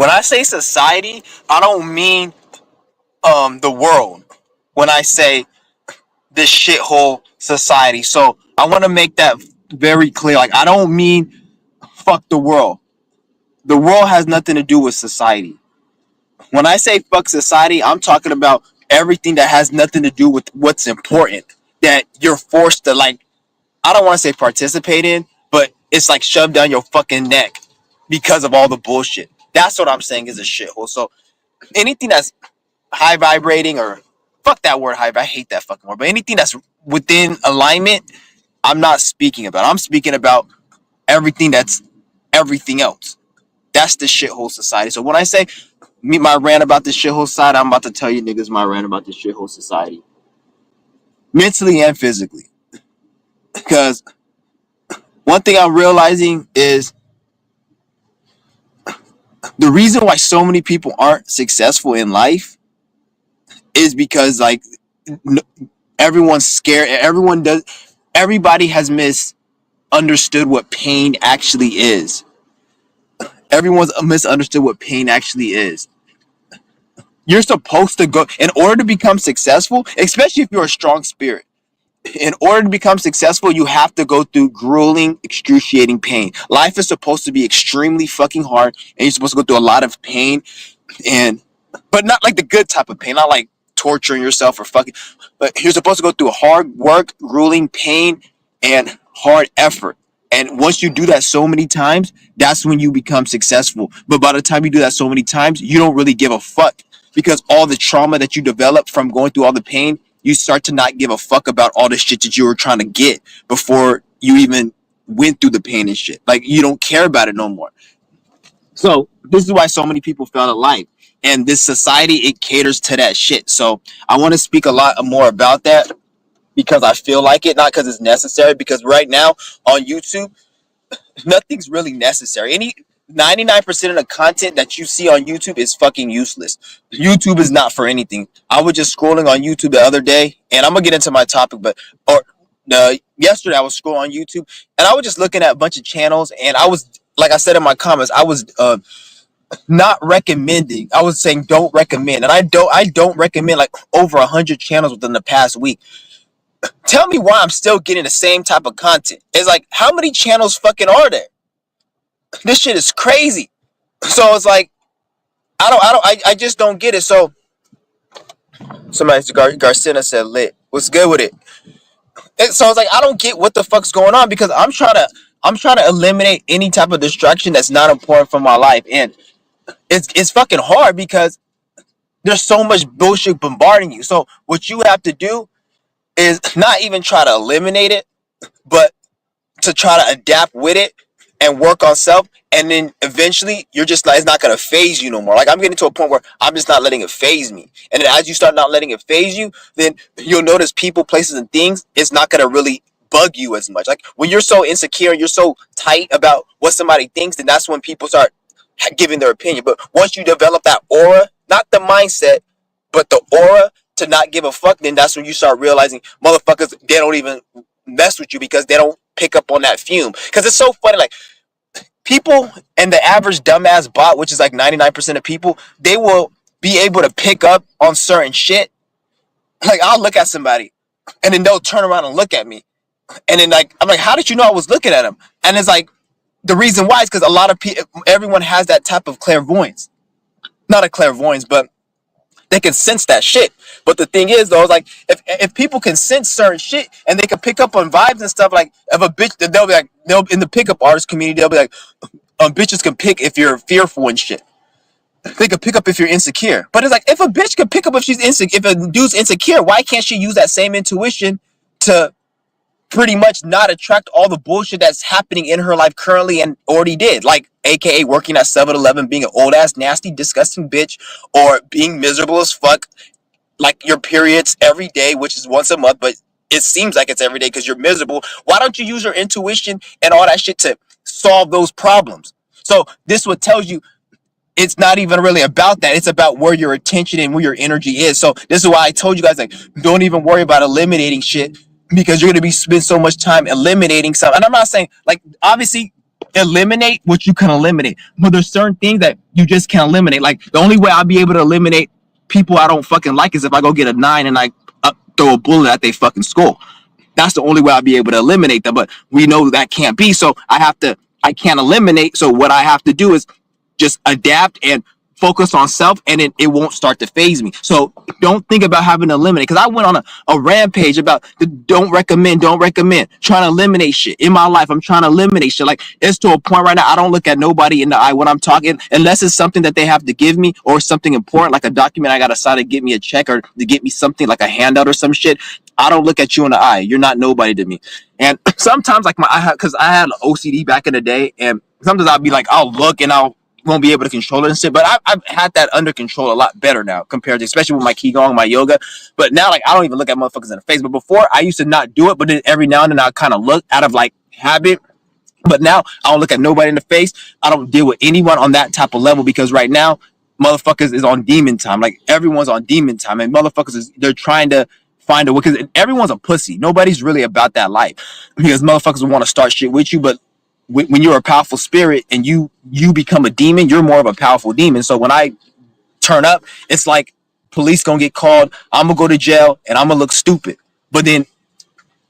When I say society, I don't mean the world. When I say this shithole society, so I want to make that very clear. Like, I don't mean fuck the world. The world has nothing to do with society. When I say fuck society, I'm talking about everything that has nothing to do with what's important, that you're forced to, like, I don't want to say participate in, but it's like shoved down your fucking neck because of all the bullshit. That's what I'm saying is a shithole. So anything that's high vibrating, or fuck that word high, I hate that fucking word, but anything that's within alignment, I'm not speaking about. I'm speaking about everything that's everything else. That's the shithole society. So when I say my rant about the shithole society, I'm about to tell you niggas my rant about the shithole society, mentally and physically. Because one thing I'm realizing is the reason why so many people aren't successful in life is because, like, everyone's scared. Everybody has misunderstood what pain actually is. Everyone's misunderstood what pain actually is. You're supposed to go, in order to become successful, especially if you're a strong spirit, in order to become successful, you have to go through grueling, excruciating pain. Life is supposed to be extremely fucking hard, and you're supposed to go through a lot of pain, and but not like the good type of pain, not like torturing yourself or fucking, but you're supposed to go through hard work, grueling pain, and hard effort. And once you do that so many times, that's when you become successful. But by the time you do that so many times, you don't really give a fuck, because all the trauma that you develop from going through all the pain, you start to not give a fuck about all the shit that you were trying to get before you even went through the pain and shit. Like, you don't care about it no more. So this is why so many people fail at life. And this society, it caters to that shit. So I want to speak a lot more about that because I feel like it, not because it's necessary. Because right now on YouTube, nothing's really necessary. 99% of the content that you see on YouTube is fucking useless. YouTube is not for anything. I was just scrolling on YouTube the other day, and I'm gonna get into my topic, but yesterday I was scrolling on YouTube, and I was just looking at a bunch of channels, and I was, like I said in my comments, I was not recommending. I was saying don't recommend, and I don't recommend like over 100 channels within the past week. Tell me why I'm still getting the same type of content. It's like, how many channels fucking are there? This shit is crazy. So it's like, I just don't get it. So somebody, Garcina said lit. What's good with it? So it's like, I don't get what the fuck's going on, because I'm trying to eliminate any type of distraction that's not important for my life, and it's fucking hard because there's so much bullshit bombarding you. So what you have to do is not even try to eliminate it, but to try to adapt with it and work on self, and then eventually you're just not, it's not going to phase you no more. Like, I'm getting to a point where I'm just not letting it phase me, and then as you start not letting it phase you, then you'll notice people, places, and things, it's not going to really bug you as much. Like, when you're so insecure and you're so tight about what somebody thinks, then that's when people start giving their opinion. But once you develop that aura, not the mindset, but the aura to not give a fuck, then that's when you start realizing motherfuckers, they don't even mess with you because they don't pick up on that fume. Because it's so funny, like, people and the average dumbass bot, which is like 99% of people, they will be able to pick up on certain shit. Like, I'll look at somebody and then they'll turn around and look at me, and then, like, I'm like, how did you know I was looking at them? And it's like, the reason why is because a lot of people, everyone has that type of clairvoyance. Not a clairvoyance, but they can sense that shit. But the thing is, though, is like, if people can sense certain shit and they can pick up on vibes and stuff, like, if a bitch, they'll be like, they'll, in the pickup artist community, they'll be like, bitches can pick if you're fearful and shit. They can pick up if you're insecure. But it's like, if a bitch can pick up if she's insecure, if a dude's insecure, why can't she use that same intuition to pretty much not attract all the bullshit that's happening in her life currently and already did? Like, aka working at 7-Eleven, being an old ass, nasty, disgusting bitch, or being miserable as fuck, like your periods every day, which is once a month, but it seems like it's every day because you're miserable. Why don't you use your intuition and all that shit to solve those problems? So this what tells you it's not even really about that. It's about where your attention and where your energy is. So this is why I told you guys, like, don't even worry about eliminating shit, because you're going to be spend so much time eliminating something. And I'm not saying, like, obviously eliminate what you can eliminate. But there's certain things that you just can't eliminate. Like the only way I'll be able to eliminate people I don't fucking like is if I go get a 9 and I throw a bullet at their fucking skull. That's the only way I'll be able to eliminate them. But we know that can't be. So I can't eliminate. So what I have to do is just adapt and focus on self, and it won't start to phase me. So don't think about having to eliminate, because I went on a rampage about the don't recommend, trying to eliminate shit in my life. I'm trying to eliminate shit. Like, it's to a point right now, I don't look at nobody in the eye when I'm talking, unless it's something that they have to give me or something important, like a document I got to sign to get me a check or to get me something like a handout or some shit. I don't look at you in the eye. You're not nobody to me. And sometimes, like, because I had OCD back in the day, and sometimes I'll be like, I'll look and I'll won't be able to control it and shit. But I've had that under control a lot better now, compared to, especially with my Qigong, my yoga. But now, like, I don't even look at motherfuckers in the face. But before, I used to not do it, but then every now and then I kind of look out of like habit. But now I don't look at nobody in the face. I don't deal with anyone on that type of level, because right now, motherfuckers is on demon time. Like, everyone's on demon time, and motherfuckers they're trying to find a way, because everyone's a pussy. Nobody's really about that life, because motherfuckers want to start shit with you, but when you're a powerful spirit and you become a demon, you're more of a powerful demon. So when I turn up, it's like police gonna get called, I'm gonna go to jail, and I'm gonna look stupid. But then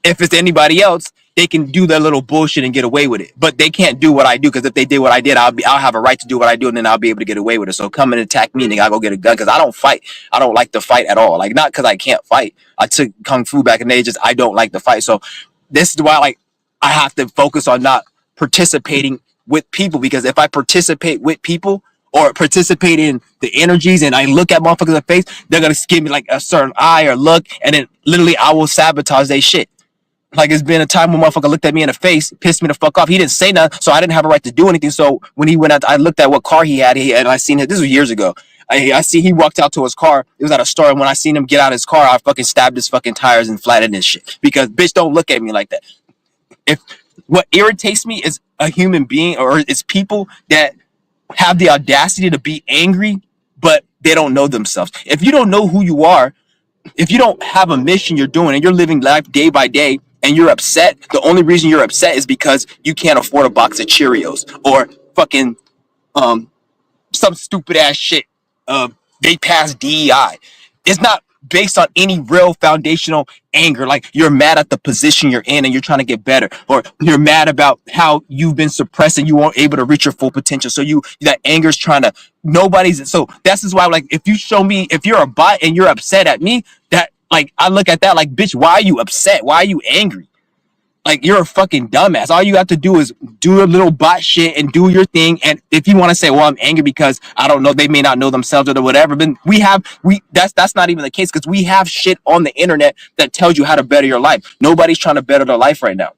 if it's anybody else, they can do their little bullshit and get away with it. But they can't do what I do, because if they did what I did, I'll have a right to do what I do, and then I'll be able to get away with it. So come and attack me, and I go get a gun, because I don't fight. I don't like to fight at all. Like, not because I can't fight. I took kung fu back in the day. Just I don't like to fight. So this is why, like, I have to focus on not participating with people, because if I participate with people or participate in the energies and I look at motherfuckers in the face, they're gonna give me like a certain eye or look, and then literally I will sabotage their shit. Like, it's been a time when motherfucker looked at me in the face, pissed me the fuck off. He didn't say nothing, so I didn't have a right to do anything. So when he went out, I looked at what car he had, and I seen it. This was years ago. I see he walked out to his car. It was at a store, and when I seen him get out of his car, I fucking stabbed his fucking tires and flattened his shit. Because, bitch, don't look at me like that. If what irritates me is a human being, or it's people that have the audacity to be angry, but they don't know themselves. If you don't know who you are, if you don't have a mission you're doing, and you're living life day by day, and you're upset, the only reason you're upset is because you can't afford a box of Cheerios, or fucking some stupid ass shit. They pass DEI. It's not based on any real foundational anger. Like, you're mad at the position you're in and you're trying to get better, or you're mad about how you've been suppressed and you weren't able to reach your full potential. So that anger's trying to, nobody's. So that's is why, like, if you show me, if you're a bot and you're upset at me, that, like, I look at that like, bitch, why are you upset? Why are you angry? Like, you're a fucking dumbass. All you have to do is do a little bot shit and do your thing. And if you want to say, well, I'm angry because I don't know, they may not know themselves or whatever, then that's not even the case, because we have shit on the internet that tells you how to better your life. Nobody's trying to better their life right now.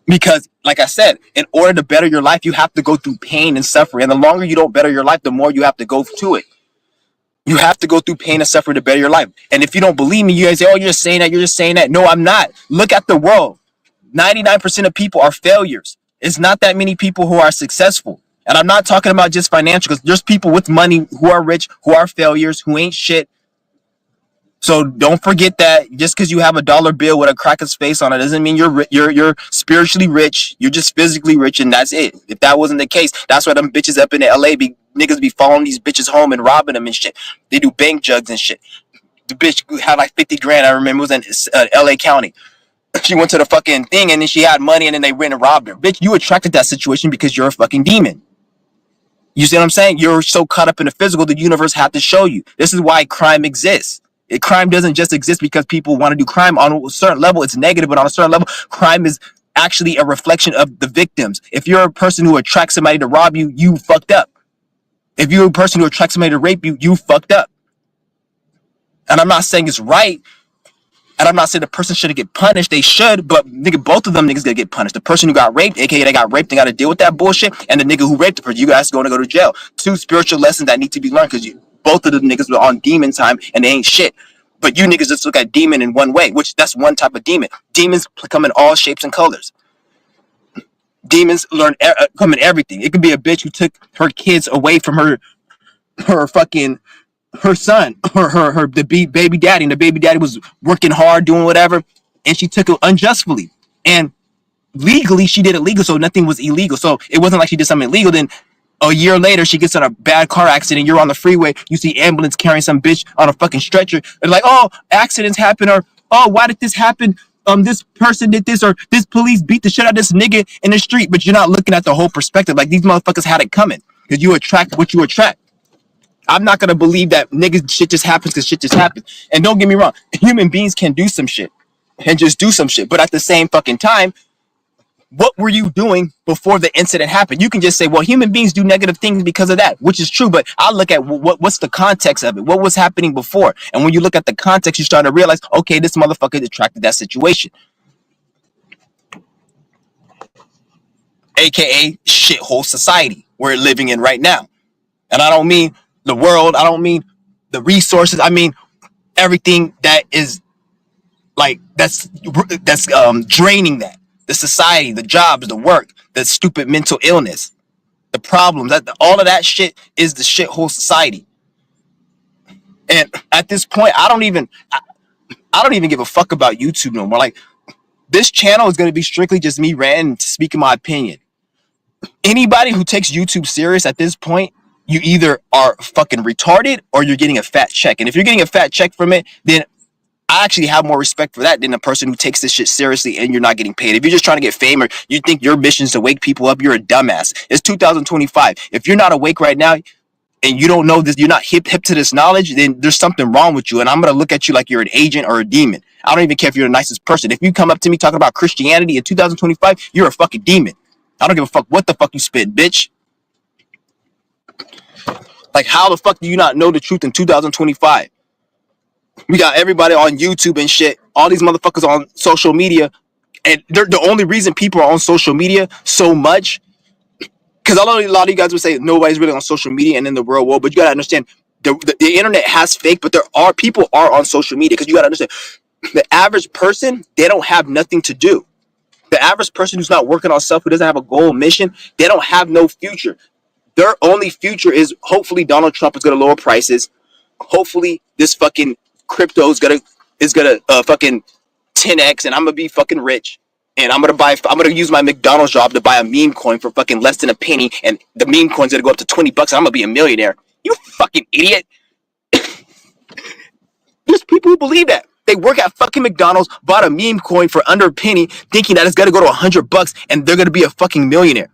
Because, like I said, in order to better your life, you have to go through pain and suffering. And the longer you don't better your life, the more you have to go to it. You have to go through pain and suffering to better your life. And if you don't believe me, you guys say, oh, you're just saying that, you're just saying that. No, I'm not. Look at the world. 99% of people are failures. It's not that many people who are successful. And I'm not talking about just financial, because there's people with money who are rich, who are failures, who ain't shit. So don't forget that just because you have a dollar bill with a cracker's face on it doesn't mean you're spiritually rich. You're just physically rich, and that's it. If that wasn't the case, that's why them bitches up in LA niggas be following these bitches home and robbing them and shit. They do bank jugs and shit. The bitch had like 50 grand. I remember it was in LA County. She went to the fucking thing, and then she had money, and then they went and robbed her. Bitch, you attracted that situation because you're a fucking demon. You see what I'm saying? You're so caught up in the physical, the universe had to show you. This is why crime exists. Crime doesn't just exist because people want to do crime. On a certain level, it's negative, but on a certain level, crime is actually a reflection of the victims. If you're a person who attracts somebody to rob you, you fucked up. If you're a person who attracts somebody to rape you, you fucked up. And I'm not saying it's right, and I'm not saying the person shouldn't get punished. They should, but nigga, both of them niggas gonna get punished. The person who got raped, aka they got raped and got to deal with that bullshit, and the nigga who raped the person, you guys going to go to jail. Two spiritual lessons that need to be learned, because both of the niggas were on demon time and they ain't shit. But you niggas just look at demon in one way, which that's one type of demon. Demons come in all shapes and colors. Demons come in everything. It could be a bitch who took her kids away from her son, the baby daddy, and the baby daddy was working hard, doing whatever, and she took it unjustly. And legally she did it legal, so nothing was illegal. So it wasn't like she did something illegal. Then a year later, she gets in a bad car accident. You're on the freeway. You see ambulance carrying some bitch on a fucking stretcher. And like, oh, accidents happen, or oh, why did this happen? This person did this, or this police beat the shit out of this nigga in the street. But you're not looking at the whole perspective. Like these motherfuckers had it coming because you attract what you attract. I'm not gonna believe that niggas shit just happens because shit just happens. And don't get me wrong, human beings can do some shit and just do some shit. But at the same fucking time, what were you doing before the incident happened? You can just say, well, human beings do negative things because of that, which is true. But I look at what's the context of it? What was happening before? And when you look at the context, you start to realize, okay, this motherfucker attracted that situation. AKA shithole society we're living in right now. And I don't mean the world. I don't mean the resources. I mean everything that is like that's draining that. The society, the jobs, the work, the stupid mental illness, the problems, that all of that shit is the shithole society. And at this point, I don't even give a fuck about YouTube no more. Like this channel is gonna be strictly just me ranting, speaking my opinion. Anybody who takes YouTube serious at this point, you either are fucking retarded or you're getting a fat check. And if you're getting a fat check from it, then I actually have more respect for that than a person who takes this shit seriously and you're not getting paid. If you're just trying to get fame or you think your mission is to wake people up, you're a dumbass. It's 2025. If you're not awake right now and you don't know this, you're not hip to this knowledge, then there's something wrong with you. And I'm going to look at you like you're an agent or a demon. I don't even care if you're the nicest person. If you come up to me talking about Christianity in 2025, you're a fucking demon. I don't give a fuck what the fuck you spit, bitch. Like, how the fuck do you not know the truth in 2025? We got everybody on YouTube and shit. All these motherfuckers on social media. And they're the only reason people are on social media so much. Because a lot of you guys would say nobody's really on social media and in the real world. But you got to understand, the internet has fake, but people are on social media. Because you got to understand, the average person, they don't have nothing to do. The average person who's not working on self, who doesn't have a goal, mission, they don't have no future. Their only future is hopefully Donald Trump is going to lower prices. Hopefully this fucking crypto is gonna fucking 10x and I'm gonna be fucking rich and I'm gonna use my McDonald's job to buy a meme coin for fucking less than a penny and the meme coin's gonna go up to $20 and I'm gonna be a millionaire. You fucking idiot. There's people who believe that. They work at fucking McDonald's, bought a meme coin for under a penny, thinking that it's gonna go to $100 and they're gonna be a fucking millionaire.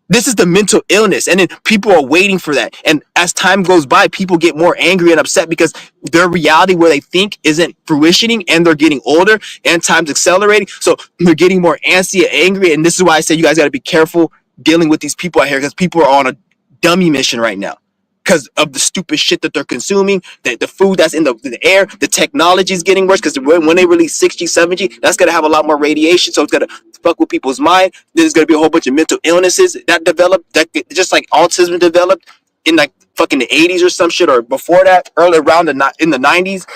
This is the mental illness. And then people are waiting for that. And as time goes by, people get more angry and upset because their reality where they think isn't fruitioning and they're getting older and time's accelerating. So they're getting more antsy and angry. And this is why I say you guys got to be careful dealing with these people out here because people are on a dummy mission right now because of the stupid shit that they're consuming, the food that's in the air, the technology is getting worse because when they release 6G, 7G, that's going to have a lot more radiation. So it's going to fuck with people's mind. There's going to be a whole bunch of mental illnesses that develop, that just like autism developed in like fucking the 80s or some shit or before that, early around in the 90s.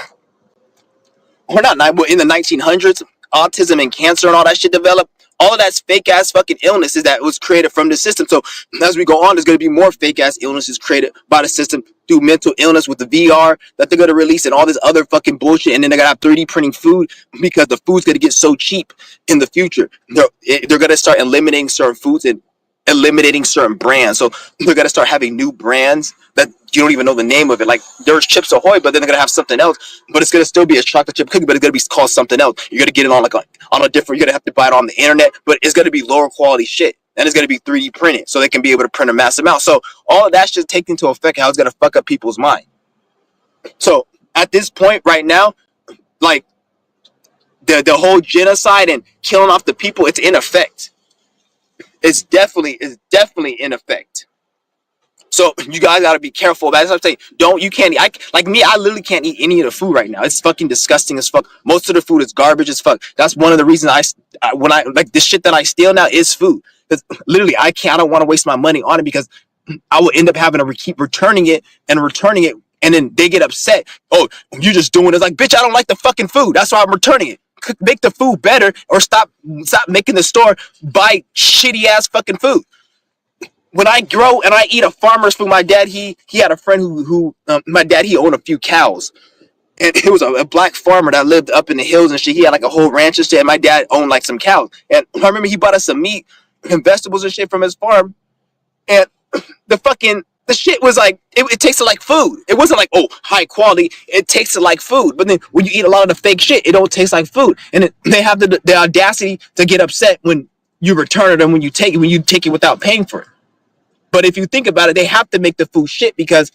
Or not, but in the 1900s, autism and cancer and all that shit developed. All of that's fake ass fucking illnesses that was created from the system. So as we go on, there's going to be more fake ass illnesses created by the system through mental illness with the VR that they're going to release and all this other fucking bullshit. And then they're going to have 3D printing food because the food's going to get so cheap in the future. They're going to start eliminating certain foods and eliminating certain brands. So they're going to start having new brands that you don't even know the name of it. Like there's Chips Ahoy, but then they're going to have something else. But it's going to still be a chocolate chip cookie, but it's going to be called something else. You're going to get it on on a different, you're going to have to buy it on the internet, but it's going to be lower quality shit. And it's going to be 3D printed so they can be able to print a mass amount. So all of that's just taken into effect how it's going to fuck up people's mind. So at this point right now, like the whole genocide and killing off the people, it's in effect. It's definitely in effect. So you guys gotta be careful. That's what I'm saying. You can't eat. Like me, I literally can't eat any of the food right now. It's fucking disgusting as fuck. Most of the food is garbage as fuck. That's one of the reasons when I like the shit that I steal now is food. Because literally I don't want to waste my money on it because I will end up having to keep returning it. And then they get upset. Oh, you're just doing it. Like, bitch, I don't like the fucking food. That's why I'm returning it. Make the food better or stop making the store buy shitty ass fucking food. When I grow and I eat a farmer's food, my dad, he had a friend who my dad, he owned a few cows. And it was a black farmer that lived up in the hills and shit. He had like a whole ranch and shit. And my dad owned like some cows. And I remember he bought us some meat and vegetables and shit from his farm. And the shit was like it tasted like food. It wasn't like, oh, high quality. It tasted like food. But then when you eat a lot of the fake shit, it don't taste like food. And they have the audacity to get upset when you return it and when you take it without paying for it. But if you think about it, they have to make the food shit, because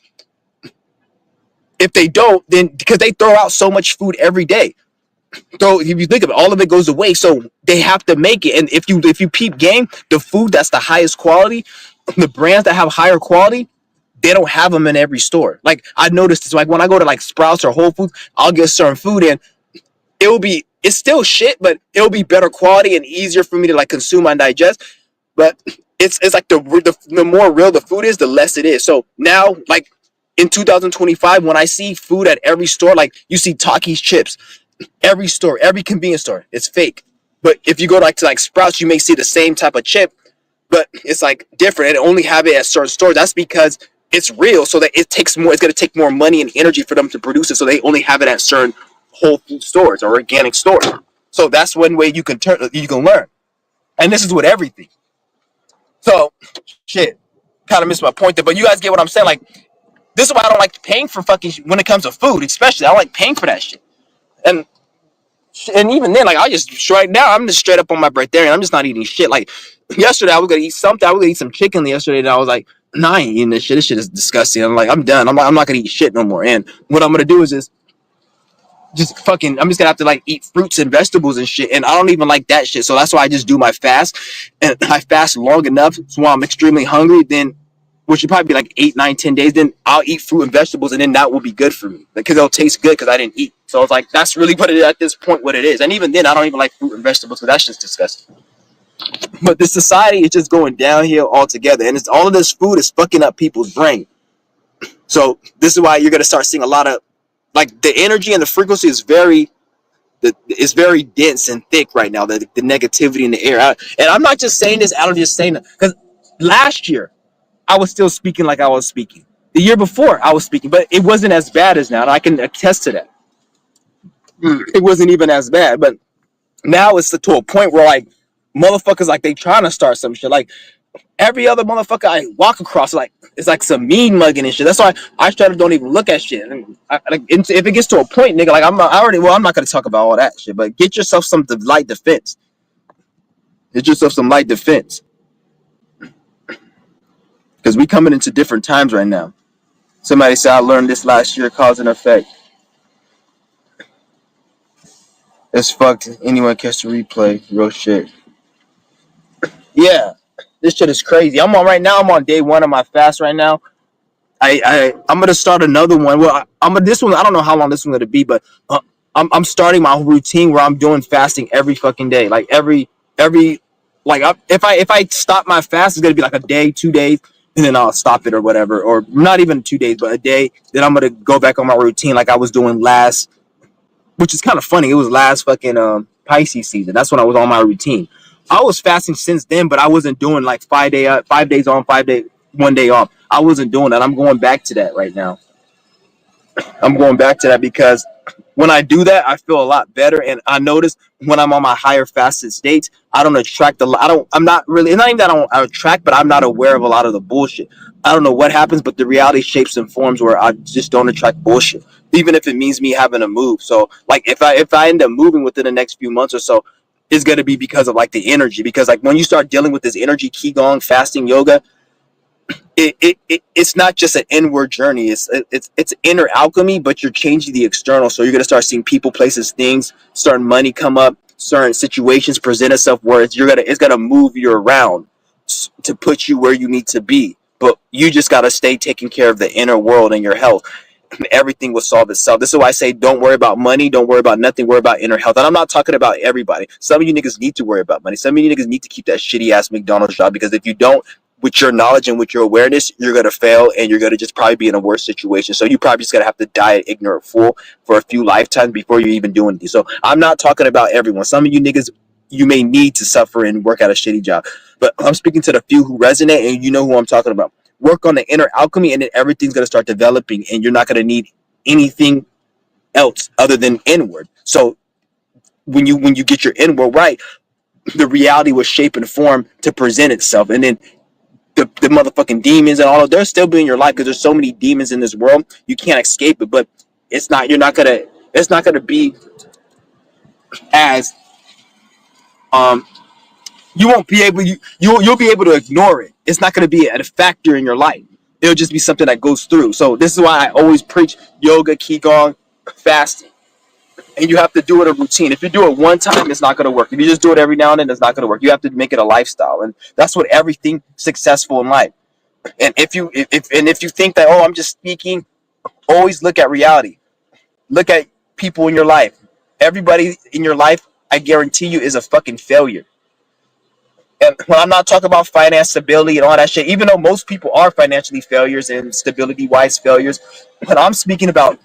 if they don't, then because they throw out so much food every day. So if you think of it, all of it goes away. So they have to make it. And if you peep game, the food that's the highest quality, the brands that have higher quality, they don't have them in every store. Like I noticed this, like when I go to like Sprouts or Whole Foods, I'll get certain food and it's still shit, but it'll be better quality and easier for me to like consume and digest. But it's like the more real the food is, the less it is. So now, like in 2025, when I see food at every store, like you see Takis chips, every store, every convenience store, it's fake. But if you go to like Sprouts, you may see the same type of chip, but it's like different, and only have it at certain stores. That's because it's real, so that it takes more. It's going to take more money and energy for them to produce it, so they only have it at certain Whole Food stores or organic stores. So that's one way you can learn, and this is with everything. So shit, kind of missed my point there, but you guys get what I'm saying. Like this is why I don't like paying for fucking when it comes to food, especially. I don't like paying for that shit, and even then, like I just right now, I'm just straight up on my breatharian. I'm just not eating shit. Like yesterday, I was gonna eat something. I was gonna eat some chicken yesterday, and I was like, nah, I ain't eating this shit. This shit is disgusting. I'm like, I'm done. I'm not gonna eat shit no more. And what I'm gonna do is just fucking. I'm just gonna have to like eat fruits and vegetables and shit. And I don't even like that shit. So that's why I just do my fast, and I fast long enough. So when I'm extremely hungry, then which would probably be like 8, 9, 10 days, then I'll eat fruit and vegetables, and then that will be good for me because it'll taste good because I didn't eat. So it's like that's really what it is at this point. What it is, and even then, I don't even like fruit and vegetables because that's just disgusting. But the society is just going downhill altogether, and it's all of this food is fucking up people's brain. So this is why you're gonna start seeing a lot of like the energy and the frequency is very dense and thick right now. The negativity in the air, and I'm not just saying this. I don't just saying it because last year I was still speaking like I was speaking. The year before I was speaking, but it wasn't as bad as now. And I can attest to that. It wasn't even as bad, but now it's to a point where like motherfuckers like they trying to start some shit. Like every other motherfucker I walk across, like it's like some mean mugging and shit. That's why I try to don't even look at shit. And if it gets to a point, nigga, like I'm not gonna talk about all that shit. But get yourself some light defense. Get yourself some light defense, because we coming into different times right now. Somebody said I learned this last year, cause and effect. It's fucked. Anyone catch the replay? Real shit. Yeah, this shit is crazy. I'm on right now. I'm on day one of my fast right now. I'm gonna start another one. Well, I'm gonna this one. I don't know how long this one's gonna be, but I'm starting my routine where I'm doing fasting every fucking day. Like every like if I stop my fast, it's gonna be like a day, 2 days, and then I'll stop it or whatever, or not even 2 days, but a day. Then I'm gonna go back on my routine like I was doing last, which is kind of funny. It was last fucking Pisces season. That's when I was on my routine. I was fasting since then, but I wasn't doing like 5 days on, 5 day, 1 day off. I wasn't doing that. I'm going back to that right now. I'm going back to that because when I do that, I feel a lot better. And I notice when I'm on my higher fasted states, I don't attract a lot. I'm not really, it's not even that I attract, but I'm not aware of a lot of the bullshit. I don't know what happens, but the reality shapes and forms where I just don't attract bullshit, even if it means me having to move. So like if I end up moving within the next few months or so, it's gonna be because of like the energy. Because like when you start dealing with this energy, qigong, fasting, yoga, it's not just an inward journey. It's inner alchemy, but you're changing the external. So you're gonna start seeing people, places, things, certain money come up, certain situations present itself where it's gonna move you around to put you where you need to be. But you just gotta stay taking care of the inner world and your health. And everything will solve itself. This is why I say don't worry about money, don't worry about nothing, worry about inner health. And I'm not talking about everybody. Some of you niggas need to worry about money. Some of you niggas need to keep that shitty ass McDonald's job, because if you don't, with your knowledge and with your awareness, you're gonna fail and you're gonna just probably be in a worse situation. So you probably just gotta have to die an ignorant fool for a few lifetimes before you even do anything. So I'm not talking about everyone. Some of you niggas, you may need to suffer and work at a shitty job, but I'm speaking to the few who resonate, and you know who I'm talking about. Work on the inner alchemy, and then everything's gonna start developing, and you're not gonna need anything else other than inward. So when you get your inward right, the reality was shape and form to present itself. And then the motherfucking demons and all of they're still be in your life because there's so many demons in this world. You can't escape it, but it's not gonna be as um you won't be able you'll be able to ignore it. It's not gonna be a factor in your life. It'll just be something that goes through. So this is why I always preach yoga, qigong, fasting. And you have to do it a routine. If you do it one time, it's not going to work. If you just do it every now and then, it's not going to work. You have to make it a lifestyle, and that's what everything successful in life. And if you think that, oh, I'm just speaking, always look at reality. Look at people in your life. Everybody in your life, I guarantee you, is a fucking failure. And when I'm not talking about finance stability and all that shit, even though most people are financially failures and stability wise failures, when I'm speaking about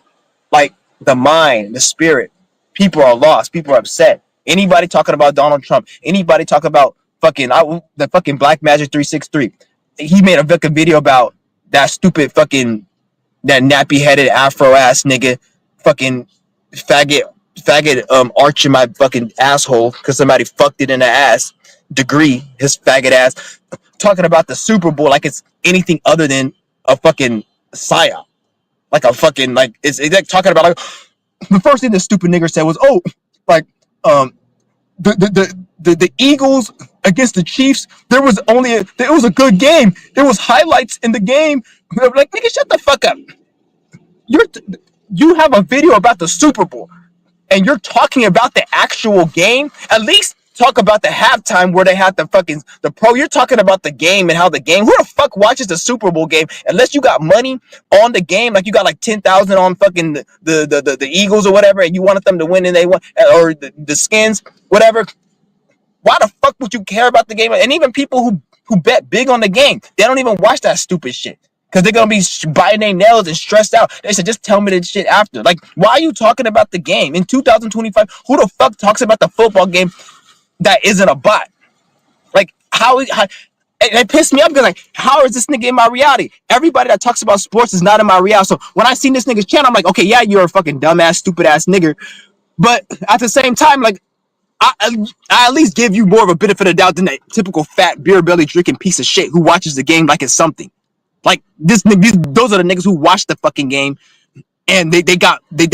like the mind, the spirit, people are lost, people are upset. Anybody talking about Donald Trump, anybody talking about the fucking Black Magic 363, he made a fucking video about that stupid fucking that nappy headed Afro ass nigga, fucking faggot, arching my fucking asshole because somebody fucked it in the ass. Degree his faggot ass, talking about the Super Bowl like it's anything other than a fucking psyop, like a fucking like it's like talking about like the first thing the stupid nigger said was, oh, like the Eagles against the Chiefs, it was a good game. There was highlights in the game. Like, nigga, shut the fuck up. You're you have a video about the Super Bowl and you're talking about the actual game. At least talk about the halftime where they had the pro. You're talking about the game and how the game. Who the fuck watches the Super Bowl game unless you got money on the game? Like you got like 10,000 on fucking the Eagles or whatever, and you wanted them to win and they won, or the Skins, whatever. Why the fuck would you care about the game? And even people who bet big on the game, they don't even watch that stupid shit. Because they're going to be biting their nails and stressed out. They said, just tell me the shit after. Like, why are you talking about the game? In 2025, who the fuck talks about the football game that isn't a bot? Like, it pissed me off because, like, how is this nigga in my reality? Everybody that talks about sports is not in my reality. So when I seen this nigga's channel, I'm like, okay, yeah, you're a fucking dumbass, stupid ass nigger. But at the same time, like, I at least give you more of a benefit of the doubt than that typical fat beer belly drinking piece of shit who watches the game like it's something. Like those are the niggas who watch the fucking game and they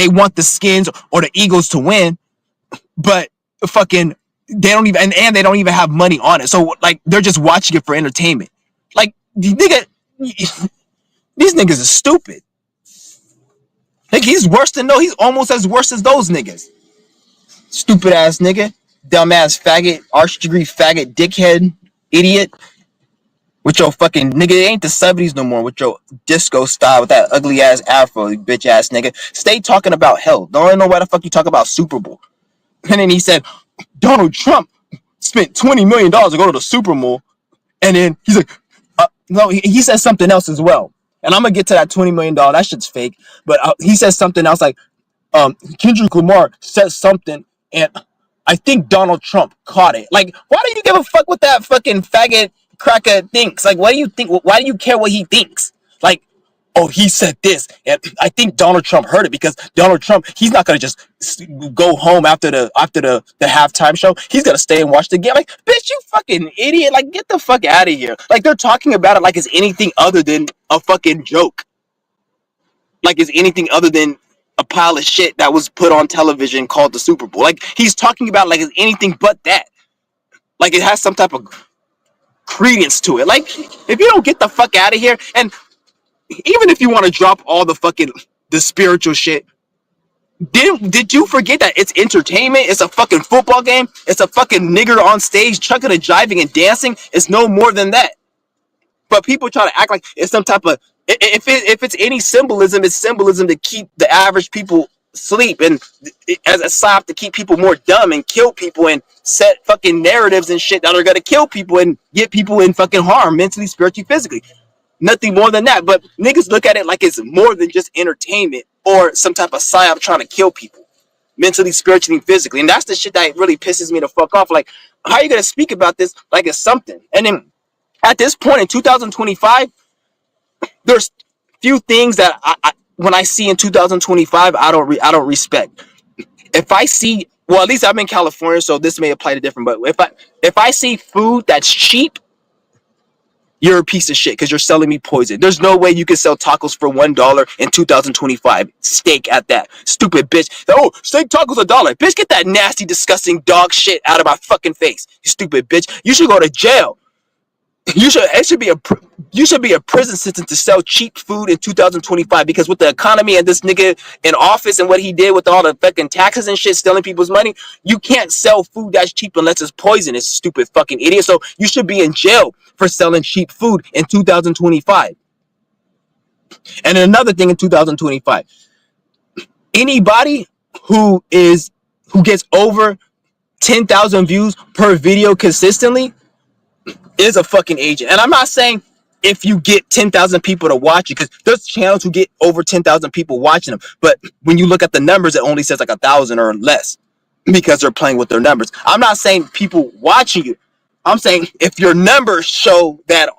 want the Skins or the Eagles to win, but fucking they don't even and they don't even have money on it. So like they're just watching it for entertainment. Like nigga, these niggas are stupid. Like he's almost as worse as those niggas. Stupid ass nigga, dumb ass faggot, arch degree faggot, dickhead, idiot. With your fucking nigga, it ain't the 70s no more. With your disco style, with that ugly ass afro, you bitch ass nigga. Stay talking about hell. Don't know why the fuck you talk about Super Bowl. And then he said, Donald Trump spent $20 million to go to the Super Bowl. And then he's like, no, he said something else as well. And I'm gonna get to that $20 million. That shit's fake. But he says something else like, Kendrick Lamar said something, and I think Donald Trump caught it. Like, why do you give a fuck what that fucking faggot cracker thinks? Like, why do you think? Why do you care what he thinks? Like, oh, he said this, and I think Donald Trump heard it because Donald Trump, he's not gonna just go home after the halftime show. He's gonna stay and watch the game. Like, bitch, you fucking idiot! Like, get the fuck out of here! Like, they're talking about it like it's anything other than a fucking joke. Like it's anything other than a pile of shit that was put on television called the Super Bowl. Like he's talking about like it's anything but that. Like it has some type of credence to it. Like if you don't get the fuck out of here, and even if you want to drop all the spiritual shit, did you forget that it's entertainment? It's a fucking football game. It's a fucking nigger on stage chucking and jiving and dancing. It's no more than that. But people try to act like it's some type of if it's any symbolism, it's symbolism to keep the average people sleep and as a sop to keep people more dumb and kill people and set fucking narratives and shit that are gonna kill people and get people in fucking harm mentally, spiritually, physically. Nothing more than that. But niggas look at it like it's more than just entertainment or some type of psyop trying to kill people mentally, spiritually, and physically. And that's the shit that really pisses me the fuck off. Like, how are you gonna speak about this like it's something? And then at this point in 2025, there's few things that when I see in 2025, I don't respect. If I see, well, at least I'm in California, so this may apply to different. But if I see food that's cheap, you're a piece of shit because you're selling me poison. There's no way you can sell tacos for $1 in 2025. Steak at that. Stupid bitch. Oh, steak tacos $1. Bitch, get that nasty, disgusting dog shit out of my fucking face. You stupid bitch. You should go to jail. It should be you should be a prison sentence to sell cheap food in 2025 because with the economy and this nigga in office and what he did with all the fucking taxes and shit, stealing people's money, you can't sell food that's cheap unless it's poisonous, stupid fucking idiot. So you should be in jail for selling cheap food in 2025. And another thing in 2025, anybody who gets over 10,000 views per video consistently is a fucking agent. And I'm not saying if you get 10,000 people to watch you, because there's channels who get over 10,000 people watching them. But when you look at the numbers, it only says like 1,000 or less because they're playing with their numbers. I'm not saying people watching you. I'm saying if your numbers show that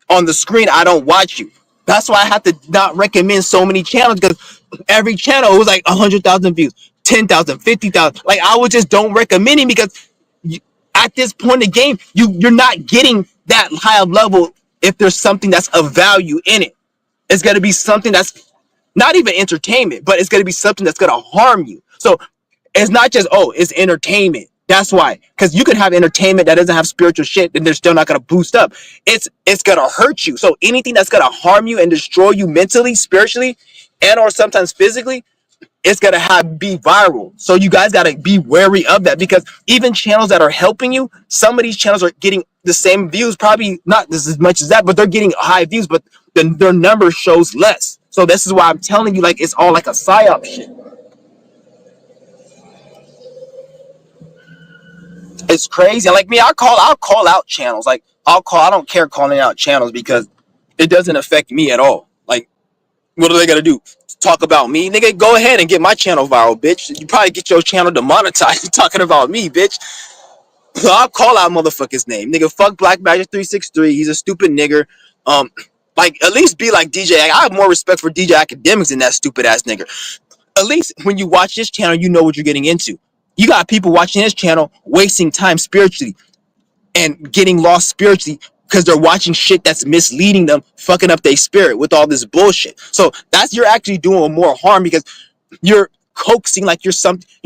on the screen, I don't watch you. That's why I have to not recommend so many channels because every channel was like 100,000 views, 10,000, 50,000. Like I would just don't recommend it because at this point in the game, you're not getting that high of level if there's something that's of value in it. It's going to be something that's not even entertainment, but it's going to be something that's going to harm you. So it's not just, oh, it's entertainment. That's why. Because you can have entertainment that doesn't have spiritual shit, then they're still not going to boost up. It's going to hurt you. So anything that's going to harm you and destroy you mentally, spiritually, and or sometimes physically, it's gonna be viral. So you guys gotta be wary of that because even channels that are helping you, some of these channels are getting the same views, probably not as much as that, but they're getting high views, but then their number shows less. So this is why I'm telling you, like, it's all like a psyop shit. It's crazy. And like me, I'll call out channels. Like I don't care calling out channels because it doesn't affect me at all. Like, what are they gonna do? Talk about me? Nigga, go ahead and get my channel viral, bitch. You probably get your channel demonetized talking about me, bitch. So I'll call out motherfucker's name. Nigga, fuck Black Magic 363. He's a stupid nigger. Um, like, at least be like DJ. I have more respect for DJ Academics than that stupid ass nigger. At least when you watch this channel, you know what you're getting into. You got people watching his channel wasting time spiritually and getting lost spiritually because they're watching shit that's misleading them, fucking up their spirit with all this bullshit. So that's, you're actually doing more harm because you're hoaxing like you're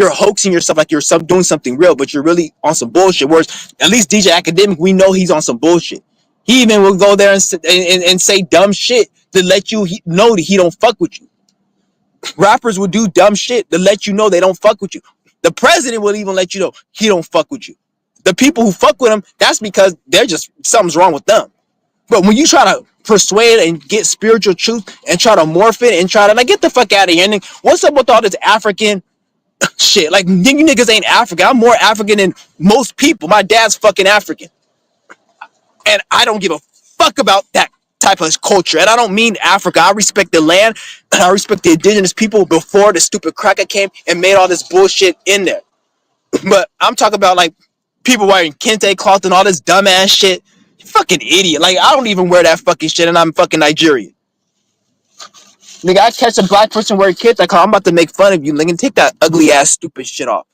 hoaxing yourself like you're doing something real, but you're really on some bullshit. Whereas at least DJ Academic, we know he's on some bullshit. He even will go there and say dumb shit to let you know that he don't fuck with you. Rappers will do dumb shit to let you know they don't fuck with you. The president will even let you know he don't fuck with you. The people who fuck with him, that's because they're just, something's wrong with them. But when you try to persuade and get spiritual truth and try to morph it and try to, like, get the fuck out of here. And what's up with all this African shit? Like, you niggas ain't African. I'm more African than most people. My dad's fucking African. And I don't give a fuck about that type of culture. And I don't mean Africa. I respect the land. I respect the indigenous people before the stupid cracker came and made all this bullshit in there. But I'm talking about, like, people wearing kente cloth and all this dumbass shit. You fucking idiot. Like, I don't even wear that fucking shit and I'm fucking Nigerian. Nigga, I catch a black person wearing kente cloth, I'm about to make fun of you. Nigga, take that ugly ass stupid shit off.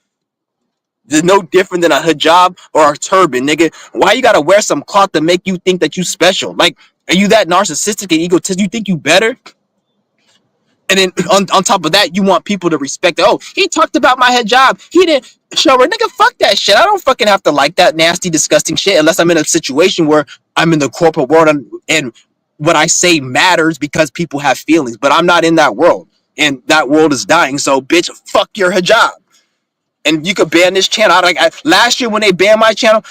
There's no different than a hijab or a turban, nigga. Why you gotta wear some cloth to make you think that you special? Like, are you that narcissistic and egotistic? You think you better? And then on top of that, you want people to respect it. Oh, he talked about my hijab. He didn't show her. Nigga, fuck that shit. I don't fucking have to like that nasty, disgusting shit unless I'm in a situation where I'm in the corporate world and what I say matters because people have feelings. But I'm not in that world. And that world is dying. So, bitch, fuck your hijab. And you could ban this channel. Last year when they banned my channel,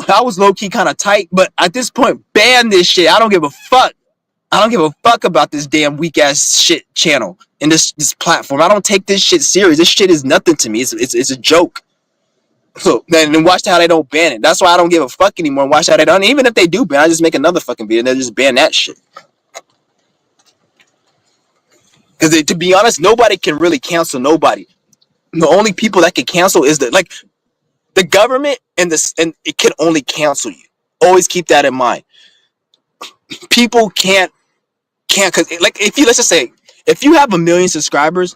I was low-key kind of tight. But at this point, ban this shit. I don't give a fuck. I don't give a fuck about this damn weak ass shit channel and this platform. I don't take this shit serious. This shit is nothing to me. It's a joke. So then watch how they don't ban it. That's why I don't give a fuck anymore. Watch how they don't. Even if they do ban, I just make another fucking video and they just ban that shit. Because to be honest, nobody can really cancel nobody. The only people that can cancel is the government and it can only cancel you. Always keep that in mind. People can't, because, like, if you, let's just say, If you have 1 million subscribers,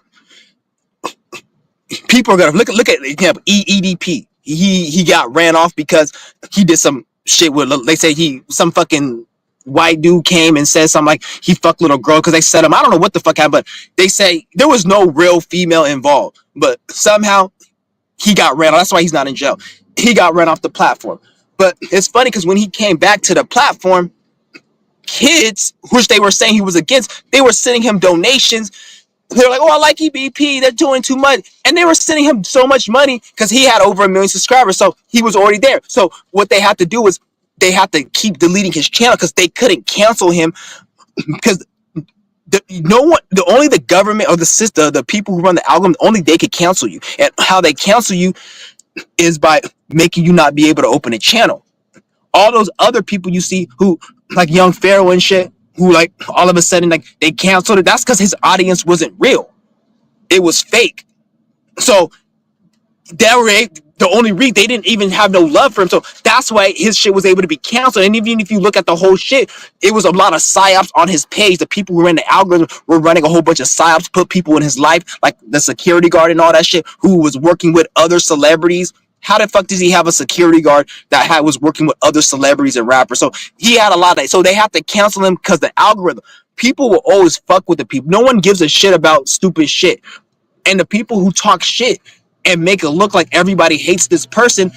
people are gonna look at example EDP. He got ran off because he did some shit with, they say he, some fucking white dude came and said something like he fucked little girl because they set him. I don't know what the fuck happened, but they say there was no real female involved, but somehow he got ran off. That's why he's not in jail. He got ran off the platform. But it's funny because when he came back to the platform, kids, which they were saying he was against, they were sending him donations. They're like, oh, I like EBP, they're doing too much. And they were sending him so much money because he had over 1 million subscribers. So he was already there. So what they had to do was they had to keep deleting his channel because they couldn't cancel him because only the government or the system, the people who run the algorithm, only they could cancel you. And how they cancel you is by making you not be able to open a channel. All those other people you see who, like Young Pharaoh and shit, who like all of a sudden like they canceled it, that's because his audience wasn't real. It was fake. So they were the only reason they didn't even have no love for him. So that's why his shit was able to be canceled. And even if you look at the whole shit, it was a lot of psyops on his page. The people who ran the algorithm were running a whole bunch of psyops, put people in his life, like the security guard and all that shit, who was working with other celebrities. How the fuck does he have a security guard that was working with other celebrities and rappers? So he had a lot of that. So they have to cancel him because the algorithm. People will always fuck with the people. No one gives a shit about stupid shit. And the people who talk shit and make it look like everybody hates this person,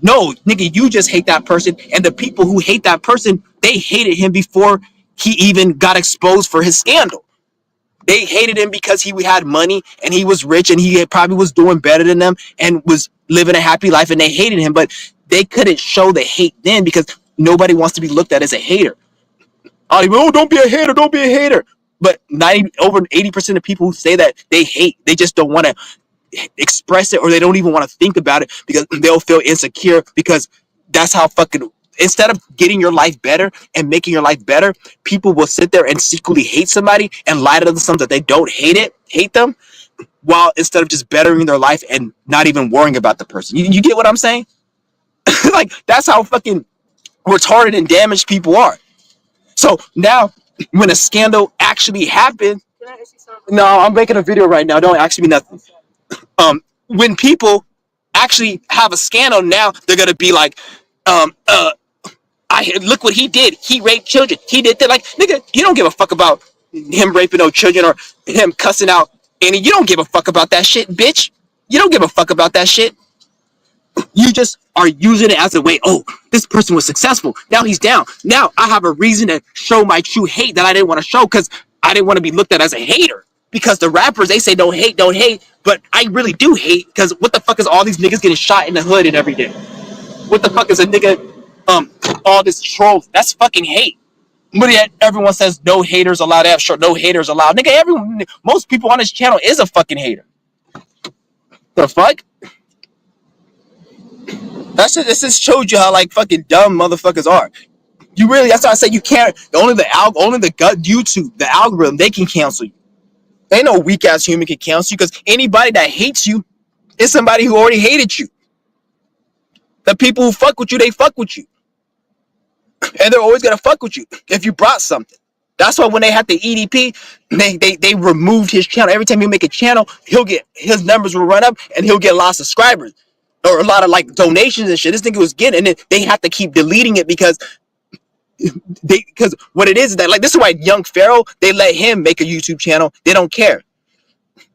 no, nigga, you just hate that person. And the people who hate that person, they hated him before he even got exposed for his scandal. They hated him because he had money and he was rich and he probably was doing better than them and was living a happy life, and they hated him. But they couldn't show the hate then because nobody wants to be looked at as a hater. Oh, don't be a hater, don't be a hater. But over 80% of people who say that, they hate. They just don't want to express it, or they don't even want to think about it because they'll feel insecure, because that's how fucking, instead of getting your life better and making your life better, people will sit there and secretly hate somebody and lie to them that they don't hate them, while instead of just bettering their life and not even worrying about the person. You get what I'm saying? Like, that's how fucking retarded and damaged people are. So now when a scandal actually happened, no, I'm making a video right now, don't ask me nothing. When people actually have a scandal, now they're gonna be like, I look what he did. He raped children. He did that. Like, nigga, you don't give a fuck about him raping no children or him cussing out any. You don't give a fuck about that shit, bitch. You don't give a fuck about that shit. You just are using it as a way. Oh, this person was successful. Now he's down. Now I have a reason to show my true hate that I didn't want to show because I didn't want to be looked at as a hater. Because the rappers, they say don't hate, but I really do hate, because what the fuck is all these niggas getting shot in the hood and every day? What the fuck is a nigga, all this trolls? That's fucking hate. But yet everyone says no haters allowed. No haters allowed. Nigga, most people on this channel is a fucking hater. The fuck? This just showed you how like fucking dumb motherfuckers are. You really, that's why I say you can't. Only the YouTube, the algorithm, they can cancel you. Ain't no weak ass human can cancel you, because anybody that hates you is somebody who already hated you. The people who fuck with you, they fuck with you. And they're always gonna fuck with you if you brought something. That's why when they had the EDP, they removed his channel. Every time you make a channel, his numbers will run up and he'll get a lot of subscribers. Or a lot of like donations and shit. This nigga was getting, and then they have to keep deleting it because what it is that, like, this is why Young Pharaoh, they let him make a YouTube channel. They don't care.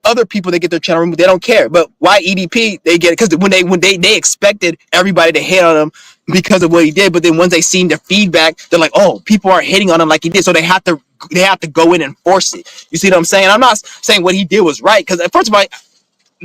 Other people, they get their channel removed, they don't care. But why EDP, they get it because when they expected everybody to hate on him because of what he did, but then once they seen the feedback, they're like, oh, people aren't hating on him like he did, so they have to go in and force it. You see what I'm saying? I'm not saying what he did was right, because first of all,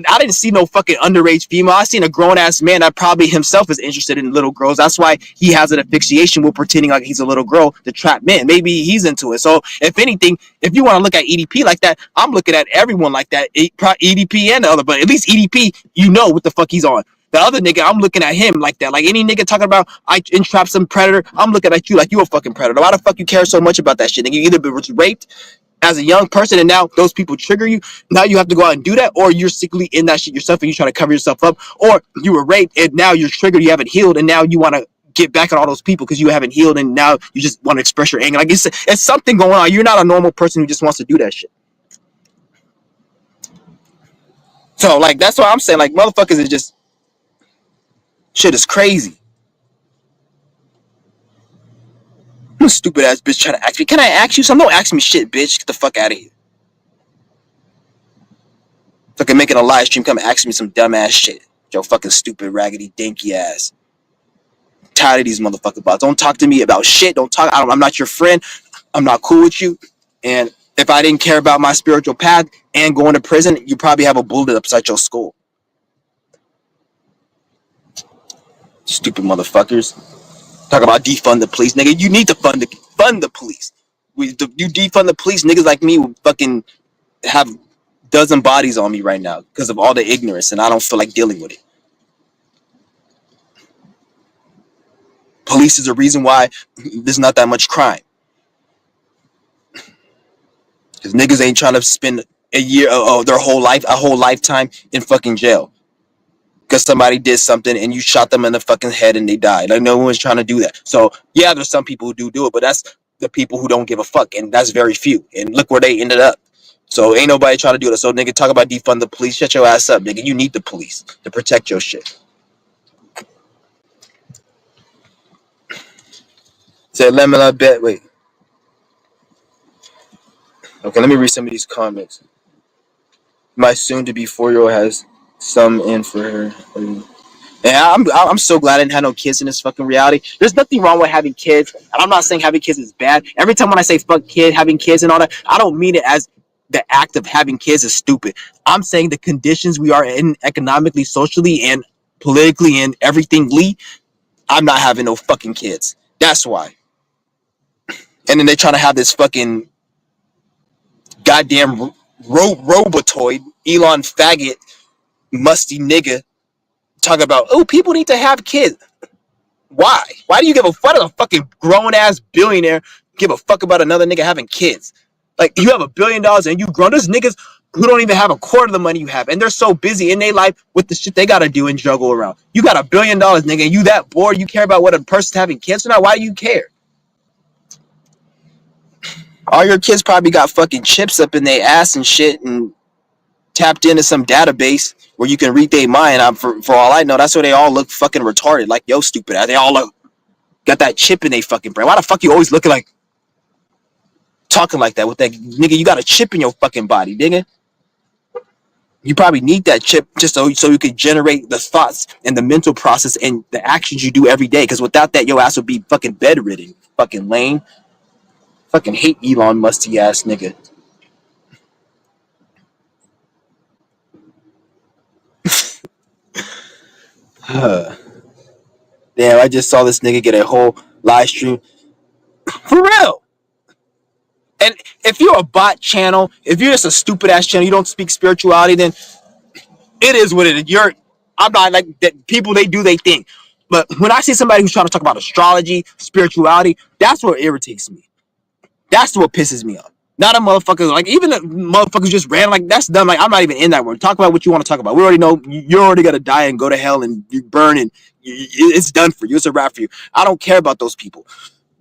I didn't see no fucking underage female. I seen a grown ass man that probably himself is interested in little girls. That's why he has an asphyxiation with pretending like he's a little girl to trap men. Maybe he's into it. So if anything, if you want to look at EDP like that, I'm looking at everyone like that. EDP and the other, but at least EDP, you know what the fuck he's on. The other nigga, I'm looking at him like that. Like any nigga talking about I entrap some predator, I'm looking at you like you a fucking predator. Why the fuck you care so much about that shit? Nigga, you either been raped as a young person and now those people trigger you. Now you have to go out and do that, or you're secretly in that shit yourself and you're trying to cover yourself up, or you were raped and now you're triggered, you haven't healed, and now you want to get back at all those people because you haven't healed and now you just want to express your anger. Like it's something going on. You're not a normal person who just wants to do that shit. So like that's what I'm saying. Like motherfuckers is just shit is crazy. Stupid ass bitch trying to ask me. Can I ask you something? Don't ask me shit, bitch. Get the fuck out of here. Fucking making a live stream, come ask me some dumb ass shit. Yo, fucking stupid, raggedy, dinky ass. Tired of these motherfucking bots. Don't talk to me about shit. Don't talk. I'm not your friend. I'm not cool with you. And if I didn't care about my spiritual path and going to prison, you probably have a bullet upside your skull. Stupid motherfuckers. Talk about defund the police, nigga. You need to fund the police. You defund the police, niggas like me would fucking have dozen bodies on me right now because of all the ignorance, and I don't feel like dealing with it. Police is the reason why there's not that much crime. Because niggas ain't trying to spend a year, their whole life, a whole lifetime in fucking jail. Because somebody did something and you shot them in the fucking head and they died. Like, no one's trying to do that. So, yeah, there's some people who do it, but that's the people who don't give a fuck. And that's very few. And look where they ended up. So, ain't nobody trying to do that. So, nigga, talk about defund the police. Shut your ass up, nigga. You need the police to protect your shit. Said, lemon, I bet. Wait. Okay, let me read some of these comments. My soon-to-be 4-year-old has some in for her. Yeah, I'm so glad I didn't have no kids in this fucking reality. There's nothing wrong with having kids. And I'm not saying having kids is bad. Every time when I say fuck kid, having kids and all that, I don't mean it as the act of having kids is stupid. I'm saying the conditions we are in economically, socially, and politically and everythingly, I'm not having no fucking kids. That's why. And then they try to have this fucking goddamn robotoid, Elon faggot, musty nigga talk about, oh, people need to have kids. Why? Why do you give a fuck? A fucking grown ass billionaire give a fuck about another nigga having kids? Like, you have $1 billion and you grown. There's niggas who don't even have a quarter of the money you have, and they're so busy in their life with the shit they gotta do and juggle around. You got $1 billion, nigga, and you that bored? You care about what a person's having kids or not? Why do you care? All your kids probably got fucking chips up in their ass and shit, and tapped into some database where you can read their mind. For all I know, that's why they all look fucking retarded. Like, yo, stupid ass. They all look got that chip in their fucking brain. Why the fuck you always looking like talking like that with that nigga? You got a chip in your fucking body, nigga. You probably need that chip just so you can generate the thoughts and the mental process and the actions you do every day. Because without that, your ass would be fucking bedridden. Fucking lame. Fucking hate Elon musty ass nigga. Damn, I just saw this nigga get a whole live stream. For real. And if you're a bot channel, if you're just a stupid ass channel, you don't speak spirituality, then it is what it is. I'm not like that. People, they do they thing. But when I see somebody who's trying to talk about astrology, spirituality, that's what irritates me. That's what pisses me off. Not a motherfucker, like, even the motherfuckers just ran, like, that's dumb. Like, I'm not even in that world. Talk about what you want to talk about. We already know you're already gonna die and go to hell and you burn and it's done for you. It's a wrap for you. I don't care about those people.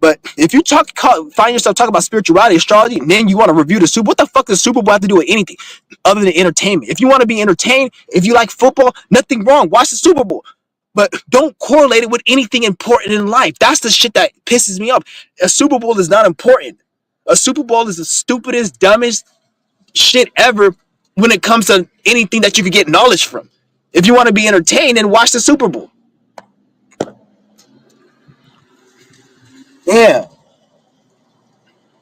But if you find yourself talking about spirituality, astrology, and then you want to review the Super Bowl, what the fuck does the Super Bowl have to do with anything other than entertainment? If you want to be entertained, if you like football, nothing wrong. Watch the Super Bowl. But don't correlate it with anything important in life. That's the shit that pisses me off. A Super Bowl is not important. A Super Bowl is the stupidest, dumbest shit ever when it comes to anything that you can get knowledge from. If you want to be entertained, then watch the Super Bowl. Yeah.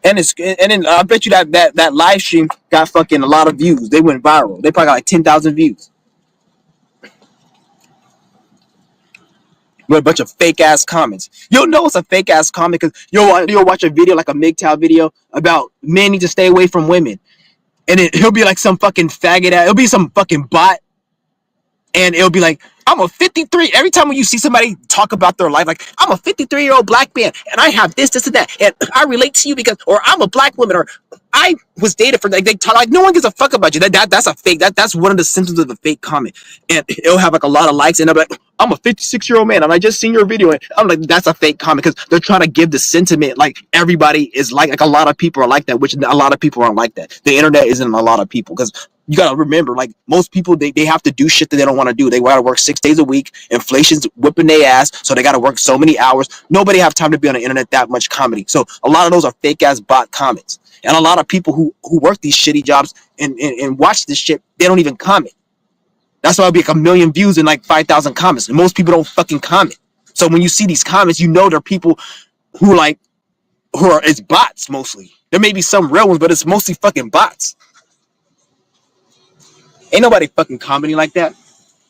And then I bet you that live stream got fucking a lot of views. They went viral. They probably got like 10,000 views. With a bunch of fake ass comments. You'll know it's a fake ass comment because you'll watch a video like a MGTOW video about men need to stay away from women. And he'll be like some fucking faggot ass. It'll be some fucking bot. And it'll be like, I'm a 53. Every time when you see somebody talk about their life, like, I'm a 53-year-old black man and I have this, and that. And I relate to you because, or I'm a black woman, or I was dated for like they talk like no one gives a fuck about you. That's a fake. That's one of the symptoms of the fake comment, and it'll have like a lot of likes, and I'm like, I'm a 56-year-old man, and I just seen your video, and I'm like, that's a fake comment because they're trying to give the sentiment like everybody is like a lot of people are like that, which a lot of people aren't like that. The internet isn't a lot of people because you gotta remember, like most people, they have to do shit that they don't want to do. They gotta work 6 days a week. Inflation's whipping their ass, so they gotta work so many hours. Nobody have time to be on the internet that much comedy. So a lot of those are fake ass bot comments, and a lot of people who work these shitty jobs and watch this shit, they don't even comment. That's why it'll be like a million views and like 5,000 comments. And most people don't fucking comment. So when you see these comments, you know they're people who are it's bots mostly. There may be some real ones, but it's mostly fucking bots. Ain't nobody fucking commenting like that.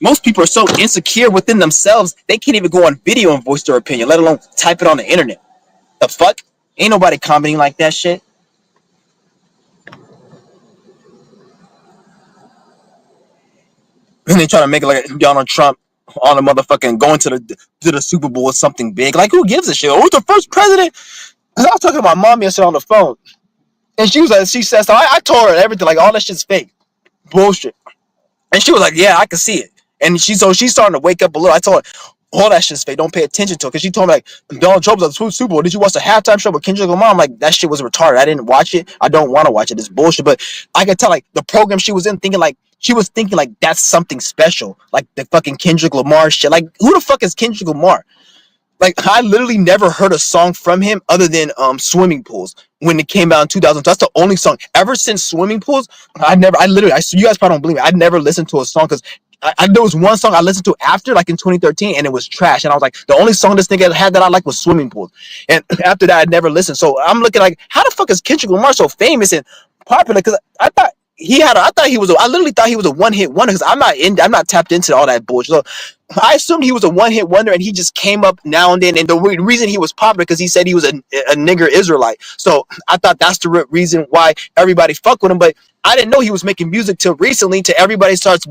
Most people are so insecure within themselves, they can't even go on video and voice their opinion, let alone type it on the internet. The fuck? Ain't nobody commenting like that shit. And they try to make it like Donald Trump on a motherfucking going to the Super Bowl with something big. Like, who gives a shit? Who's the first president? Because I was talking to my mom yesterday on the phone, and she was like, she said, so I told her everything, like all that shit's fake, bullshit. And she was like, yeah, I can see it. And she's starting to wake up a little. I told her, all that shit's fake. Don't pay attention to it. Because she told me, like, Donald Trump was at the Super Bowl. Did you watch the halftime show with Kendrick Lamar? I'm like, that shit was retarded. I didn't watch it. I don't want to watch it. It's bullshit. But I could tell, like, the program she was in she was thinking, like, that's something special. Like, the fucking Kendrick Lamar shit. Like, who the fuck is Kendrick Lamar? Like, I literally never heard a song from him other than Swimming Pools when it came out in 2000. That's the only song. Ever since Swimming Pools, you guys probably don't believe me. I never listened to a song because there was one song I listened to after, like in 2013, and it was trash. And I was like, the only song this nigga had that I like was Swimming Pools. And after that, I never listened. So I'm looking like, how the fuck is Kendrick Lamar so famous and popular? Because I literally thought he was a one-hit wonder because I'm not tapped into all that bullshit. So I assumed he was a one-hit wonder and he just came up now and then. And the reason he was popular because he said he was a nigger Israelite. So I thought that's the reason why everybody fuck with him. But I didn't know he was making music till recently. Till everybody starts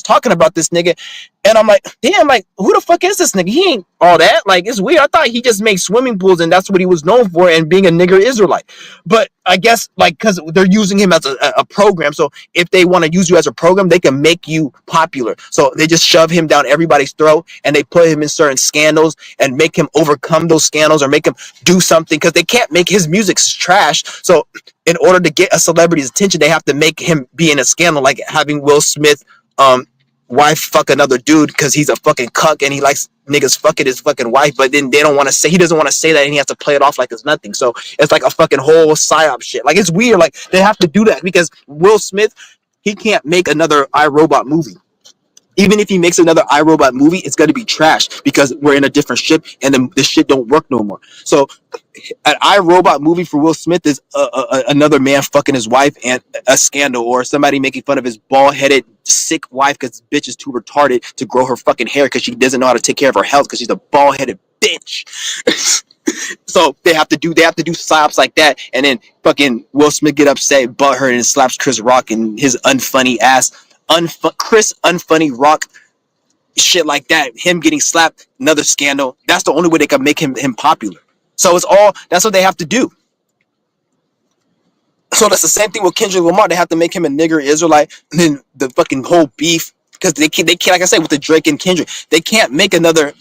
talking about this nigga, and I'm like, damn, like who the fuck is this nigga? He ain't all that. Like it's weird. I thought he just made swimming pools and that's what he was known for, and being a nigger Israelite. But I guess like because they're using him as a program, so if they want to use you as a program, they can make you popular. So they just shove him down everybody's throat and they put him in certain scandals and make him overcome those scandals or make him do something because they can't make his music trash. So in order to get a celebrity's attention, they have to make him be in a scandal, like having Will Smith wife fuck another dude because he's a fucking cuck and he likes niggas fucking his fucking wife, but then they don't want to say, he doesn't want to say that, and he has to play it off like it's nothing. So it's like a fucking whole psyop shit. Like it's weird. Like they have to do that because Will Smith, he can't make another iRobot movie. Even if he makes another iRobot movie, it's going to be trash because we're in a different ship and the shit don't work no more. So an iRobot movie for Will Smith is another man fucking his wife and a scandal, or somebody making fun of his bald-headed sick wife because bitch is too retarded to grow her fucking hair because she doesn't know how to take care of her health because she's a bald-headed bitch. So they have to do psyops like that, and then fucking Will Smith get upset, butthurt, and slaps Chris Rock and his unfunny ass. Chris unfunny Rock shit like that, him getting slapped, another scandal. That's the only way they can make him popular. So that's what they have to do. So that's the same thing with Kendrick Lamar. They have to make him a nigger Israelite, and then the fucking whole beef because they can't, like I said, with the Drake and Kendrick, they can't make another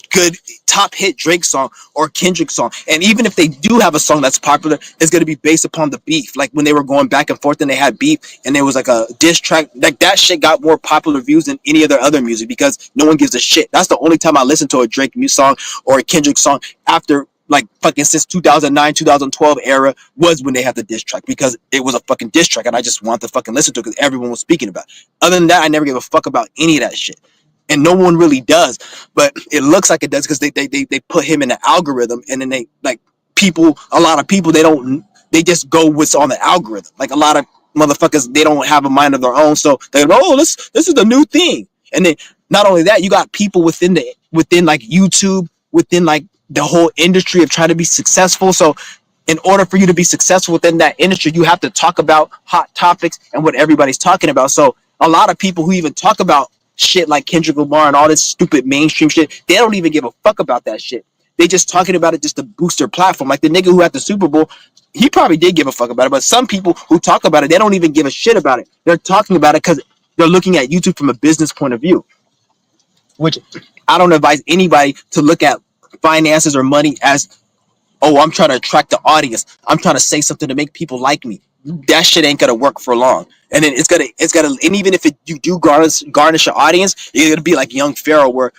good top hit Drake song or Kendrick song. And even if they do have a song that's popular, it's going to be based upon the beef. Like when they were going back and forth and they had beef and there was like a diss track, like that shit got more popular views than any of their other music because no one gives a shit. That's the only time I listen to a Drake song or a Kendrick song after like fucking since 2009, 2012 era was when they had the diss track because it was a fucking diss track and I just wanted to fucking listen to it because everyone was speaking about it. Other than that, I never gave a fuck about any of that shit. And no one really does, but it looks like it does because they put him in the algorithm, and then a lot of people they just go what's on the algorithm. Like a lot of motherfuckers, they don't have a mind of their own, so they go, oh, this is the new thing. And then not only that, you got people within like YouTube, within like the whole industry of trying to be successful. So in order for you to be successful within that industry, you have to talk about hot topics and what everybody's talking about. So a lot of people who even talk about shit like Kendrick Lamar and all this stupid mainstream shit, they don't even give a fuck about that shit. They just talking about it just to boost their platform. Like the nigga who at the Super Bowl, he probably did give a fuck about it. But some people who talk about it, they don't even give a shit about it. They're talking about it because they're looking at YouTube from a business point of view. Which I don't advise anybody to look at finances or money as, oh, I'm trying to attract the audience. I'm trying to say something to make people like me. That shit ain't gonna work for long. And then and even if you do garnish your audience, it's gonna be like Young Pharaoh, where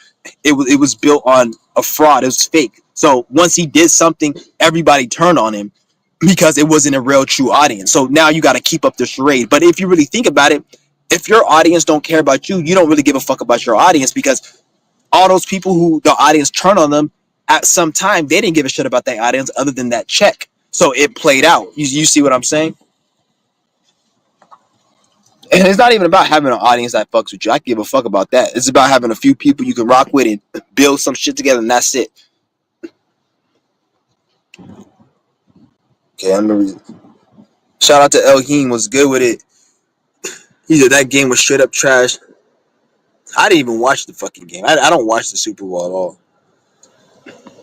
it was built on a fraud. It was fake. So once he did something, everybody turned on him because it wasn't a real true audience. So now you got to keep up the charade. But if you really think about it, if your audience don't care about you, you don't really give a fuck about your audience, because all those people who the audience turned on them at some time, they didn't give a shit about that audience other than that check. So it played out. You see what I'm saying? And it's not even about having an audience that fucks with you. I give a fuck about that. It's about having a few people you can rock with and build some shit together, and that's it. Okay, I'm gonna shout out to Elheen. Was good with it. He said that game was straight up trash. I didn't even watch the fucking game. I don't watch the Super Bowl at all.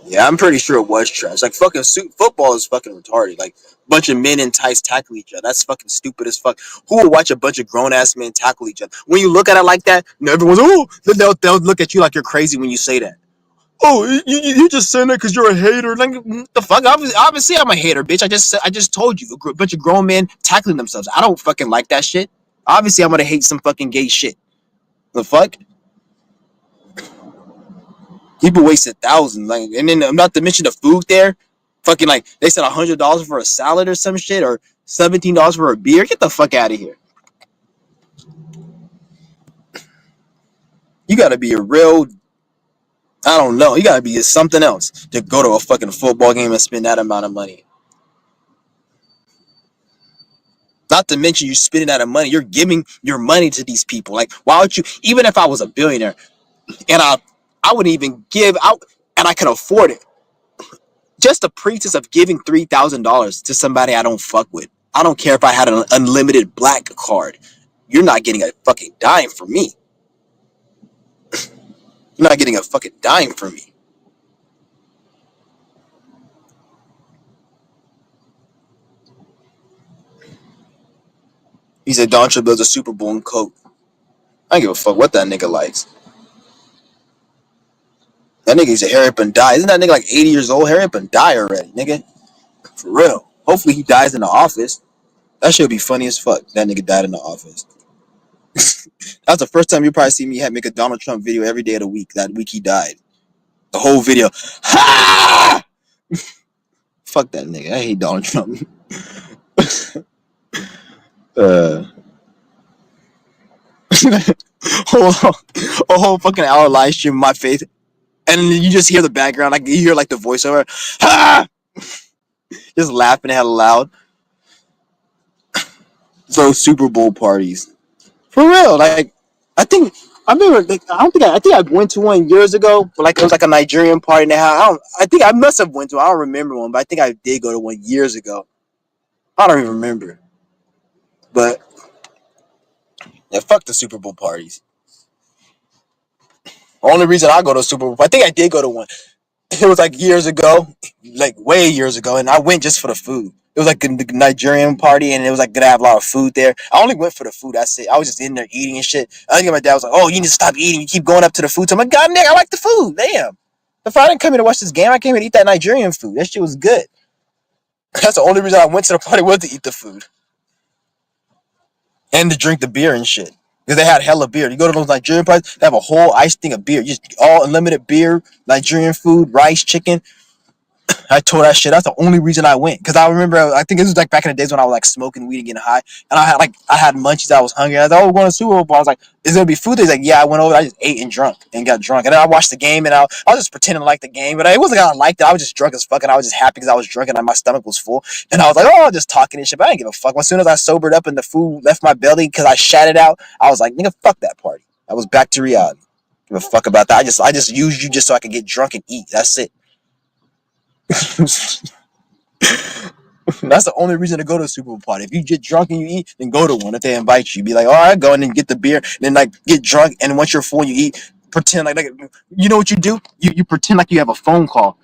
Yeah, I'm pretty sure it was trash. Like fucking football is fucking retarded. Like bunch of men in tights tackle each other. That's fucking stupid as fuck. Who will watch a bunch of grown ass men tackle each other? When you look at it like that, everyone's they'll look at you like you're crazy when you say that. Oh, you just saying that because you're a hater. Like the fuck? Obviously, I'm a hater, bitch. I just told you a bunch of grown men tackling themselves. I don't fucking like that shit. Obviously, I'm gonna hate some fucking gay shit. The fuck? People wasted thousands, like, and then not to mention the food there. Fucking like they said $100 for a salad or some shit, or $17 for a beer. Get the fuck out of here. You gotta be a real, I don't know. You gotta be something else to go to a fucking football game and spend that amount of money. Not to mention you spending that money, you're giving your money to these people. Like, why would you? Even if I was a billionaire and I wouldn't even give out, and I could afford it. Just the pretense of giving $3,000 to somebody I don't fuck with. I don't care if I had an unlimited black card. You're not getting a fucking dime from me. You're not getting a fucking dime from me. He said Don Trump builds a Super Bowl in Coke. I don't give a fuck what that nigga likes. That nigga used to hurry up and die. Isn't that nigga like 80 years old? Hurry up and die already, nigga. For real. Hopefully he dies in the office. That shit would be funny as fuck. That nigga died in the office. That's the first time you probably see me make a Donald Trump video every day of the week. That week he died. The whole video. Ha! Fuck that nigga. I hate Donald Trump. A whole fucking hour live stream of my face, and you just hear the background, like you hear like the voiceover, ha! Just laughing hella loud. So Super Bowl parties, for real. Like I remember. Like, I think I went to one years ago, but like it was like a Nigerian party. Now I think I must have went to. I don't remember one, but I think I did go to one years ago. I don't even remember. But yeah, fuck the Super Bowl parties. The only reason I go to a Super Bowl, I think I did go to one. It was like years ago, like way years ago, and I went just for the food. It was like a Nigerian party, and it was like gonna have a lot of food there. I only went for the food. That's it. I was just in there eating and shit. I think my dad was like, "Oh, you need to stop eating. You keep going up to the food." So I'm like, "God, Nick, I like the food. Damn. If I didn't come here to watch this game, I came here to eat that Nigerian food. That shit was good." That's the only reason I went to the party, was to eat the food and to drink the beer and shit. Because they had hella beer. You go to those Nigerian parties, they have a whole ice thing of beer. Just all unlimited beer, Nigerian food, rice, chicken. I tore that shit. That's the only reason I went. Because I remember, I think this was like back in the days when I was like smoking weed and getting high. And I had munchies. I was hungry. I was like, "Oh, we're going to Super Bowl." I was like, "Is there gonna be food?" He's like, "Yeah." I went over. I just ate and drunk and got drunk. And then I watched the game, and I was just pretending to like the game. But it wasn't like I liked it. I was just drunk as fuck. And I was just happy because I was drunk and my stomach was full. And I was like, "Oh, just talking and shit." But I didn't give a fuck. As soon as I sobered up and the food left my belly because I shat it out, I was like, "Nigga, fuck that party." I was back to reality. Give a fuck about that. I just used you just so I could get drunk and eat. That's it. That's the only reason to go to a Super Bowl party. If you get drunk and you eat, then go to one. If they invite you, be like, "All right, go," and then get the beer, and then like get drunk, and once you're full, you eat. Pretend like you know what you do? You pretend like you have a phone call.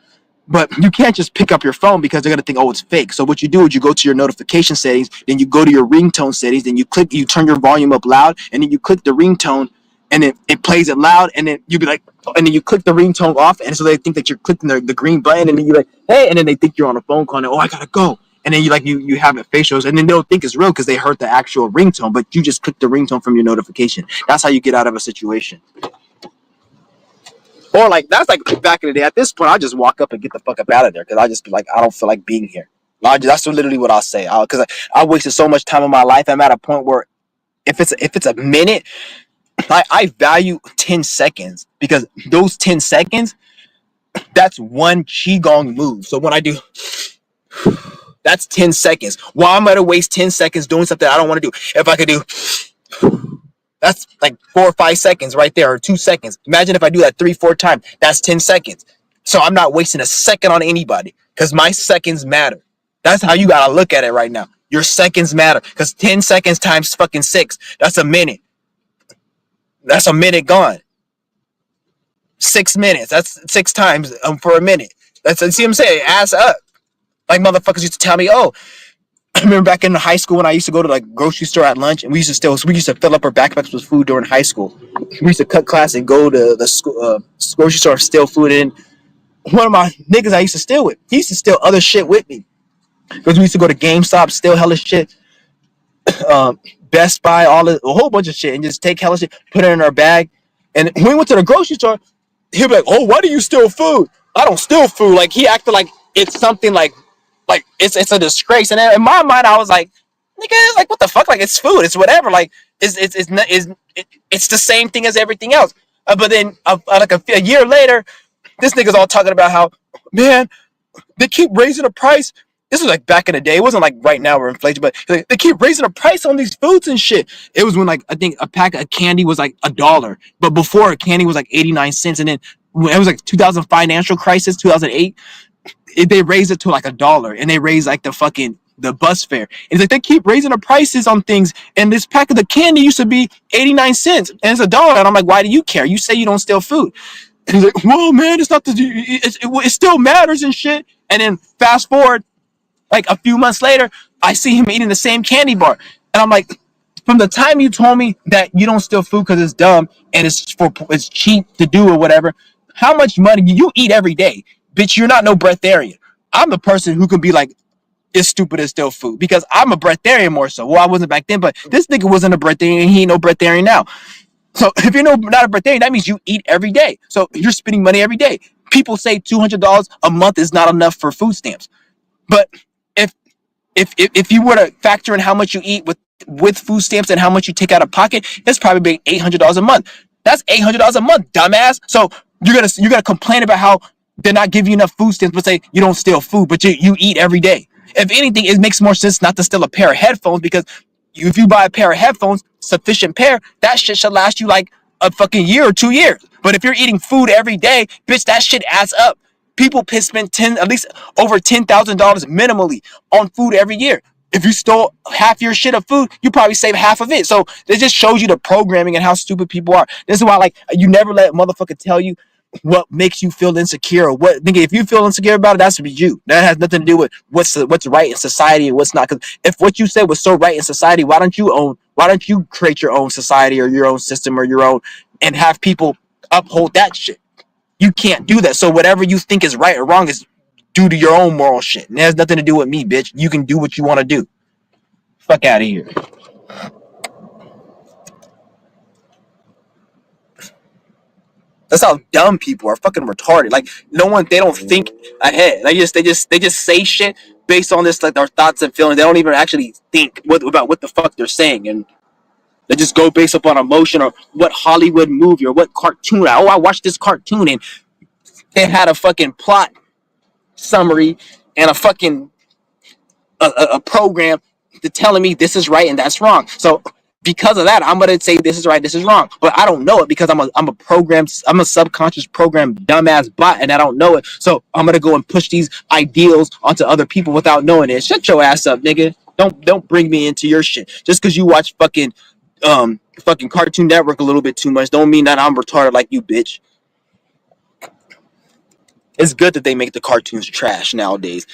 But you can't just pick up your phone because they're gonna think, oh, it's fake. So what you do is you go to your notification settings, then you go to your ringtone settings, then you turn your volume up loud, and then you click the ringtone, and it plays it loud, and then you be like, and then you click the ringtone off, and so they think that you're clicking the green button, and then you're like, hey, and then they think you're on a phone call, and oh, I gotta go, and then you have it facials, and then they'll think it's real because they heard the actual ringtone, but you just click the ringtone from your notification. That's how you get out of a situation. Or like that's like back in the day. At this point, I just walk up and get the fuck up out of there because I just be like, I don't feel like being here. That's literally what I'll say. Because I wasted so much time in my life. I'm at a point where if it's a minute, I value 10 seconds because those 10 seconds, that's one qigong move. So when I do, that's 10 seconds. Why am I gonna waste 10 seconds doing something I don't want to do? If I could do, that's like 4 or 5 seconds right there, or 2 seconds. Imagine if I do that 3-4 times. That's 10 seconds. So I'm not wasting a second on anybody because my seconds matter. That's how you gotta look at it right now. Your seconds matter because 10 seconds times fucking 6. That's a minute. That's a minute gone. 6 minutes. That's 6 times for a minute. See what I'm saying? Ass up. Like motherfuckers used to tell me, oh, I remember back in high school when I used to go to like grocery store at lunch, and we used to fill up our backpacks with food during high school. We used to cut class and go to the school, grocery store, steal food. And one of my niggas I used to steal with, he used to steal other shit with me because we used to go to GameStop, steal hella shit, Best Buy, a whole bunch of shit, and just take hella shit, put it in our bag. And when we went to the grocery store, he'd be like, "Oh, why do you steal food?" I don't steal food. Like he acted like it's something like it's a disgrace. And in my mind, I was like, "Nigga, like what the fuck? Like it's food. It's whatever. Like it's the same thing as everything else." But then like a year later, this nigga's all talking about how, man, they keep raising the price. This was like back in the day. It wasn't like right now we're inflation, but like, they keep raising the price on these foods and shit. It was when like I think a pack of candy was like $1, but before candy was like 89 cents, and then when it was like 2000 financial crisis, 2008, they raised it to like $1, and they raised like the bus fare. And it's like they keep raising the prices on things, and this pack of the candy used to be 89 cents, and it's $1. And I'm like, why do you care? You say you don't steal food. And he's like, well, man, it's not it still matters and shit. And then fast forward, like a few months later, I see him eating the same candy bar. And I'm like, from the time you told me that you don't steal food because it's dumb and it's cheap to do or whatever, how much money you eat every day? Bitch, you're not no breatharian. I'm the person who can be like, it's stupid to steal food because I'm a breatharian more so. Well, I wasn't back then, but this nigga wasn't a breatharian. He ain't no breatharian now. So if you're not a breatharian, that means you eat every day. So you're spending money every day. People say $200 a month is not enough for food stamps. But if if you were to factor in how much you eat with food stamps and how much you take out of pocket, it's probably $800 a month. That's $800 a month, dumbass. So you're gonna complain about how they're not giving you enough food stamps, but say you don't steal food, but you eat every day. If anything, it makes more sense not to steal a pair of headphones because if you buy a pair of headphones, sufficient pair, that shit should last you like a fucking year or 2 years. But if you're eating food every day, bitch, that shit adds up. People spend at least over $10,000 minimally on food every year. If you stole half your shit of food, you probably save half of it. So it just shows you the programming and how stupid people are. This is why, like, you never let a motherfucker tell you what makes you feel insecure or what. Nigga, if you feel insecure about it, that's to be you. That has nothing to do with what's right in society and what's not. Because if what you said was so right in society, why don't you create your own society or your own system or your own and have people uphold that shit? You can't do that. So whatever you think is right or wrong is due to your own moral shit. And it has nothing to do with me, bitch. You can do what you want to do. Fuck out of here. That's how dumb people are. Fucking retarded. Like they don't think ahead. They just say shit based on this, like their thoughts and feelings. They don't even actually think about what the fuck they're saying, and they just go based upon emotion or what Hollywood movie or what cartoon. Oh, I watched this cartoon and they had a fucking plot summary and a fucking a program to telling me this is right and that's wrong. So because of that, I'm gonna say this is right, this is wrong. But I don't know it because I'm a subconscious program dumbass bot, and I don't know it. So I'm gonna go and push these ideals onto other people without knowing it. Shut your ass up, nigga. Don't bring me into your shit. Just because you watch fucking Cartoon Network a little bit too much, don't mean that I'm retarded like you, bitch. It's good that they make the cartoons trash nowadays.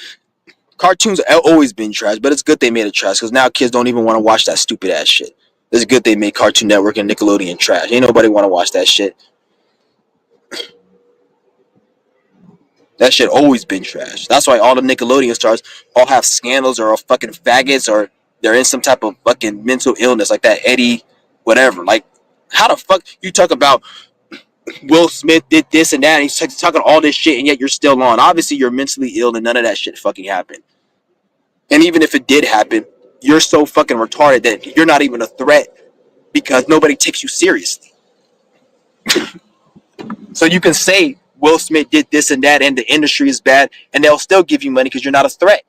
Cartoons have always been trash, but it's good they made it trash because now kids don't even want to watch that stupid ass shit. It's good they made Cartoon Network and Nickelodeon trash. Ain't nobody want to watch that shit. That shit always been trash. That's why all the Nickelodeon stars all have scandals or are fucking faggots or they're in some type of fucking mental illness like that Eddie, whatever. Like, how the fuck you talk about Will Smith did this and that and he's talking all this shit and yet you're still on? Obviously you're mentally ill and none of that shit fucking happened. And even if it did happen, you're so fucking retarded that you're not even a threat because nobody takes you seriously. So you can say Will Smith did this and that and the industry is bad and they'll still give you money because you're not a threat.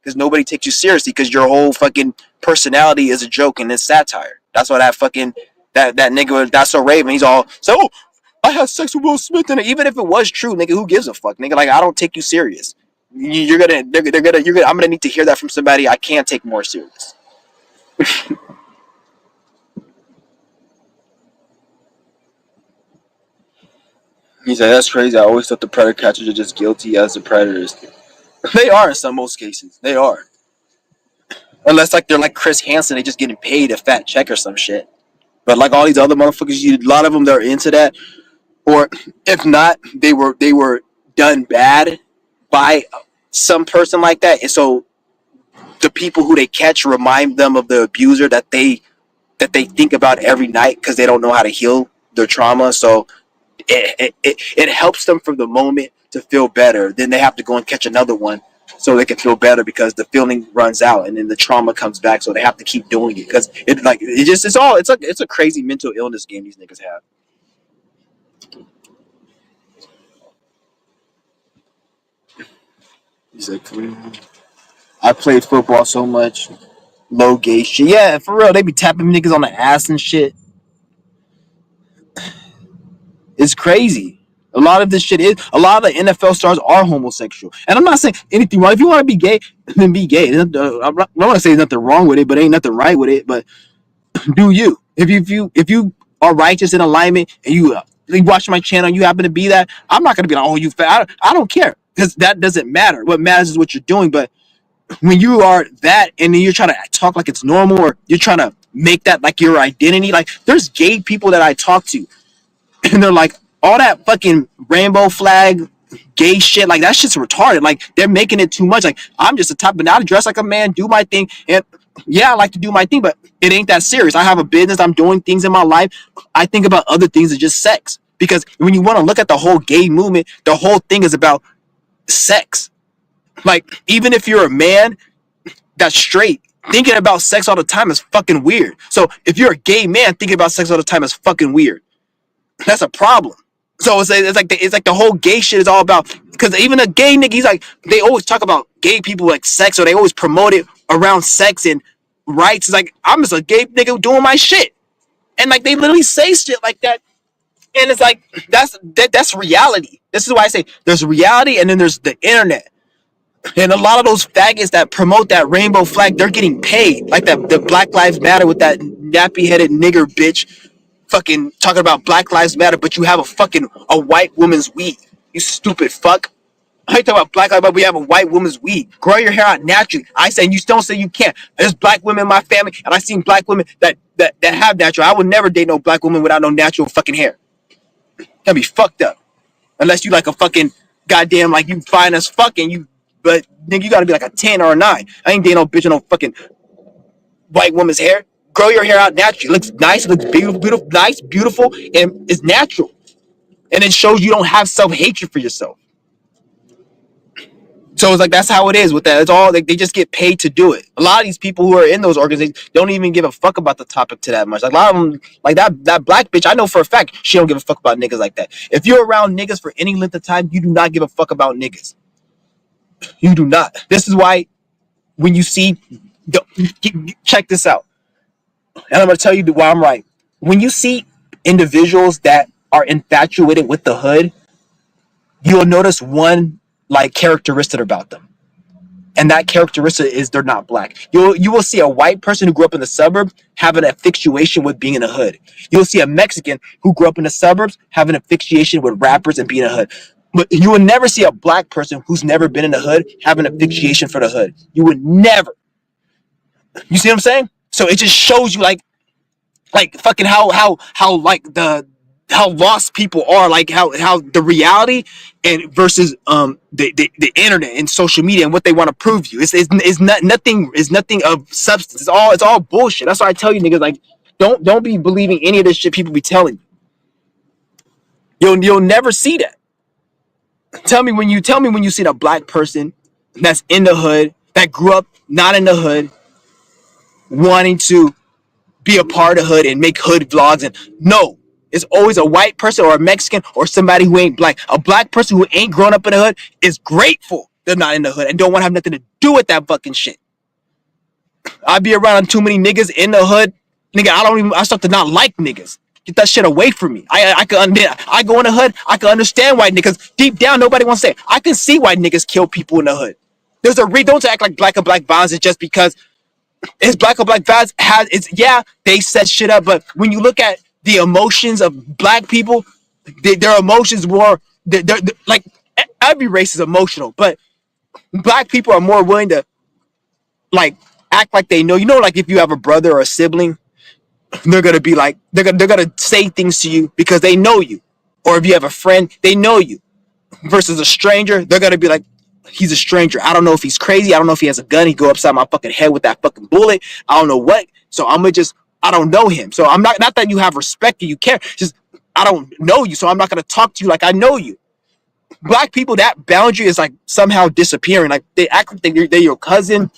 Because nobody takes you seriously because your whole fucking personality is a joke and it's satire. That's why that fucking that nigga that's so Raven, he's all so I had sex with Will Smith and even if it was true, nigga, who gives a fuck? Nigga, like I don't take you serious. I'm gonna need to hear that from somebody I can't take more serious. He said, that's crazy. I always thought the predator catchers are just guilty as the predators. They are in some most cases. They are. Unless like they're like Chris Hansen, they just getting paid a fat check or some shit. But like all these other motherfuckers, a lot of them they're into that. Or if not, they were done bad by some person like that. And so the people who they catch remind them of the abuser that they think about every night because they don't know how to heal their trauma. So it helps them for the moment to feel better. Then they have to go and catch another one so they can feel better because the feeling runs out and then the trauma comes back. So they have to keep doing it because it's a crazy mental illness game these niggas have. He's like, I played football so much, low gay shit. Yeah, for real, they be tapping niggas on the ass and shit. It's crazy. A lot of the NFL stars are homosexual. And I'm not saying anything wrong. If you want to be gay, then be gay. I'm not want to say there's nothing wrong with it, but ain't nothing right with it. But do you? If you are righteous in alignment and you watch my channel and you happen to be that, I'm not going to be like, oh, you fat. I don't care because that doesn't matter. What matters is what you're doing. But when you are that and then you're trying to talk like it's normal or you're trying to make that like your identity, like there's gay people that I talk to and they're like, all that fucking rainbow flag gay shit, like that shit's retarded. Like they're making it too much. Like I'm just a type, but now to dress like a man, do my thing, and yeah, I like to do my thing, but it ain't that serious. I have a business. I'm doing things in my life. I think about other things than just sex because when you want to look at the whole gay movement, the whole thing is about sex. Like even if you're a man that's straight, thinking about sex all the time is fucking weird. So if you're a gay man thinking about sex all the time is fucking weird. That's a problem. So it's like the whole gay shit is all about because even a gay nigga, he's like they always talk about gay people like sex, or they always promote it around sex and rights. It's like I'm just a gay nigga doing my shit, and like they literally say shit like that, and it's like that's reality. This is why I say there's reality, and then there's the internet, and a lot of those faggots that promote that rainbow flag, they're getting paid like that. The Black Lives Matter with that nappy headed nigger bitch fucking talking about Black Lives Matter, but you have a white woman's weed. You stupid fuck. I talk about Black Lives Matter, but we have a white woman's weed. Grow your hair out naturally. I say, and you don't say you can't. There's black women in my family, and I seen black women that have natural. I would never date no black woman without no natural fucking hair. That'd be fucked up. Unless you like a fucking goddamn like you fine as fucking you, but nigga you gotta be like a 10 or a 9. I ain't dating no bitch with no fucking white woman's hair. Grow your hair out naturally. It looks nice, it looks beautiful, nice, beautiful, and it's natural. And it shows you don't have self-hatred for yourself. So it's like that's how it is with that. It's all like they just get paid to do it. A lot of these people who are in those organizations don't even give a fuck about the topic to that much. Like a lot of them, like that black bitch, I know for a fact she don't give a fuck about niggas like that. If you're around niggas for any length of time, you do not give a fuck about niggas. You do not. This is why when you see, check this out, and I'm gonna tell you why I'm right. When you see individuals that are infatuated with the hood, you'll notice one like characteristic about them. And that characteristic is they're not black. You will see a white person who grew up in the suburb having an asphyxiation with being in the hood. You'll see a Mexican who grew up in the suburbs having an asphyxiation with rappers and being in the hood. But you would never see a black person who's never been in the hood having a fixation for the hood. You would never. You see what I'm saying? So it just shows you like fucking how like how lost people are, like how the reality and versus the internet and social media and what they want to prove you. It's not nothing, is nothing of substance. It's all bullshit. That's why I tell you niggas, like, don't be believing any of this shit people be telling you. You'll never see that. Tell me when you see a black person that's in the hood, that grew up not in the hood, wanting to be a part of hood and make hood vlogs. And no, it's always a white person or a Mexican or somebody who ain't black. A black person who ain't grown up in the hood is grateful they're not in the hood and don't want to have nothing to do with that fucking shit. I be around too many niggas in the hood, nigga. I start to not like niggas. Get that shit away from me. I go in the hood. I can understand why niggas deep down nobody wants to say. I can see why niggas kill people in the hood. There's a don't act like black and black violence is just because it's black or black violence has it's yeah, they set shit up, but when you look at the emotions of black people, their emotions were they're like every race is emotional, but black people are more willing to like act like they know. You know, like if you have a brother or a sibling, they're gonna be like they're gonna say things to you because they know you, or if you have a friend, they know you. Versus a stranger, they're gonna be like, he's a stranger. I don't know if he's crazy. I don't know if he has a gun. He go upside my fucking head with that fucking bullet. I don't know what. So I'm gonna just, I don't know him. So I'm not that you have respect and you care. Just I don't know you, so I'm not gonna talk to you like I know you. Black people, that boundary is like somehow disappearing. Like they act like they're your cousin,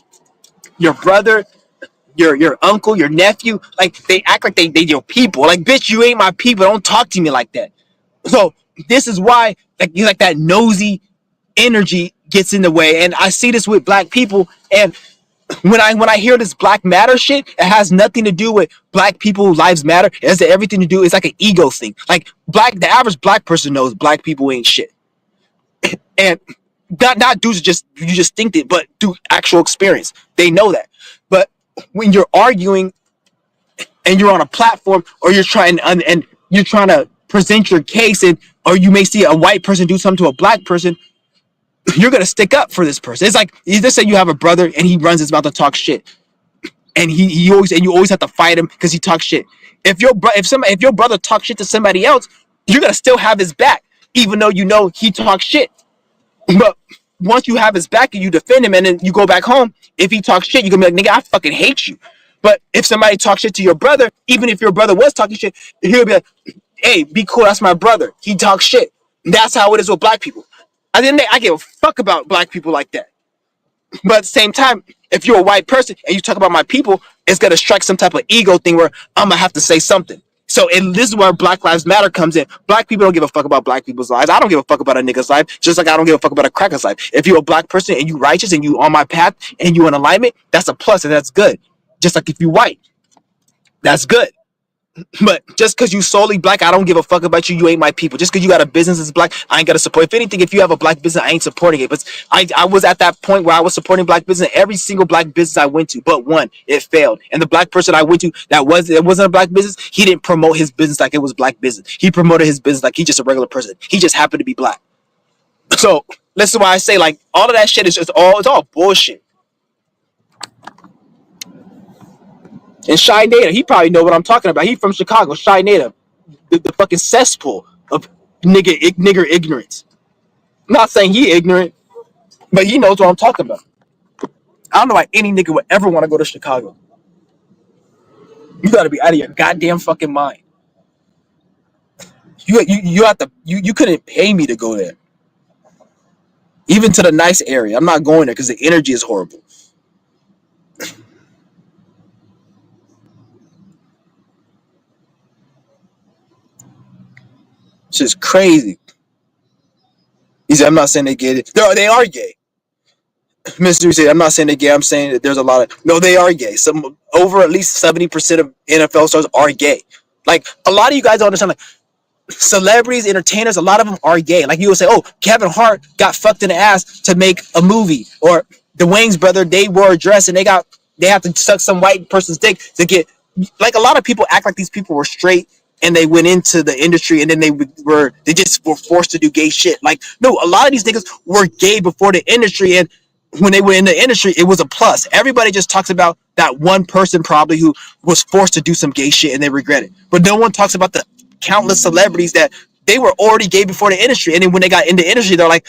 your brother, your uncle, your nephew. Like they act like they your people. Like bitch, you ain't my people. Don't talk to me like that. So this is why like you like that nosy energy gets in the way, and I see this with black people. And when I hear this black matter shit, it has nothing to do with black people lives matter. It has everything to do, it's like an ego thing. Like the average black person knows black people ain't shit, and not dudes just you just think it, but through actual experience they know that. But when you're arguing and you're on a platform, or you're trying and you're trying to present your case, and or you may see a white person do something to a black person, you're gonna stick up for this person. It's like, you just say you have a brother and he runs his mouth to talk shit, and he always, and you always have to fight him because he talks shit. If your brother talks shit to somebody else, you're gonna still have his back, even though you know he talks shit. But once you have his back and you defend him, and then you go back home, if he talks shit, you're gonna be like, nigga, I fucking hate you. But if somebody talks shit to your brother, even if your brother was talking shit, he'll be like, hey, be cool, that's my brother. He talks shit. That's how it is with black people. At the end of the day, I give a fuck about black people like that. But at the same time, if you're a white person and you talk about my people, it's gonna strike some type of ego thing where I'm gonna have to say something. So, and this is where Black Lives Matter comes in. Black people don't give a fuck about black people's lives. I don't give a fuck about a nigga's life, just like I don't give a fuck about a cracker's life. If you're a black person and you righteous and you on my path and you in alignment, that's a plus and that's good. Just like if you white, that's good. But just because you solely black, I don't give a fuck about you. You ain't my people. Just because you got a business that's black, I ain't got to support. If anything, if you have a black business, I ain't supporting it. But I was at that point where I was supporting black business. Every single black business I went to, but one, it failed. And the black person I went to it wasn't a black business. He didn't promote his business like it was black business. He promoted his business like he's just a regular person. He just happened to be black. So this is why I say, like, all of that shit is just it's all bullshit. And Shy Native, he probably know what I'm talking about. He from Chicago. Shy Native, the fucking cesspool of nigger ignorance. I'm not saying he ignorant, but he knows what I'm talking about. I don't know why any nigga would ever want to go to Chicago. You gotta be out of your goddamn fucking mind. You have to you couldn't pay me to go there. Even to the nice area, I'm not going there because the energy is horrible. It's just crazy. He said, I'm not saying they get it. They are gay. Mr. said, I'm not saying they're gay. I'm saying that there's a lot of, no, they are gay. Some over at least 70% of NFL stars are gay. Like, a lot of you guys don't understand, like, celebrities, entertainers, a lot of them are gay. Like, you will say, oh, Kevin Hart got fucked in the ass to make a movie, or the Wayans brother, they wore a dress and they have to suck some white person's dick to get, like, a lot of people act like these people were straight and they went into the industry, and then they just were forced to do gay shit. Like, no, a lot of these niggas were gay before the industry, and when they were in the industry, it was a plus. Everybody just talks about that one person probably who was forced to do some gay shit and they regret it, but no one talks about the countless celebrities that they were already gay before the industry, and then when they got in the industry, they're like,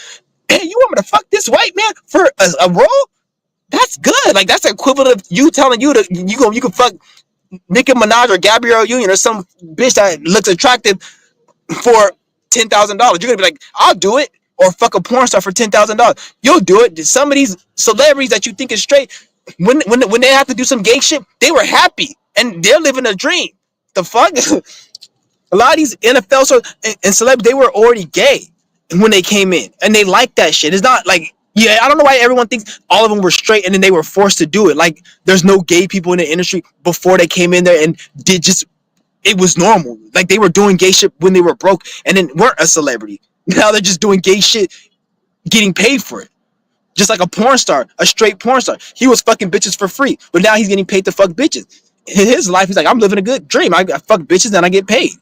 "Hey, you want me to fuck this white man for a role? That's good. Like, that's the equivalent of you telling you to you can fuck Nicki Minaj or Gabrielle Union or some bitch that looks attractive for $10,000. You're gonna be like, I'll do it, or fuck a porn star for $10,000. You'll do it. Some of these celebrities that you think is straight, when they have to do some gay shit, they were happy and they're living a dream. The fuck, a lot of these NFL and celebrities, they were already gay when they came in, and they like that shit. It's not like, yeah, I don't know why everyone thinks all of them were straight and then they were forced to do it. Like, there's no gay people in the industry before they came in there and did just, it was normal. Like, they were doing gay shit when they were broke and then weren't a celebrity. Now they're just doing gay shit, getting paid for it. Just like a porn star, a straight porn star. He was fucking bitches for free, but now he's getting paid to fuck bitches. In his life, he's like, I'm living a good dream. I fuck bitches and I get paid.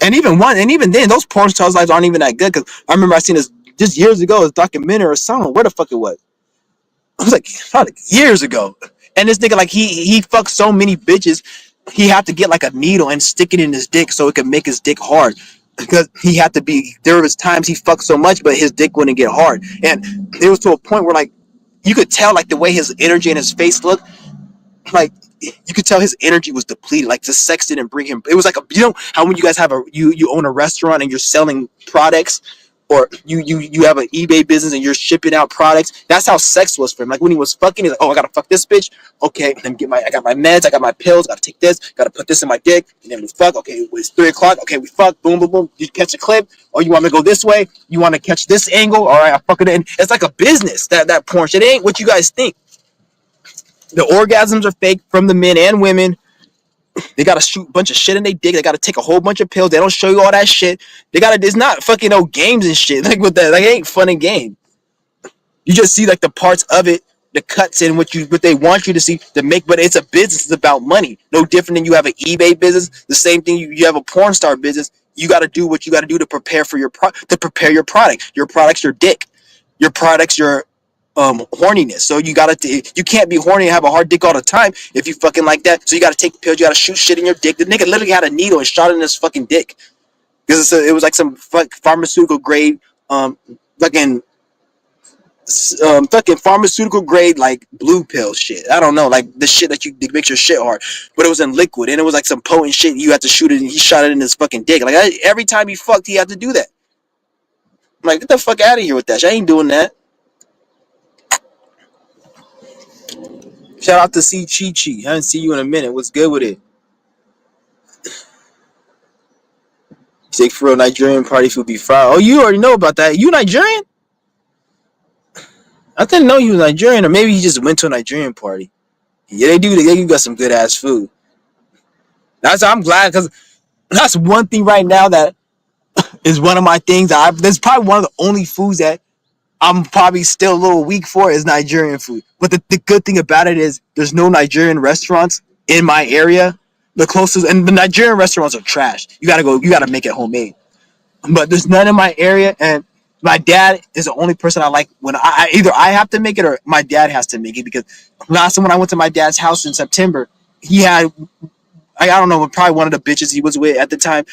And even then, those porn stars' lives aren't even that good. Because I remember I seen this just years ago, this documentary or something. Where the fuck it was? I was like, probably years ago. And this nigga, like, he fucked so many bitches, he had to get like a needle and stick it in his dick so it could make his dick hard. Because he had to be, there was times he fucked so much, but his dick wouldn't get hard. And it was to a point where, like, you could tell, like, the way his energy and his face looked, like, you could tell his energy was depleted. Like, the sex didn't bring him. It was like, you know how when you guys have you own a restaurant and you're selling products, or you have an eBay business and you're shipping out products. That's how sex was for him. Like, when he was fucking, he's like, oh, I gotta fuck this bitch. Okay, then I got my meds, I got my pills, gotta take this, gotta put this in my dick, and then we fuck. Okay, it's 3 o'clock. Okay, we fuck. Boom, boom, boom. You catch a clip. Oh, you want me to go this way? You want to catch this angle? All right, I fuck it in. It's like a business. That porn shit. It ain't what you guys think. The orgasms are fake from the men and women. They gotta shoot a bunch of shit in their dick. They gotta take a whole bunch of pills. They don't show you all that shit. They gotta. It's not fucking no games and shit. Like, with that, like, it ain't fun and game. You just see like the parts of it, the cuts in what they want you to see to make. But it's a business. It's about money. No different than you have an eBay business. The same thing. You have a porn star business. You got to do what you got to do to prepare for to prepare your product. Your product's your dick. Your product's your horniness. So you can't be horny and have a hard dick all the time if you fucking like that. So you gotta take pills, you gotta shoot shit in your dick. The nigga literally had a needle and shot it in his fucking dick. Because it was like some pharmaceutical grade fucking fucking pharmaceutical grade, like, blue pill shit. I don't know, like the shit that makes your shit hard. But it was in liquid and it was like some potent shit. You had to shoot it and he shot it in his fucking dick. Like, every time he fucked, he had to do that. I'm like, get the fuck out of here with that shit. I ain't doing that. Shout out to C Chi Chi. I haven't seen you in a minute. What's good with it? Take for real, Nigerian party food be fried. Oh, you already know about that. You Nigerian? I didn't know you was Nigerian, or maybe you just went to a Nigerian party. Yeah, they do. They got some good ass food. I'm glad, because that's one thing right now that is one of my things. That's probably one of the only foods that I'm probably still a little weak for is Nigerian food. But the good thing about it is there's no Nigerian restaurants in my area. The closest, and the Nigerian restaurants are trash. You gotta make it homemade. But there's none in my area, and my dad is the only person I like when either I have to make it or my dad has to make it. Because last time when I went to my dad's house in September, he had, I don't know, probably one of the bitches he was with at the time.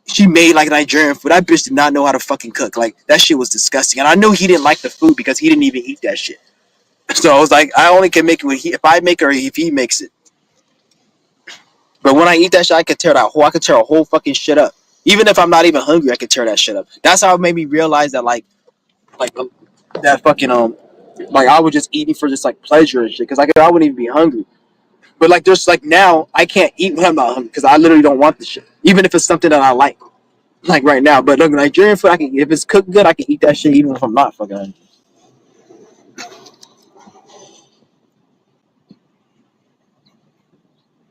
She made like Nigerian food. That bitch did not know how to fucking cook. Like, that shit was disgusting. And I knew he didn't like the food because he didn't even eat that shit. So I was like, I only can make it if I make it or if he makes it. But when I eat that shit, I could tear a whole fucking shit up. Even if I'm not even hungry, I could tear that shit up. That's how it made me realize that like that fucking like I was just eating for just like pleasure and shit. Because like I wouldn't even be hungry. But like there's like now I can't eat when I'm not hungry because I literally don't want the shit. Even if it's something that I like right now. But look, Nigerian food, if it's cooked good, I can eat that shit even if I'm not fucking hungry.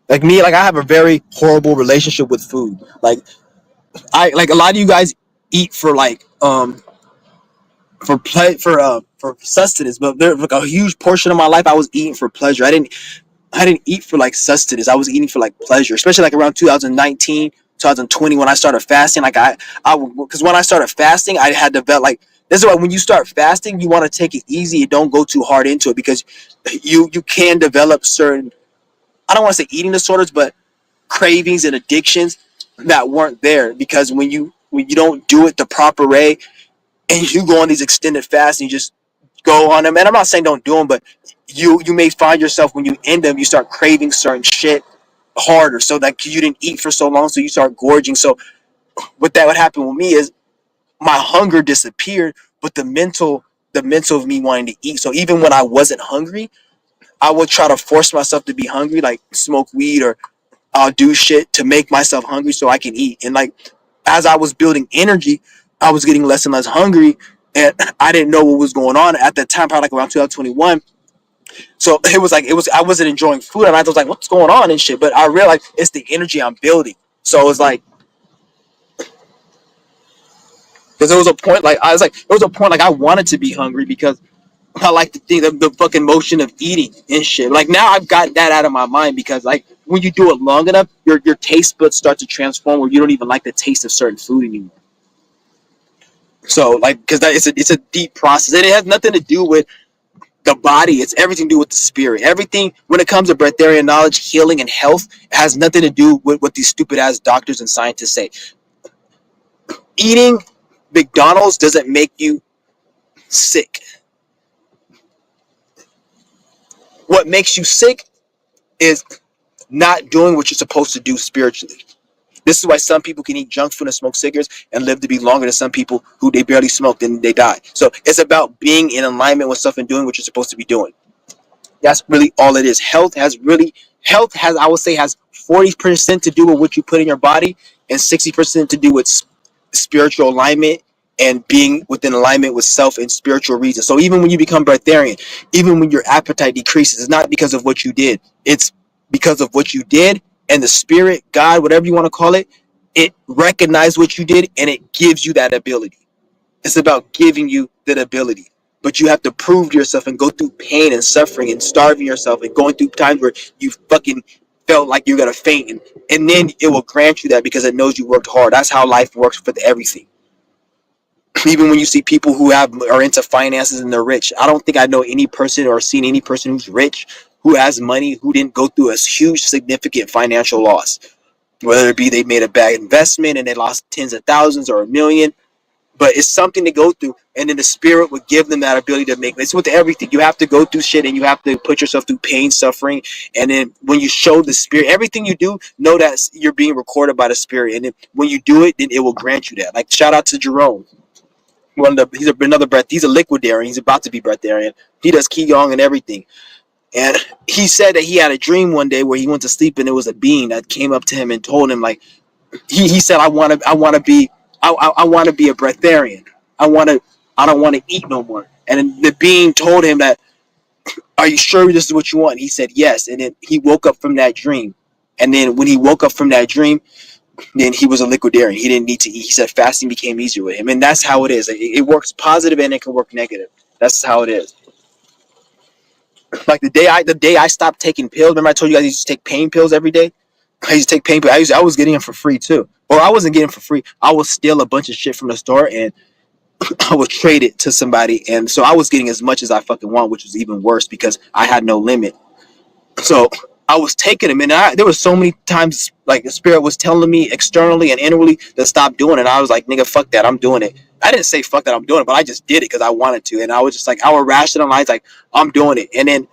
Like me, like I have a very horrible relationship with food. Like I like a lot of you guys eat for like for play for sustenance, but there like a huge portion of my life I was eating for pleasure. I didn't. I didn't eat for like sustenance. I was eating for like pleasure, especially like around 2019, 2020 when I started fasting. Like because when I started fasting, I had developed like this is why when you start fasting, you want to take it easy and don't go too hard into it because you can develop certain, I don't want to say eating disorders, but cravings and addictions that weren't there because when you don't do it the proper way and you go on these extended fasts and you just go on them. And I'm not saying don't do them, but you may find yourself when you end them, you start craving certain shit harder. So that you didn't eat for so long, so you start gorging. So what that would happen with me is my hunger disappeared, but the mental of me wanting to eat. So even when I wasn't hungry, I would try to force myself to be hungry, like smoke weed or I'll do shit to make myself hungry so I can eat. And like as I was building energy, I was getting less and less hungry, and I didn't know what was going on at that time. Probably like around 2021. So it was I wasn't enjoying food, and I was like, what's going on and shit. But I realized it's the energy I'm building. So it was like because there was a point like I was like there was a point like I wanted to be hungry because I like to think of the fucking motion of eating and shit. Like now I've got that out of my mind because like when you do it long enough, your taste buds start to transform where you don't even like the taste of certain food anymore. So like because it's a deep process and it has nothing to do with the body. It's everything to do with the spirit. Everything when it comes to breatharian knowledge, healing, and health it has nothing to do with what these stupid ass doctors and scientists say. Eating McDonald's doesn't make you sick. What makes you sick is not doing what you're supposed to do spiritually. This is why some people can eat junk food and smoke cigarettes and live to be longer than some people who they barely smoked and they die. So it's about being in alignment with stuff and doing what you're supposed to be doing. That's really all it is. Health has I would say has 40% to do with what you put in your body and 60% to do with spiritual alignment and being within alignment with self and spiritual reasons. So even when you become breatharian, even when your appetite decreases, it's not because of what you did. It's because of what you did and the spirit, God, whatever you want to call it, it recognizes what you did and it gives you that ability. It's about giving you that ability. But you have to prove to yourself and go through pain and suffering and starving yourself and going through times where you fucking felt like you're gonna faint and then it will grant you that because it knows you worked hard. That's how life works for everything. Even when you see people who are into finances and they're rich, I don't think I know any person or seen any person who's rich who has money who didn't go through a huge significant financial loss. Whether it be they made a bad investment and they lost tens of thousands or a million, but it's something to go through and then the spirit would give them that ability to make it's with everything. You have to go through shit and you have to put yourself through pain, suffering, and then when you show the spirit everything you do, know that you're being recorded by the spirit, and then when you do it then it will grant you that. Like shout out to Jerome, he's a liquidarian, he's about to be breatharian, he does qigong and everything. And he said that he had a dream one day where he went to sleep and it was a being that came up to him and told him like he said, I want to be a breatharian. I want to, I don't want to eat no more. And the being told him that, are you sure this is what you want? He said, yes. And then he woke up from that dream. And then when he woke up from that dream, then he was a liquidarian. He didn't need to eat. He said fasting became easier with him. And that's how it is. It works positive and it can work negative. That's how it is. Like the day I stopped taking pills, remember I told you guys I used to take pain pills every day? I used to take pain pills. I was getting them for free too. Or I wasn't getting them for free. I would steal a bunch of shit from the store and I would trade it to somebody. And so I was getting as much as I fucking want, which was even worse because I had no limit. So I was taking them, and there was so many times like the spirit was telling me externally and inwardly to stop doing it. And I was like, nigga, fuck that, I'm doing it. I didn't say fuck that, I'm doing it, but I just did it because I wanted to. And I was just like, I would rationalize like I'm doing it. And then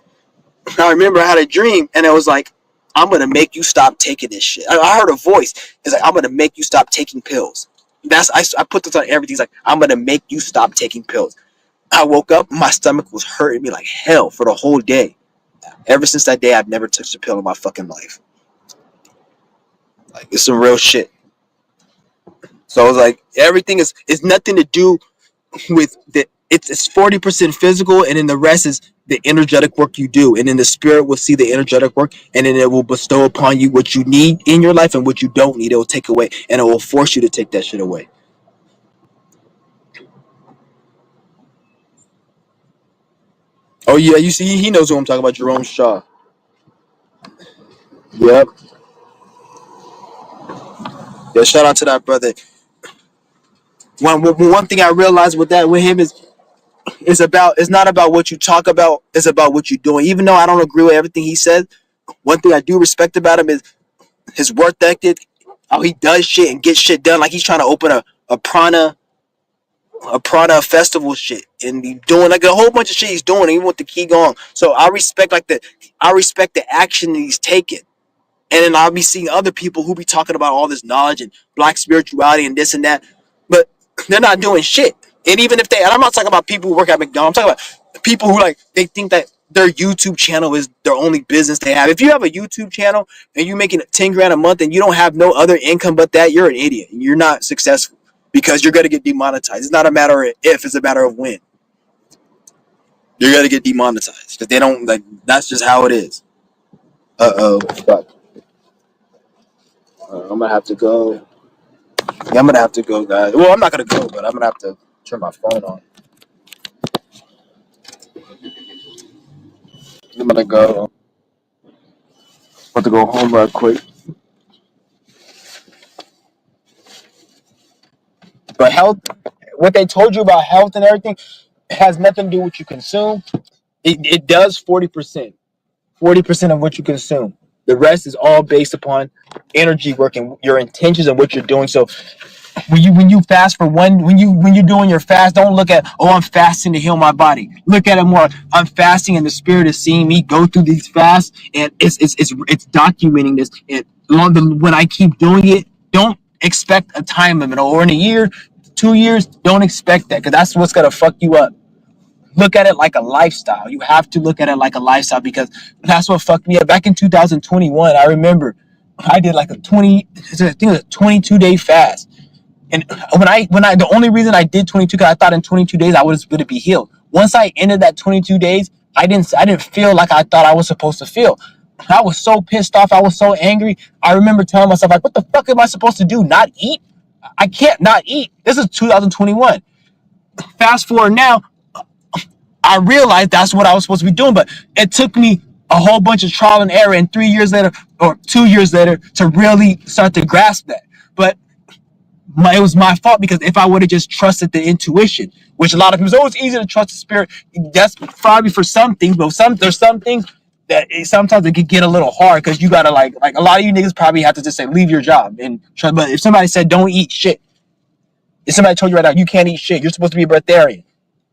I remember I had a dream, and it was like, I'm gonna make you stop taking this shit. I heard a voice. It's like, I'm gonna make you stop taking pills. I put this on everything. It's like, I'm gonna make you stop taking pills. I woke up, my stomach was hurting me like hell for the whole day. Ever since that day, I've never touched a pill in my fucking life. Like it's some real shit. So I was like, everything is nothing to do with the it's 40% physical and then the rest is the energetic work you do, and then the spirit will see the energetic work and then it will bestow upon you what you need in your life and what you don't need. It will take away and it will force you to take that shit away. Oh yeah, you see he knows who I'm talking about, Jerome Shaw. Yep. Yeah, shout out to that brother. One thing I realized with him is it's not about what you talk about, it's about what you're doing. Even though I don't agree with everything he said, one thing I do respect about him is his work ethic, how he does shit and gets shit done. Like he's trying to open a Prana festival shit, and he doing like a whole bunch of shit he's doing, even with the key gong. So I respect the action that he's taking. And then I'll be seeing other people who be talking about all this knowledge and black spirituality and this and that, but they're not doing shit. And even if and I'm not talking about people who work at McDonald's, I'm talking about people who like they think that their YouTube channel is their only business they have. If you have a YouTube channel and you're making 10 grand a month and you don't have no other income but that, you're an idiot. You're not successful because you're gonna get demonetized. It's not a matter of if, it's a matter of when. You're gonna get demonetized because they don't like. That's just how it is. Fuck. I'm gonna have to go. Yeah, I'm gonna have to go, guys. Well, I'm not gonna go, but I'm gonna have to turn my phone on. I'm gonna go. I'm about to go home real quick. But health, what they told you about health and everything, has nothing to do with what you consume. It does 40%. 40% of what you consume. The rest is all based upon energy working, your intentions and what you're doing. So when you fast for one, when you're doing your fast, don't look at, oh, I'm fasting to heal my body. Look at it more, I'm fasting and the spirit is seeing me go through these fasts, and it's documenting this. And when I keep doing it, don't expect a time limit, or in a year, 2 years, don't expect that, because that's what's gonna fuck you up. Look at it like a lifestyle. You have to look at it like a lifestyle, because that's what fucked me up back in 2021. I remember I did like I think it was a 22-day fast. And the only reason I did 22, because I thought in 22 days I was going to be healed. Once I ended that 22 days, I didn't feel like I thought I was supposed to feel. I was so pissed off. I was so angry. I remember telling myself, like, what the fuck am I supposed to do? Not eat? I can't not eat. This is 2021. Fast forward now, I realized that's what I was supposed to be doing, but it took me a whole bunch of trial and error, and 3 years later or 2 years later to really start to grasp that. But it was my fault, because if I would have just trusted the intuition, which a lot of people say, oh, it's easy to trust the spirit. That's probably for some things, but there's some things that sometimes it could get a little hard, because you gotta like a lot of you niggas probably have to just say leave your job and trust. But if somebody said don't eat shit, if somebody told you right now you can't eat shit, you're supposed to be a breatharian,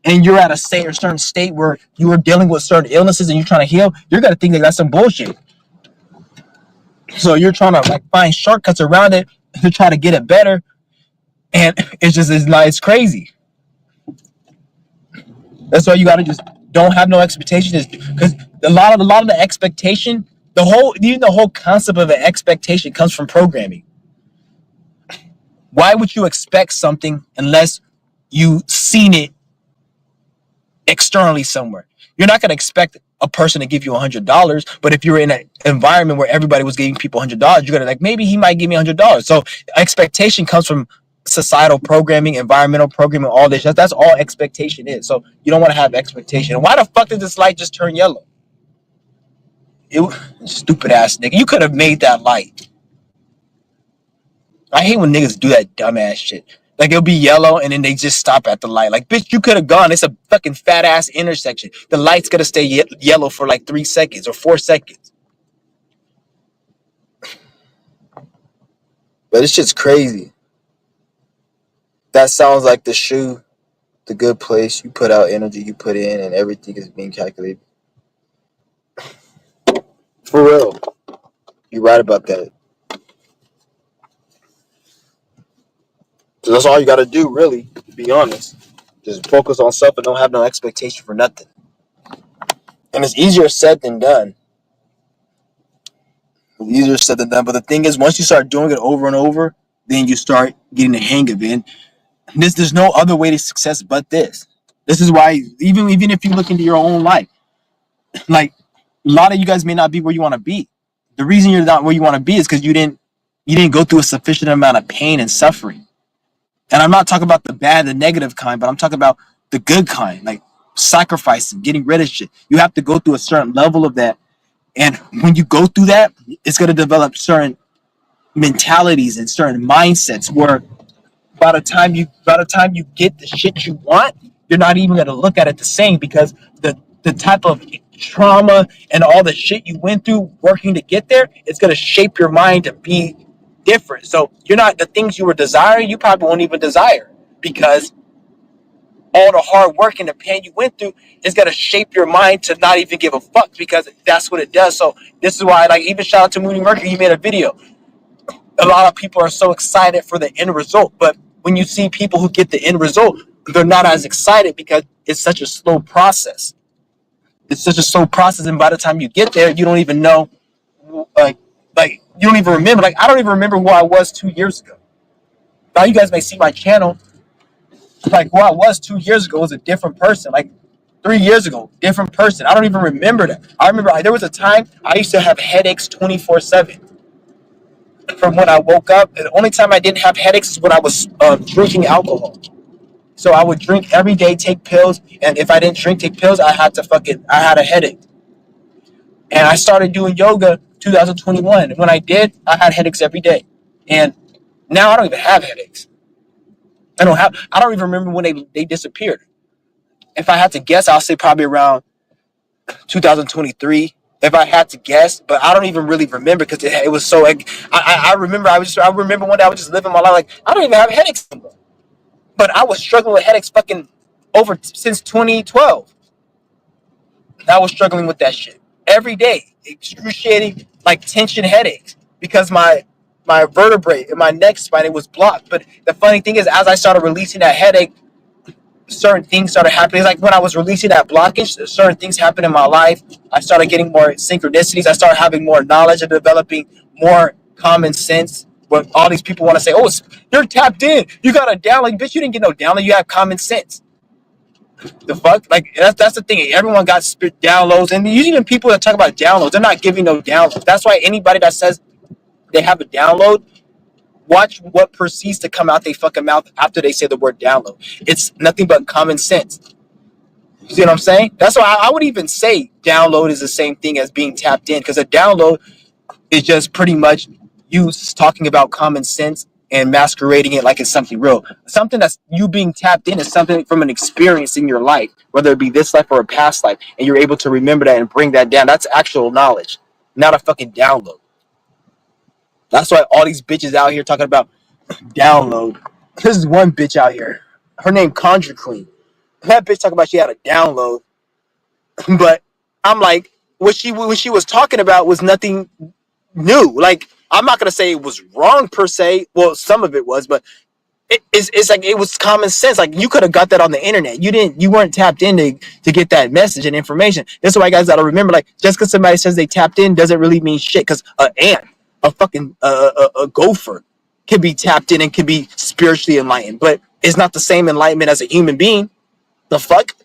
and you're at a state or certain state where you are dealing with certain illnesses and you're trying to heal, you're gonna think that that's some bullshit. So you're trying to like find shortcuts around it to try to get it better, and it's crazy. That's why you gotta just don't have no expectations, because a lot of the expectation, the whole concept of an expectation comes from programming. Why would you expect something unless you seen it externally somewhere? You're not gonna expect a person to give you $100, but if you're in an environment where everybody was giving people $100, you're gonna like, maybe he might give me $100. So expectation comes from societal programming, environmental programming, all this. That's all expectation is. So you don't want to have expectation. And why the fuck did this light just turn yellow? It stupid ass nigga. You could have made that light. I hate when niggas do that dumbass shit. Like, it'll be yellow and then they just stop at the light. Like, bitch, you could have gone. It's a fucking fat ass intersection. The light's gonna stay yellow for like 3 seconds or 4 seconds. But it's just crazy. That sounds like the shoe, the good place. You put out energy, you put in, and everything is being calculated. For real. You're right about that. So that's all you gotta do, really, to be honest. Just focus on self and don't have no expectation for nothing. And it's easier said than done. It's easier said than done. But the thing is, once you start doing it over and over, then you start getting the hang of it. And there's no other way to success but this. This is why, even if you look into your own life, like, a lot of you guys may not be where you want to be. The reason you're not where you want to be is because you didn't go through a sufficient amount of pain and suffering. And I'm not talking about the bad, the negative kind, but I'm talking about the good kind, like sacrificing, getting rid of shit. You have to go through a certain level of that And when you go through that, it's going to develop certain mentalities and certain mindsets where by the time you get the shit you want, you're not even gonna look at it the same because the type of trauma and all the shit you went through working to get there, it's gonna shape your mind to be different. So you're not the things you were desiring, you probably won't even desire because all the hard work and the pain you went through is gonna shape your mind to not even give a fuck because that's what it does. So this is why, like, even shout out to Mooney Mercury, he made a video. A lot of people are so excited for the end result, but when you see people who get the end result, they're not as excited because it's such a slow process. It's such a slow process, and by the time you get there, you don't even know, like, you don't even remember. Like, I don't even remember who I was 2 years ago. Now you guys may see my channel, like who I was 2 years ago was a different person. Like 3 years ago, different person. I don't even remember that. I remember there was a time I used to have headaches 24/7. From when I woke up. The only time I didn't have headaches is when I was drinking alcohol. So I would drink every day, take pills, and if I didn't take pills, I had a headache. And I started doing yoga 2021. When I did, I had headaches every day. And now I don't even have headaches. I don't even remember when they disappeared. If I had to guess, I'll say probably around 2023 if I had to guess, but I don't even really remember because it was so. Like, I remember I remember one day I was just living my life like I don't even have headaches anymore, but I was struggling with headaches fucking over since 2012. I was struggling with that shit every day, excruciating like tension headaches because my vertebrae in my neck spine it was blocked. But the funny thing is, as I started releasing that headache, certain things started happening. Like when I was releasing that blockage, certain things happened in my life. I started getting more synchronicities. I started having more knowledge and developing more common sense. When all these people want to say, "Oh, you're tapped in. You got a download." Bitch, you didn't get no download. You have common sense. The fuck? Like that's the thing. Everyone got downloads, and even people that talk about downloads, they're not giving no downloads. That's why anybody that says they have a download, watch what proceeds to come out they fucking mouth after they say the word download. It's nothing but common sense. You see what I'm saying? That's why I would even say download is the same thing as being tapped in because a download is just pretty much you talking about common sense and masquerading it like it's something real. Something that's you being tapped in is something from an experience in your life, whether it be this life or a past life, and you're able to remember that and bring that down. That's actual knowledge, not a fucking download. That's why all these bitches out here talking about download. This is one bitch out here. Her name Conjure Queen. That bitch talking about she had a download, but I'm like, what she was talking about was nothing new. Like I'm not gonna say it was wrong per se. Well, some of it was, but it's like it was common sense. Like you could have got that on the internet. You weren't tapped in to get that message and information. That's why guys gotta remember. Like just because somebody says they tapped in doesn't really mean shit. Because an ant, a fucking a gopher, can be tapped in and can be spiritually enlightened, but it's not the same enlightenment as a human being. The fuck?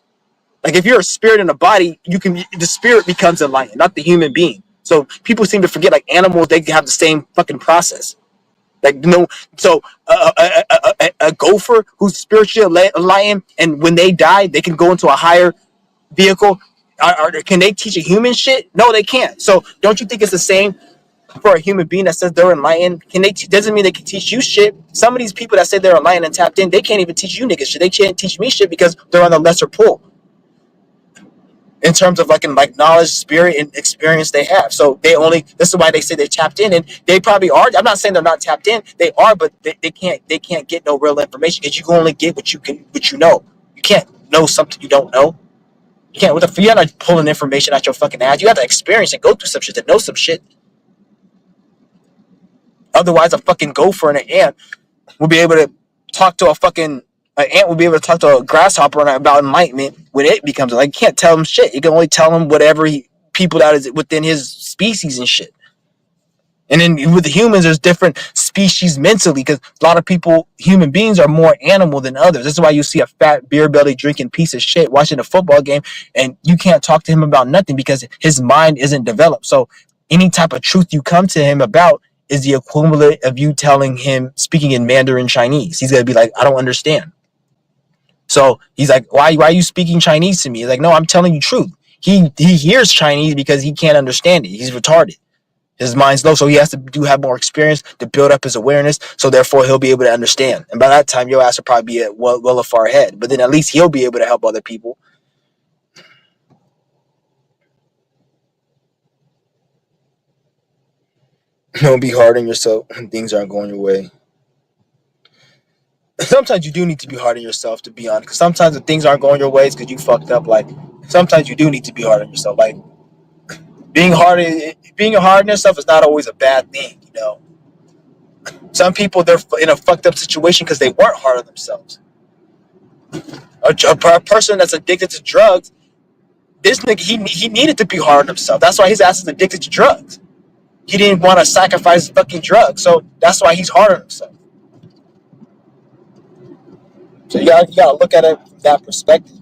Like if you're a spirit in a body, the spirit becomes enlightened, not the human being. So people seem to forget like animals, they have the same fucking process. Like no, so a gopher who's spiritually enlightened, and when they die, they can go into a higher vehicle. Can they teach a human shit? No, they can't. So don't you think it's the same for a human being that says they're enlightened? Can they? Doesn't mean they can teach you shit. Some of these people that say they're enlightened and tapped in, they can't even teach you niggas shit. They can't teach me shit because they're on the lesser pull in terms of like knowledge, spirit, and experience they have. So this is why they say they're tapped in, and they probably are. I'm not saying they're not tapped in. They are, but they can't get no real information because you can only get what you know. You can't know something you don't know. You can't. You're not pulling information out your fucking ass. You have to experience and go through some shit to know some shit. Otherwise, a fucking gopher and an ant will be able to talk to an ant will be able to talk to a grasshopper about enlightenment when it becomes like you can't tell him shit. You can only tell him whatever people that is within his species and shit. And then with the humans, there's different species mentally because a lot of people, human beings, are more animal than others. This is why you see a fat beer belly drinking piece of shit watching a football game, and you can't talk to him about nothing because his mind isn't developed. So any type of truth you come to him about is the equivalent of you telling him speaking in Mandarin Chinese. He's gonna be like, I don't understand. So he's like, why are you speaking Chinese to me? He's like, no, I'm telling you truth. he hears Chinese because he can't understand it. He's retarded. His mind's low, so he has to have more experience to build up his awareness. So therefore, he'll be able to understand. And by that time, your ass will probably be well far ahead. But then at least he'll be able to help other people. Don't be hard on yourself when things aren't going your way. Sometimes you do need to be hard on yourself, to be honest. Because sometimes if things aren't going your way, it's because you fucked up. Like sometimes you do need to be hard on yourself. Like being hard on yourself is not always a bad thing. You know, some people they're in a fucked up situation because they weren't hard on themselves. A person that's addicted to drugs, this nigga he needed to be hard on himself. That's why his ass is addicted to drugs. He didn't want to sacrifice fucking drugs, so that's why he's hard on himself. So you gotta look at it from that perspective.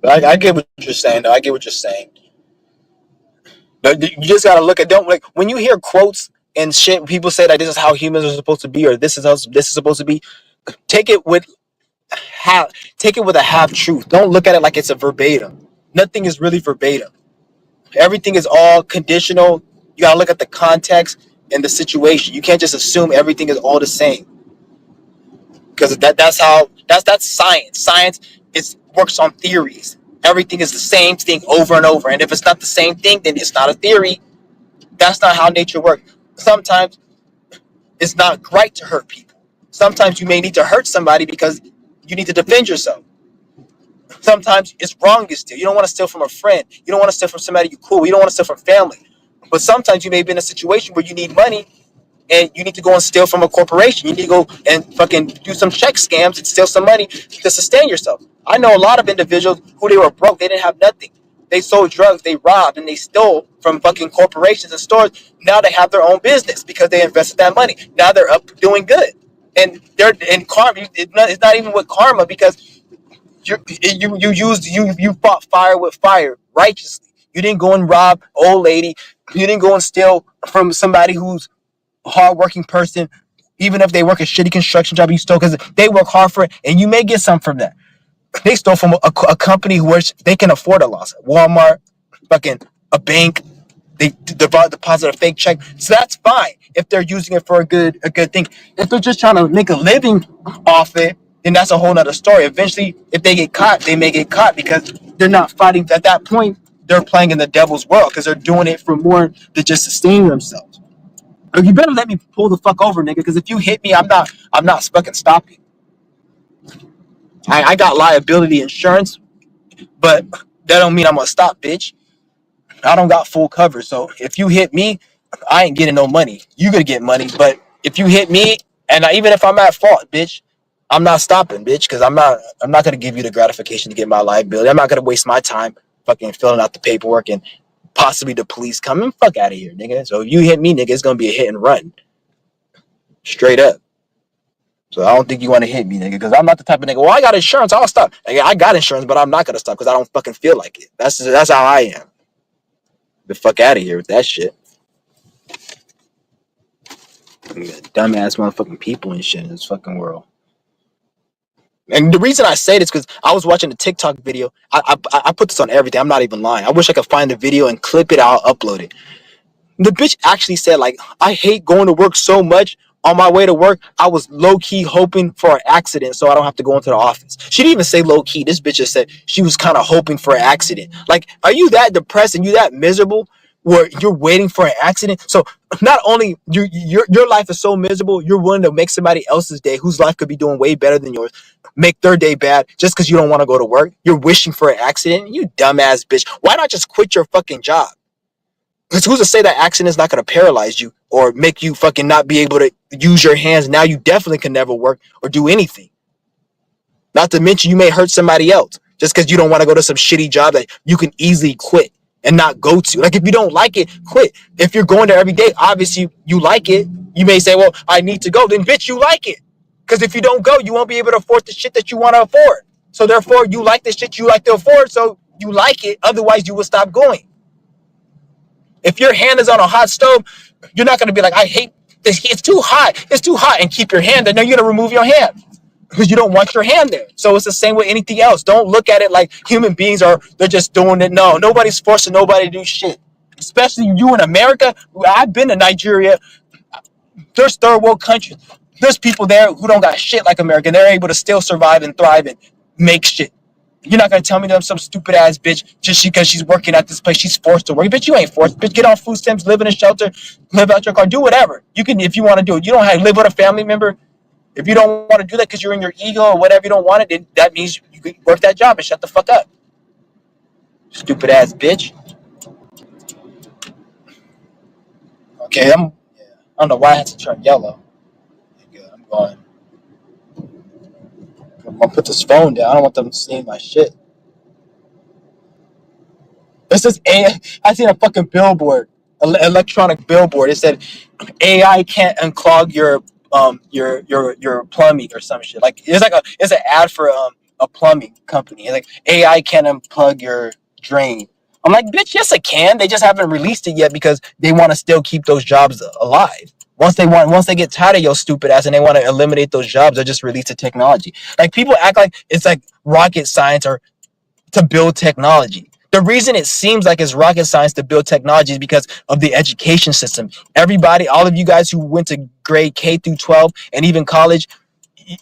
But I get what you're saying, though. I get what you're saying. But you just gotta look at don't like when you hear quotes and shit. People say that this is how humans are supposed to be, or this is how this is supposed to be. Take it with half. Take it with a half truth. Don't look at it like it's a verbatim. Nothing is really verbatim. Everything is all conditional. You gotta look at the context and the situation. You can't just assume everything is all the same because that's science. Science is works on theories. Everything is the same thing over and over. And if it's not the same thing, then it's not a theory. That's not how nature works. Sometimes it's not right to hurt people. Sometimes you may need to hurt somebody because you need to defend yourself. Sometimes it's wrong to steal. You don't want to steal from a friend. You don't want to steal from somebody you cool. You don't want to steal from family. But sometimes you may be in a situation where you need money and you need to go and steal from a corporation. You need to go and fucking do some check scams and steal some money to sustain yourself. I know a lot of individuals who they were broke. They didn't have nothing. They sold drugs, they robbed, and they stole from fucking corporations and stores. Now they have their own business because they invested that money. Now they're up doing good. And they're in karma. It's not even with karma because you fought fire with fire righteously. You didn't go and rob old lady. You didn't go and steal from somebody who's a hardworking person. Even if they work a shitty construction job, you stole because they work hard for it, and you may get some from that. They stole from a company which they can afford a loss. Walmart, fucking a bank, they deposit a fake check. So that's fine if they're using it for a good thing. If they're just trying to make a living off it, then that's a whole nother story. Eventually, if they get caught, they may get caught because they're not fighting. At that point, they're playing in the devil's world because they're doing it for more than just sustaining themselves. You better let me pull the fuck over, nigga, because if you hit me, I'm not fucking stopping. I got liability insurance, but that don't mean I'm gonna stop, bitch. I don't got full cover, so if you hit me, I ain't getting no money. You gonna get money, but if you hit me, and even if I'm at fault, bitch, I'm not stopping, bitch, because I'm not gonna give you the gratification to get my liability. I'm not gonna waste my time fucking filling out the paperwork and possibly the police coming. Fuck out of here, nigga. So if you hit me, nigga, it's gonna be a hit and run, straight up. So I don't think you want to hit me, nigga, because I'm not the type of nigga. Well, I got insurance. I'll stop. Nigga, I got insurance, but I'm not gonna stop because I don't fucking feel like it. That's how I am. The fuck out of here with that shit. Dumbass motherfucking people and shit in this fucking world. And the reason I say this because I was watching a TikTok video. I put this on everything. I'm not even lying. I wish I could find the video and clip it. I'll upload it. The bitch actually said, like, I hate going to work so much. On my way to work, I was low-key hoping for an accident so I don't have to go into the office. She didn't even say low-key. This bitch just said she was kind of hoping for an accident. Like, are you that depressed and you that miserable where you're waiting for an accident? So not only your life is so miserable, you're willing to make somebody else's day whose life could be doing way better than yours, make their day bad just because you don't want to go to work. You're wishing for an accident. You dumbass bitch. Why not just quit your fucking job? Because who's to say that accident is not going to paralyze you or make you fucking not be able to use your hands? Now you definitely can never work or do anything. Not to mention you may hurt somebody else just because you don't want to go to some shitty job that you can easily quit and not go to. Like if you don't like it, quit. If you're going there every day, obviously you like it. You may say, well, I need to go. Then bitch, you like it. Because if you don't go, you won't be able to afford the shit that you want to afford. So therefore, you like the shit you like to afford, so you like it. Otherwise, you will stop going. If your hand is on a hot stove, you're not gonna be like, I hate this. It's too hot. It's too hot, and keep your hand there. No, you're gonna remove your hand because you don't want your hand there. So it's the same with anything else. Don't look at it like human beings are, they're just doing it. No, nobody's forcing nobody to do shit. Especially you in America. I've been to Nigeria. There's third world countries. There's people there who don't got shit like America. And they're able to still survive and thrive and make shit. You're not gonna tell me that I'm some stupid ass bitch just because she's working at this place. She's forced to work. Bitch, you ain't forced. Bitch, get on food stamps, live in a shelter, live out your car, do whatever. You can if you want to do it. You don't have to live with a family member. If you don't want to do that because you're in your ego or whatever, you don't want it, then that means you can work that job and shut the fuck up. Stupid ass bitch. Okay, I don't know why I had to turn yellow. I'm going. I'm gonna put this phone down. I don't want them seeing my shit. This is I seen a fucking billboard, electronic billboard. It said AI can't unclog your plumbing or some shit. Like it's an ad for a plumbing company. It's like AI can't unplug your drain. I'm like, bitch, yes it can. They just haven't released it yet because they want to still keep those jobs alive. Once they get tired of your stupid ass and they want to eliminate those jobs, they just release the technology. Like people act like it's like rocket science or to build technology. The reason it seems like it's rocket science to build technology is because of the education system. Everybody, all of you guys who went to grade K through 12 and even college,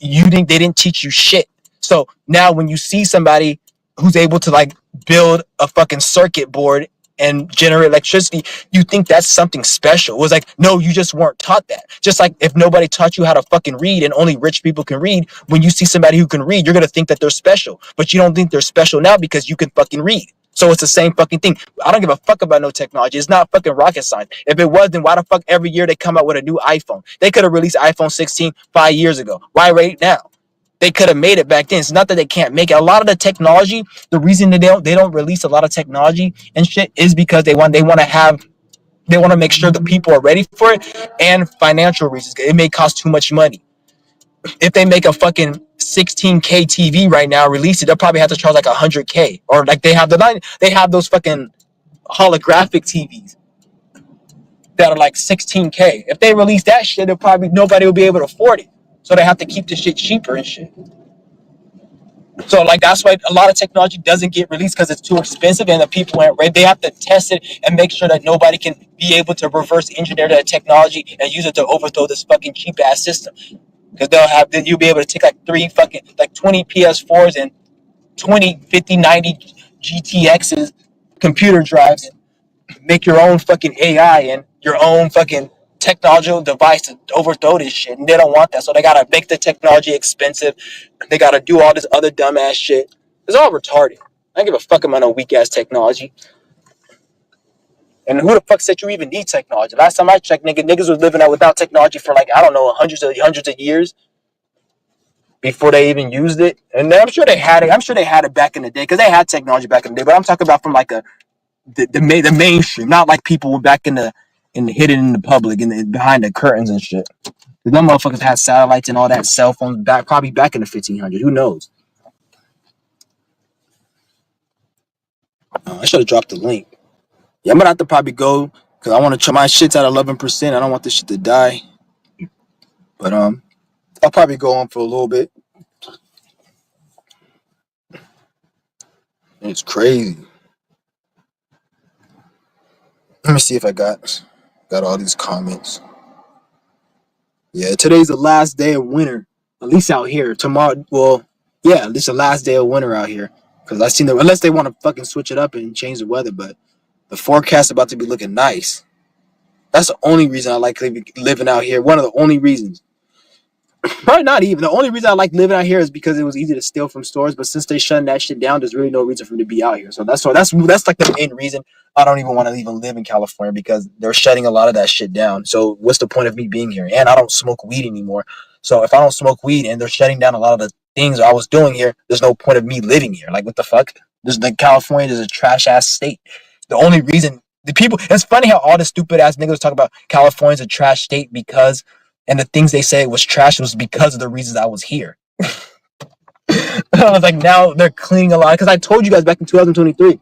they didn't teach you shit. So now when you see somebody who's able to like build a fucking circuit board and generate electricity, you think that's something special. It was like, no, you just weren't taught that. Just like if nobody taught you how to fucking read and only rich people can read, when you see somebody who can read, you're gonna think that they're special. But you don't think they're special now because you can fucking read. So it's the same fucking thing. I don't give a fuck about no technology. It's not fucking rocket science. If it was, then why the fuck every year they come out with a new iPhone? They could have released iPhone 16 5 years ago. Why right now? They could have made it back then. It's not that they can't make it. A lot of the technology, the reason that they don't release a lot of technology and shit is because they want to make sure the people are ready for it and financial reasons. It may cost too much money. If they make a fucking 16K TV right now, release it, they'll probably have to charge like 100K. Or like they have those fucking holographic TVs that are like 16K. If they release that shit, they'll probably nobody will be able to afford it. So they have to keep the shit cheaper and shit. So like that's why a lot of technology doesn't get released because it's too expensive and the people aren't ready. They have to test it and make sure that nobody can be able to reverse engineer that technology and use it to overthrow this fucking cheap ass system. Because you'll be able to take like 20 PS4s and 20, 50, 90 GTXs, computer drives, and make your own fucking AI and your own fucking technological device to overthrow this shit. And they don't want that. So they gotta make the technology expensive. They gotta do all this other dumbass shit. It's all retarded. I don't give a fuck about no weak ass technology. And who the fuck said you even need technology? Last time I checked, niggas was living out without technology for like, I don't know, hundreds of years before they even used it. And I'm sure they had it. I'm sure they had it back in the day because they had technology back in the day. But I'm talking about from like the mainstream, not like people back in the hidden in the public and behind the curtains and shit. Because them motherfuckers had satellites and all that, cell phones probably back in the 1500s. Who knows? I should have dropped the link. Yeah, I'm gonna have to probably go because I want to try my shit's at 11%. I don't want this shit to die. But I'll probably go on for a little bit. It's crazy. Let me see if I got all these comments. Yeah, today's the last day of winter, at least out here. Tomorrow, well, yeah, at least the last day of winter out here. Because I seen them, unless they want to fucking switch it up and change the weather, but the forecast about to be looking nice. That's the only reason I like living out here. One of the only reasons. Probably not even. The only reason I like living out here is because it was easy to steal from stores. But since they shutting that shit down, there's really no reason for me to be out here. So that's like the main reason I don't even want to even live in California because they're shutting a lot of that shit down. So what's the point of me being here? And I don't smoke weed anymore. So if I don't smoke weed and they're shutting down a lot of the things I was doing here, there's no point of me living here. Like what the fuck? There's like California is a trash ass state. The only reason the people it's funny how all the stupid ass niggas talk about California's a trash state because and the things they say was trash was because of the reasons I was here. I was like, now they're cleaning a lot because I told you guys back in 2023.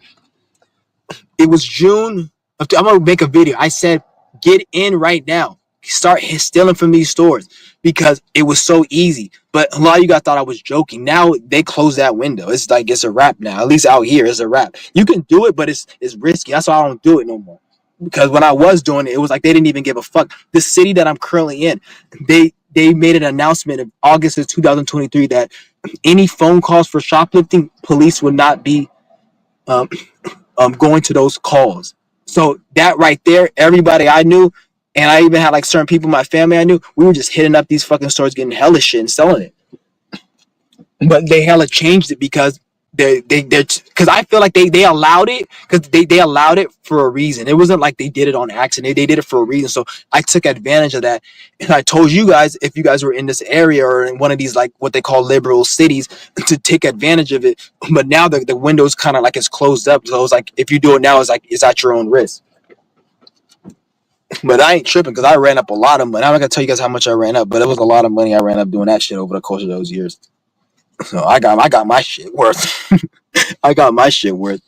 It was June. I'm gonna make a video. I said, get in right now. Start stealing from these stores because it was so easy. But a lot of you guys thought I was joking. Now they closed that window. It's like it's a wrap now. At least out here, it's a wrap. You can do it, but it's risky. That's why I don't do it no more. Because when I was doing it, it was like they didn't even give a fuck. The city that I'm currently in, they made an announcement in August of 2023 that any phone calls for shoplifting, police would not be um, going to those calls. So that right there, everybody I knew, and I even had like certain people in my family I knew, we were just hitting up these fucking stores, getting hella shit and selling it. But they hella changed it because they're because I feel like they allowed it because they allowed it for a reason. It wasn't like they did it on accident. They did it for a reason. So I took advantage of that, and I told you guys if you guys were in this area or in one of these like what they call liberal cities to take advantage of it. But now the window's kind of like it's closed up. So it's like if you do it now, it's like it's at your own risk. But I ain't tripping because I ran up a lot of money. I'm not gonna tell you guys how much I ran up, but it was a lot of money I ran up doing that shit over the course of those years. So I got my shit worth. I got my shit worth.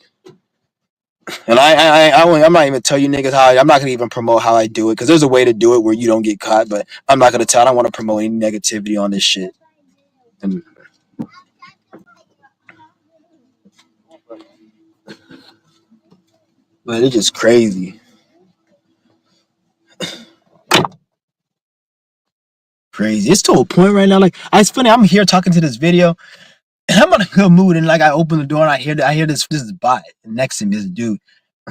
And I'm not even tell you niggas how I'm not gonna even promote how I do it because there's a way to do it where you don't get caught. But I'm not gonna tell. I don't want to promote any negativity on this shit. And but it's just crazy, crazy. It's to a point right now. Like it's funny. I'm here talking to this video, and I'm in a good mood. And like I open the door and I hear this bot next to me, this dude.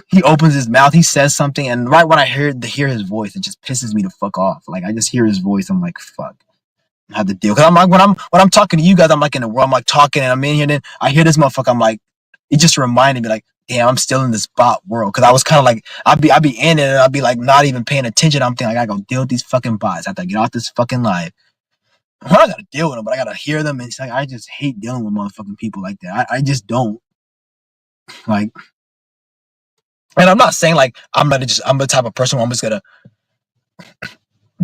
He opens his mouth, he says something, and right when I hear his voice, it just pisses me the fuck off. Like I just hear his voice, I'm like, fuck. I have to deal. Cause I'm like when I'm talking to you guys, I'm like in the world, I'm like talking and I'm in here, and then I hear this motherfucker, I'm like, it just reminded me like, damn, I'm still in this bot world. Cause I was kind of like, I'd be in it and I'd be like not even paying attention. I'm thinking like, I gotta go deal with these fucking bots. I have to get off this fucking live. I gotta deal with them, but I gotta hear them. And it's like I just hate dealing with motherfucking people like that. I just don't like. And I'm not saying like I'm the type of person where I'm just gonna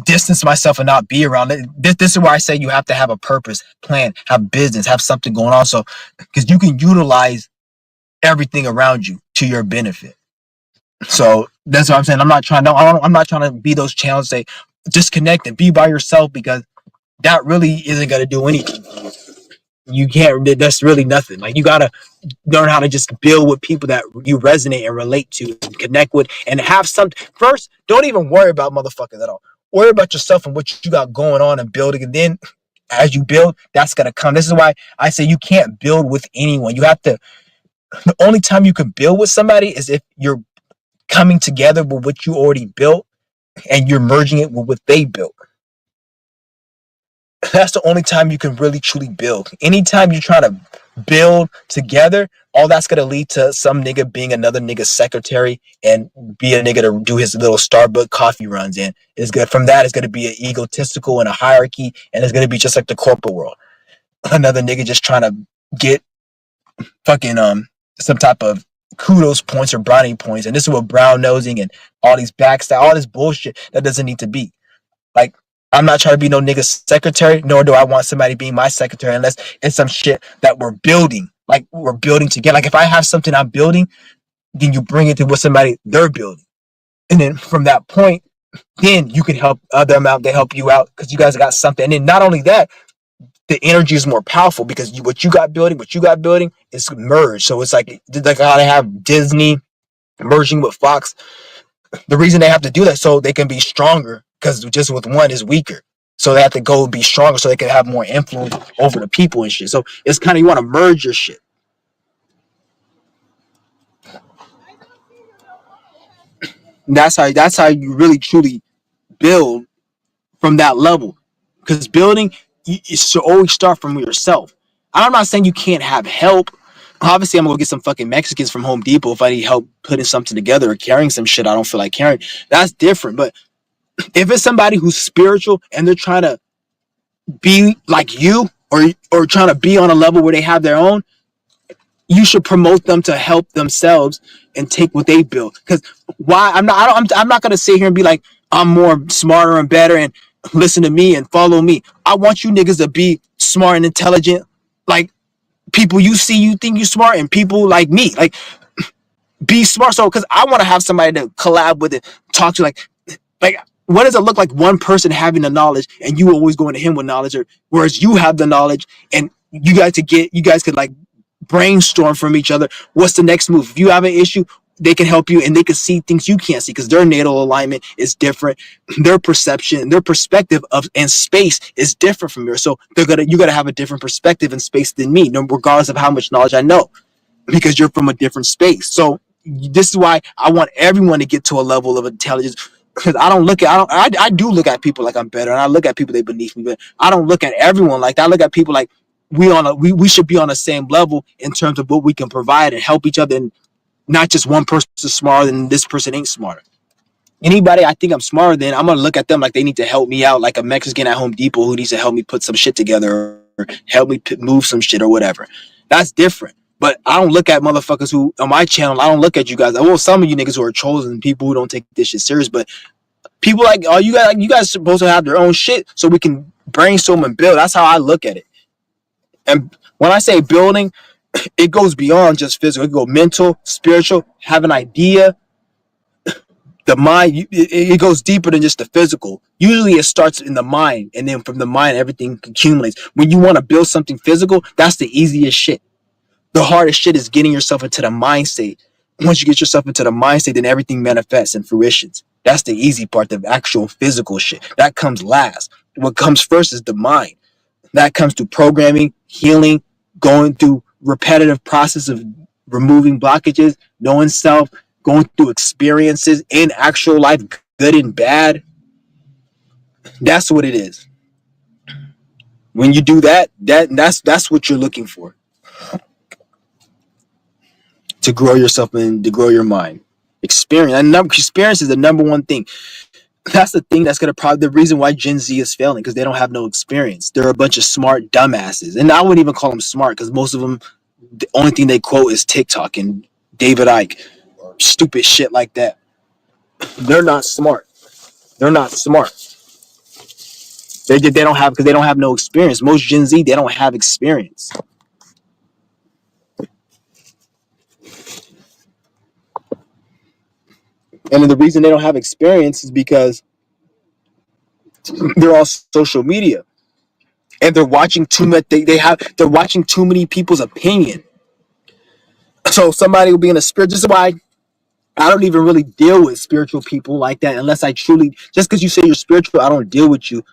distance myself and not be around it. This is where I say you have to have a purpose, plan, have business, have something going on. So because you can utilize everything around you to your benefit. So that's what I'm saying. I'm not trying to be those channels say disconnect and be by yourself because that really isn't gonna do anything. You can't. That's really nothing. Like you gotta learn how to just build with people that you resonate and relate to and connect with and have something. First, don't even worry about motherfuckers at all. Worry about yourself and what you got going on and building. And then as you build, that's going to come. This is why I say you can't build with anyone. You have to, the only time you can build with somebody is if you're coming together with what you already built and you're merging it with what they built. That's the only time you can really truly build. Anytime you're trying to build together, all that's gonna lead to some nigga being another nigga's secretary and be a nigga to do his little Starbucks coffee runs in. It's good from that. It's gonna be an egotistical and a hierarchy, and it's gonna be just like the corporate world. Another nigga just trying to get fucking some type of kudos points or brownie points, and this is what brown nosing and all these backstab, all this bullshit that doesn't need to be. Like, I'm not trying to be no nigga's secretary, nor do I want somebody being my secretary unless it's some shit that we're building. Like, we're building together. Like, if I have something I'm building, then you bring it to what somebody they're building. And then from that point, then you can help them out. They help you out because you guys got something. And then not only that, the energy is more powerful because what you got building is merged. So it's like how they have Disney merging with Fox. The reason they have to do that so they can be stronger because just with one is weaker. So they have to go be stronger so they can have more influence over the people and shit. So it's kind of you want to merge your shit. And that's how you really truly build from that level. Because building you should always start from yourself. I'm not saying you can't have help. Obviously, I'm gonna go get some fucking Mexicans from Home Depot if I need help putting something together or carrying some shit I don't feel like carrying. That's different. But if it's somebody who's spiritual and they're trying to be like you or trying to be on a level where they have their own, you should promote them to help themselves and take what they build. Because why I'm not gonna sit here and be like I'm more smarter and better and listen to me and follow me. I want you niggas to be smart and intelligent, like people you see you think you smart and people like me. Like Be smart. So, because I want to have somebody to collab with it, talk to, like what does it look like one person having the knowledge and you always going to him with knowledge, or whereas you have the knowledge and you guys could like brainstorm from each other. What's the next move? If you have an issue, they can help you and they can see things you can't see because their natal alignment is different. Their perception, their perspective of and space is different from yours. So you gotta have a different perspective and space than me, regardless of how much knowledge I know, because you're from a different space. So this is why I want everyone to get to a level of intelligence. Because I do look at people like I'm better, and I look at people they beneath me, but I don't look at everyone like that. I look at people like we should be on the same level in terms of what we can provide and help each other, and not just one person is smarter than this person ain't smarter. Anybody I think I'm smarter than, I'm gonna look at them like they need to help me out, like a Mexican at Home Depot who needs to help me put some shit together or help me move some shit or whatever. That's different. But I don't look at motherfuckers who on my channel. I don't look at you guys. Well, some of you niggas who are chosen, people who don't take this shit serious. But people like, oh, you guys supposed to have their own shit so we can brainstorm and build. That's how I look at it. And when I say building, it goes beyond just physical. It go mental, spiritual, have an idea, the mind. It goes deeper than just the physical. Usually it starts in the mind, and then from the mind everything accumulates. When you want to build something physical, that's the easiest shit. The hardest shit is getting yourself into the mind state. Once you get yourself into the mind state, then everything manifests and fruitions. That's the easy part, the actual physical shit. That comes last. What comes first is the mind. That comes through programming, healing, going through repetitive process of removing blockages, knowing self, going through experiences in actual life, good and bad. That's what it is. When you do that's what you're looking for, to grow yourself and to grow your mind. Experience is the number one thing. That's the thing that's gonna probably the reason why Gen Z is failing, because they don't have no experience. They're a bunch of smart dumbasses, and I wouldn't even call them smart because most of them, the only thing they quote is TikTok and David Icke, or stupid shit like that. They're not smart. They're not smart. They don't have, because they don't have no experience. Most Gen Z, they don't have experience, and then the reason they don't have experience is because they're all social media and they're watching too much. They're watching too many people's opinion. So somebody will be in a spirit. This is why I don't even really deal with spiritual people like that unless I truly. Just because you say you're spiritual, I don't deal with you,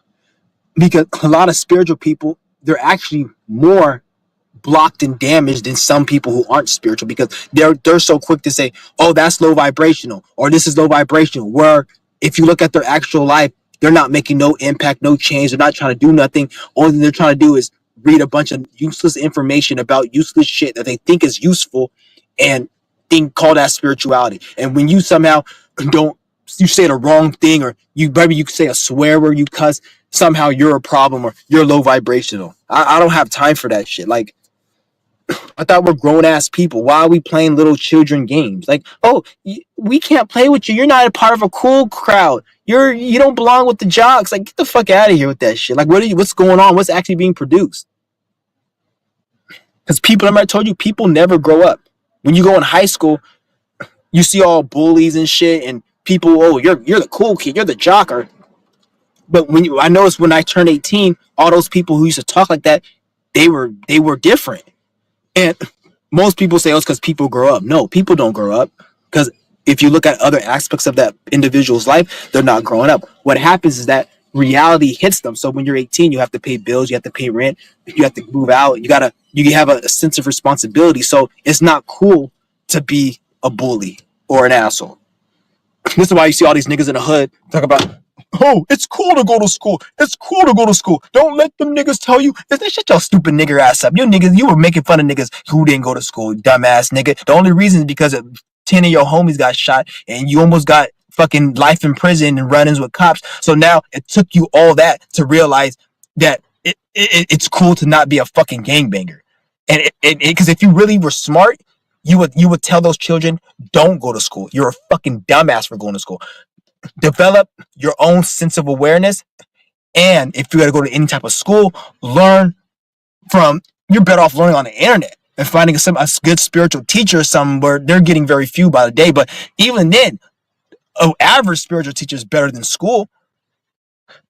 because a lot of spiritual people, they're actually more blocked and damaged than some people who aren't spiritual, because they're so quick to say, oh, that's low vibrational, or this is low vibrational, where if you look at their actual life, they're not making no impact, no change. They're not trying to do nothing. Only thing they're trying to do is read a bunch of useless information about useless shit that they think is useful, and think call that spirituality. And when you somehow don't, you say the wrong thing, or maybe you say a swear where you cuss, somehow you're a problem or you're low vibrational. I don't have time for that shit. Like, I thought we're grown ass people. Why are we playing little children games? Like, oh, we can't play with you. You're not a part of a cool crowd. You don't belong with the jocks. Like, get the fuck out of here with that shit. Like, what's going on? What's actually being produced? Because people, I told you, people never grow up. When you go in high school, you see all bullies and shit, and people. Oh, you're the cool kid. You're the jocker. But I noticed when I turned 18, all those people who used to talk like that, they were different. And most people say, oh, it's because people grow up. No, people don't grow up. Because if you look at other aspects of that individual's life, they're not growing up. What happens is that reality hits them. So when you're 18, you have to pay bills, you have to pay rent, you have to move out, you have a sense of responsibility. So it's not cool to be a bully or an asshole. This is why you see all these niggas in the hood talk about, oh, it's cool to go to school. It's cool to go to school. Don't let them niggas tell you. Shut your stupid nigger ass up. You niggas, you were making fun of niggas who didn't go to school, dumbass nigga. The only reason is because 10 of your homies got shot and you almost got fucking life in prison and run-ins with cops. So now it took you all that to realize that it's cool to not be a fucking gangbanger. And because if you really were smart, you would tell those children, don't go to school. You're a fucking dumbass for going to school. Develop your own sense of awareness. And if you got to go to any type of school, learn from, you're better off learning on the internet. and finding a good spiritual teacher or something where they're getting very few by the day. But even then, an average spiritual teacher is better than school.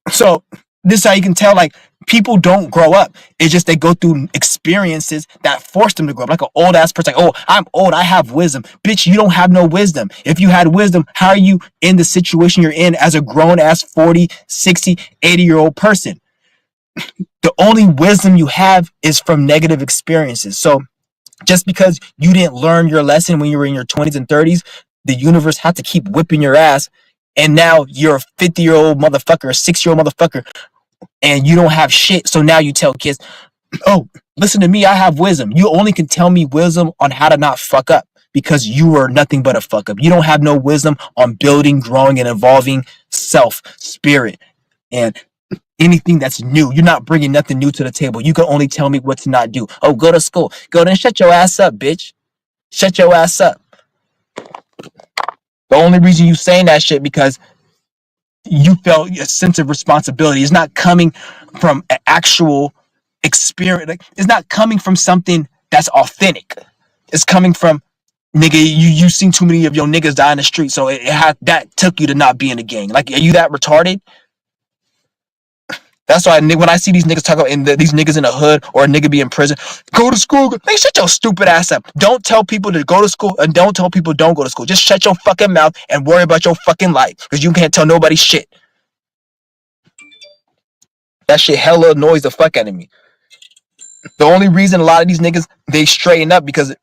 So this is how you can tell like people don't grow up. It's just they go through experiences that force them to grow up. Like an old ass person, like, oh, I'm old, I have wisdom. Bitch, you don't have no wisdom. If you had wisdom, how are you in the situation you're in as a grown ass 40, 60, 80-year old person? The only wisdom you have is from negative experiences. So just because you didn't learn your lesson when you were in your 20s and 30s, the universe had to keep whipping your ass. And now you're a 50-year-old motherfucker, a 6-year-old motherfucker, and you don't have shit. So now you tell kids, oh, listen to me, I have wisdom. You only can tell me wisdom on how to not fuck up because you are nothing but a fuck up. You don't have no wisdom on building, growing, and evolving self, spirit, and anything that's new. You're not bringing nothing new to the table. You can only tell me what to not do. Oh, go to school. Go then shut your ass up, bitch. Shut your ass up. The only reason you saying that shit because you felt a sense of responsibility. It's not coming from an actual experience. Like, it's not coming from something that's authentic. It's coming from nigga. You seen too many of your niggas die in the street, so it had that took you to not be in the gang. Like, are you that retarded? That's why when I see these niggas talk about these niggas in the hood or a nigga be in prison, go to school. Nigga, shut your stupid ass up. Don't tell people to go to school and don't tell people don't go to school. Just shut your fucking mouth and worry about your fucking life because you can't tell nobody shit. That shit hella annoys the fuck out of me. The only reason a lot of these niggas they straighten up because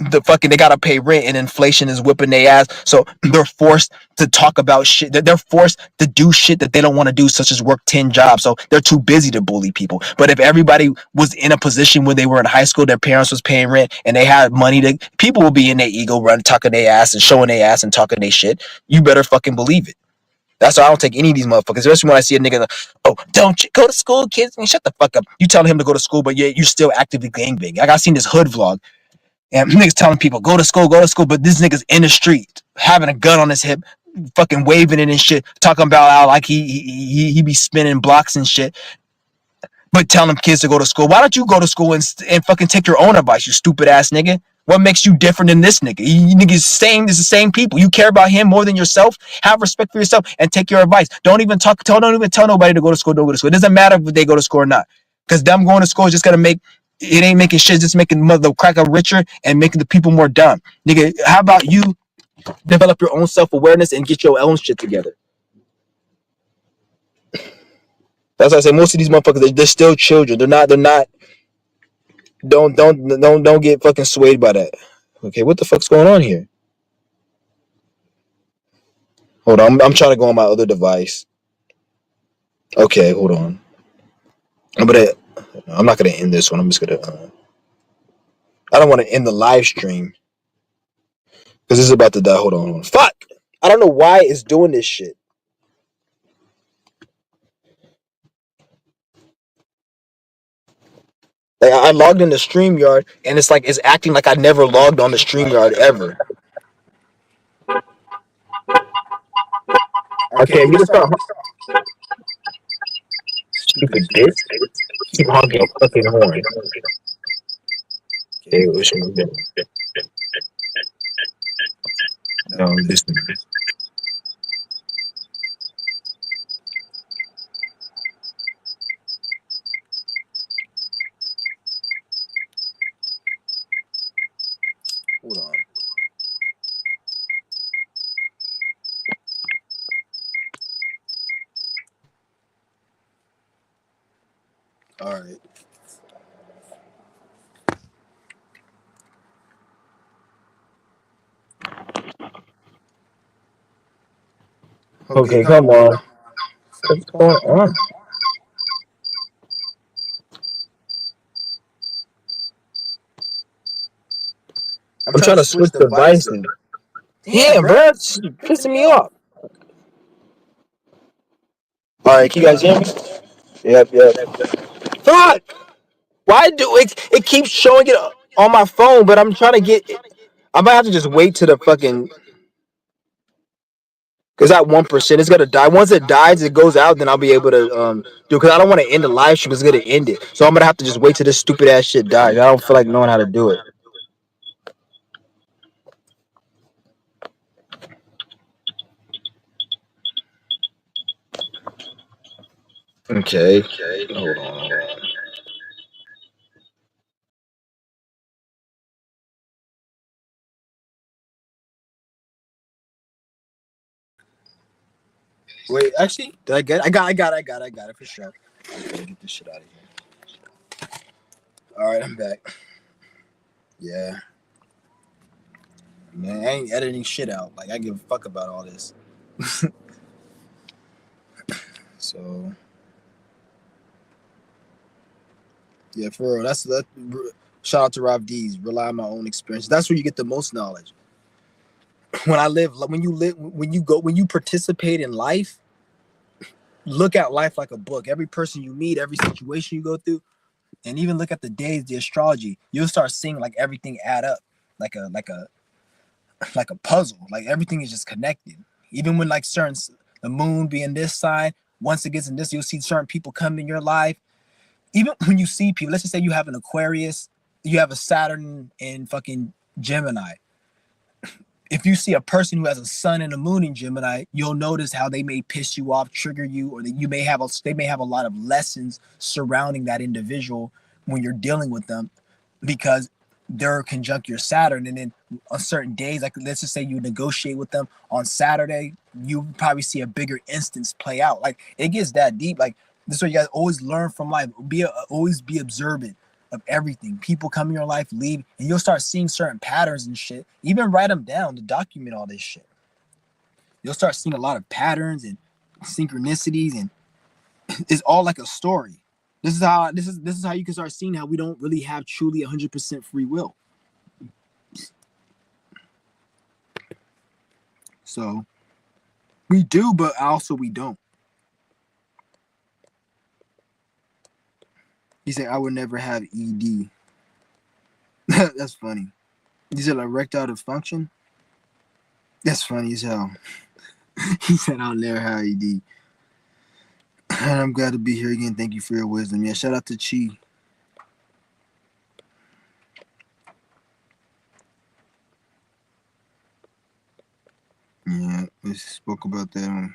they gotta pay rent and inflation is whipping their ass. So they're forced to talk about shit. They're forced to do shit that they don't want to do, such as work 10 jobs. So they're too busy to bully people. But if everybody was in a position when they were in high school, their parents was paying rent and they had money, to people will be in their ego run talking their ass and showing their ass and talking their shit. You better fucking believe it. That's why I don't take any of these motherfuckers, especially when I see a nigga like, oh, don't you go to school, kids? I mean, shut the fuck up. You telling him to go to school, but yeah, you're still actively gangbanging. Like I seen this hood vlog, and niggas telling people go to school, but this nigga's in the street having a gun on his hip, fucking waving it and shit, talking about how like he be spinning blocks and shit, but telling kids to go to school. Why don't you go to school and fucking take your own advice, you stupid ass nigga? What makes you different than this nigga? You niggas same is the same people. You care about him more than yourself. Have respect for yourself and take your advice. Don't even tell nobody to go to school. Don't go to school. It doesn't matter if they go to school or not. Because them going to school is just gonna make it ain't making shit, just making the cracker richer and making the people more dumb. Nigga, how about you develop your own self-awareness and get your own shit together? That's why I say most of these motherfuckers, they're still children. They're not. Don't get fucking swayed by that. Okay, what the fuck's going on here? Hold on, I'm trying to go on my other device. Okay, hold on. I'm not gonna end this one. I'm just gonna. I don't want to end the live stream because this is about to die. Hold on. Fuck! I don't know why it's doing this shit. Like I logged into StreamYard and it's like it's acting like I never logged on the StreamYard ever. Okay, you just start stupid bitch. Keep honking a fucking horn. Okay, which one? No, this one. Hold on. All right. Okay, come on. What's going on? I'm trying to switch devices. Damn, bro, it's pissing me off. All right, can you guys hear me? Yep. Fuck! Why do it? It keeps showing it on my phone, but I'm trying to get. I might have to just wait to the fucking. Because that 1%, it's gonna die. Once it dies, it goes out. Then I'll be able to do. Because I don't want to end the live stream. It's gonna end it. So I'm gonna have to just wait till this stupid ass shit dies. I don't feel like knowing how to do it. Okay. Hold on. Wait, actually, did I get it? I got it for sure. Get this shit out of here. All right, I'm back. Yeah, man, I ain't editing shit out. Like I give a fuck about all this. So yeah, for real. That's that. Shout out to Rob D's. Rely on my own experience. That's where you get the most knowledge. When you participate in life, look at life like a book. Every person you meet, every situation you go through, and even look at the days, the astrology. You'll start seeing like everything add up, like a puzzle. Like everything is just connected. Even when like certain the moon being this side, once it gets in this, you'll see certain people come in your life. Even when you see people, let's just say you have an Aquarius, you have a Saturn in fucking Gemini. If you see a person who has a sun and a moon in Gemini, you'll notice how they may piss you off, trigger you, or that you may have they may have a lot of lessons surrounding that individual when you're dealing with them, because they're conjunct your Saturn. And then on certain days, like let's just say you negotiate with them on Saturday, you probably see a bigger instance play out. Like it gets that deep. Like this is what you guys always learn from life. Always be observant of everything. People come in your life, leave, and you'll start seeing certain patterns and shit. Even write them down to document all this shit. You'll start seeing a lot of patterns and synchronicities, and it's all like a story. This is how you can start seeing how we don't really have truly 100% free will. So we do, but also we don't. He said, "I would never have ED." That's funny. He said, "Erectile dysfunction." That's funny as hell. He said, "I'll never have ED." And I'm glad to be here again. Thank you for your wisdom. Yeah, shout out to Chi. Yeah, we spoke about that.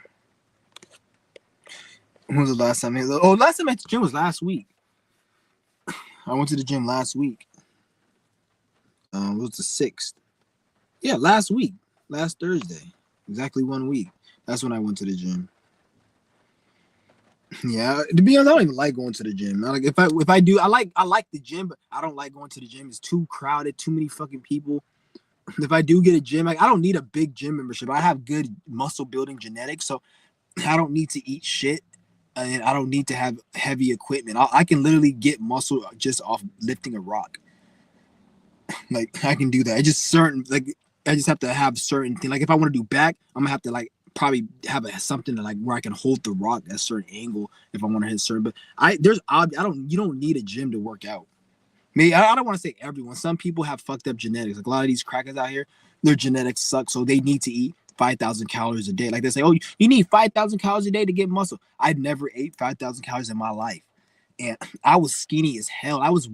When was the last time? Last time I went to the gym was last week. I went to the gym last week. It was the 6th. Yeah, last week. Last Thursday. Exactly 1 week. That's when I went to the gym. Yeah, to be honest, I don't even like going to the gym. Like if I do, I like the gym, but I don't like going to the gym. It's too crowded, too many fucking people. If I do get a gym, like I don't need a big gym membership. I have good muscle building genetics, so I don't need to eat shit, and I don't need to have heavy equipment. I can literally get muscle just off lifting a rock. Like I can do that. It's just certain like I just have to have certain things. Like if I want to do back, I'm gonna have to like probably have something to like where I can hold the rock at a certain angle if I want to hit certain. But I don't you don't need a gym to work out. Maybe I don't want to say everyone. Some people have fucked up genetics. Like a lot of these crackers out here, their genetics suck, so they need to eat 5,000 calories a day. Like they say, oh, you need 5,000 calories a day to get muscle. I've never ate 5,000 calories in my life, and I was skinny as hell. I was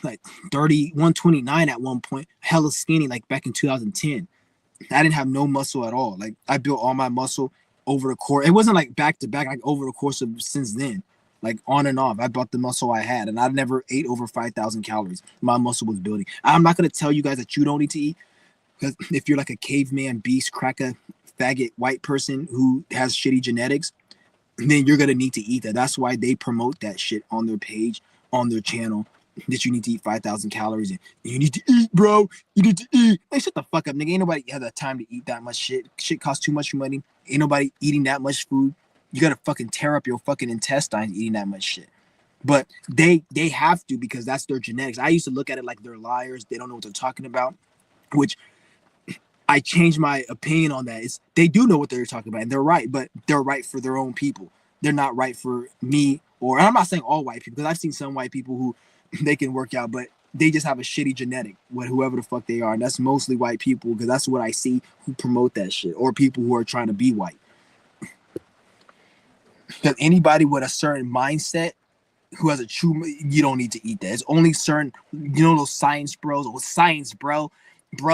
like 30, 129 at one point, hella skinny, like back in 2010. I didn't have no muscle at all. Like I built all my muscle over the course. It wasn't like back to back, like over the course of since then. Like on and off, I bought the muscle I had, and I never ate over 5,000 calories. My muscle was building. I'm not gonna tell you guys that you don't need to eat, because if you're like a caveman, beast, cracker, faggot, white person who has shitty genetics, then you're gonna need to eat that. That's why they promote that shit on their page, on their channel, that you need to eat 5,000 calories and you need to eat, bro. You need to eat. Hey, shut the fuck up, nigga. Ain't nobody have the time to eat that much shit. Shit costs too much money. Ain't nobody eating that much food. You gotta fucking tear up your fucking intestines eating that much shit. But they have to, because that's their genetics. I used to look at it like they're liars. They don't know what they're talking about, which I changed my opinion on that. Is they do know what they're talking about, and they're right, but they're right for their own people. They're not right for me, or I'm not saying all white people, because I've seen some white people who they can work out, but they just have a shitty genetic with whoever the fuck they are. And that's mostly white people because that's what I see who promote that shit, or people who are trying to be white. Because anybody with a certain mindset who has a true, you don't need to eat that. It's only certain, those science bros, or science bro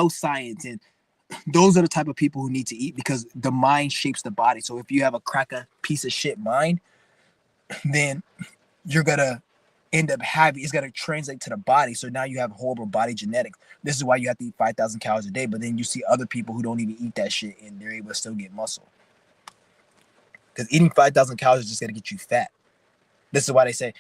science, and those are the type of people who need to eat because the mind shapes the body. So if you have a cracker piece of shit mind, then you're gonna end up having, it's gonna translate to the body. So now you have horrible body genetics. This is why you have to eat 5,000 calories a day. But then you see other people who don't even eat that shit and they're able to still get muscle. Because eating 5,000 calories is just gonna get you fat. This is why they say,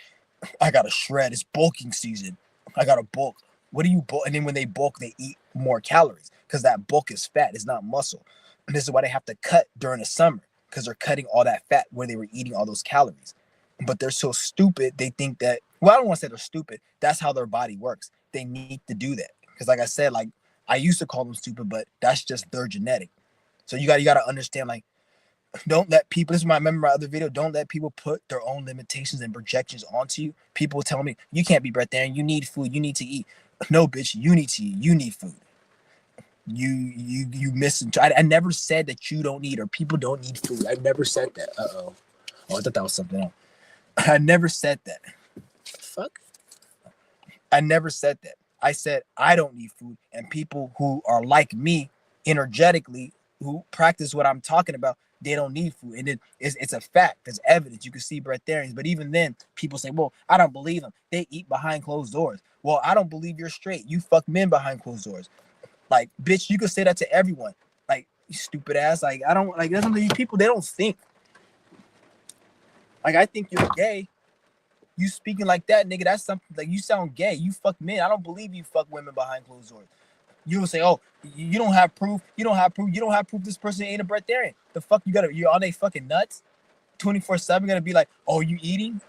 I gotta shred. It's bulking season. I gotta bulk. What do you bulk? And then when they bulk, they eat more calories because that bulk is fat. It's not muscle. And this is why they have to cut during the summer because they're cutting all that fat where they were eating all those calories. But they're so stupid. They think that, well, I don't want to say they're stupid. That's how their body works. They need to do that. Because like I said, like I used to call them stupid, but that's just their genetic. So you gotta understand, like, don't let people, this is my, remember my other video, don't let people put their own limitations and projections onto you. People tell me, you can't be breatharian, you need food, you need to eat. No, bitch, you need to eat, you need food. You missing. I never said that you don't need or people don't need food. I never said that. Oh, I thought that was something else. I never said that. Fuck. I never said that. I said I don't need food, and people who are like me, energetically, who practice what I'm talking about, they don't need food. And it's a fact. There's evidence. You can see breatharians. But even then, people say, well, I don't believe them. They eat behind closed doors. Well, I don't believe you're straight. You fuck men behind closed doors. Like, bitch, you can say that to everyone. Like, you stupid ass. Like, I don't, like, that's something these people, they don't think. Like, I think you're gay. You speaking like that, nigga, that's something, like, you sound gay. You fuck men. I don't believe you fuck women behind closed doors. You will say, oh, you don't have proof. You don't have proof. You don't have proof this person ain't a breatharian. The fuck you gotta, you're on they fucking nuts 24/7 gonna be like, oh, you eating?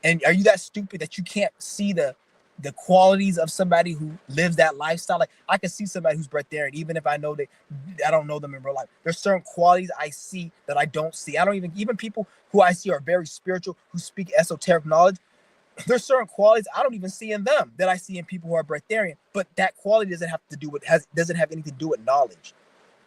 And are you that stupid that you can't see the qualities of somebody who lives that lifestyle? Like, I can see somebody who's breatharian, even if I don't know them in real life. There's certain qualities I see that I don't see. I don't even people who I see are very spiritual, who speak esoteric knowledge. There's certain qualities I don't even see in them that I see in people who are breatharian. But that quality doesn't have anything to do with knowledge.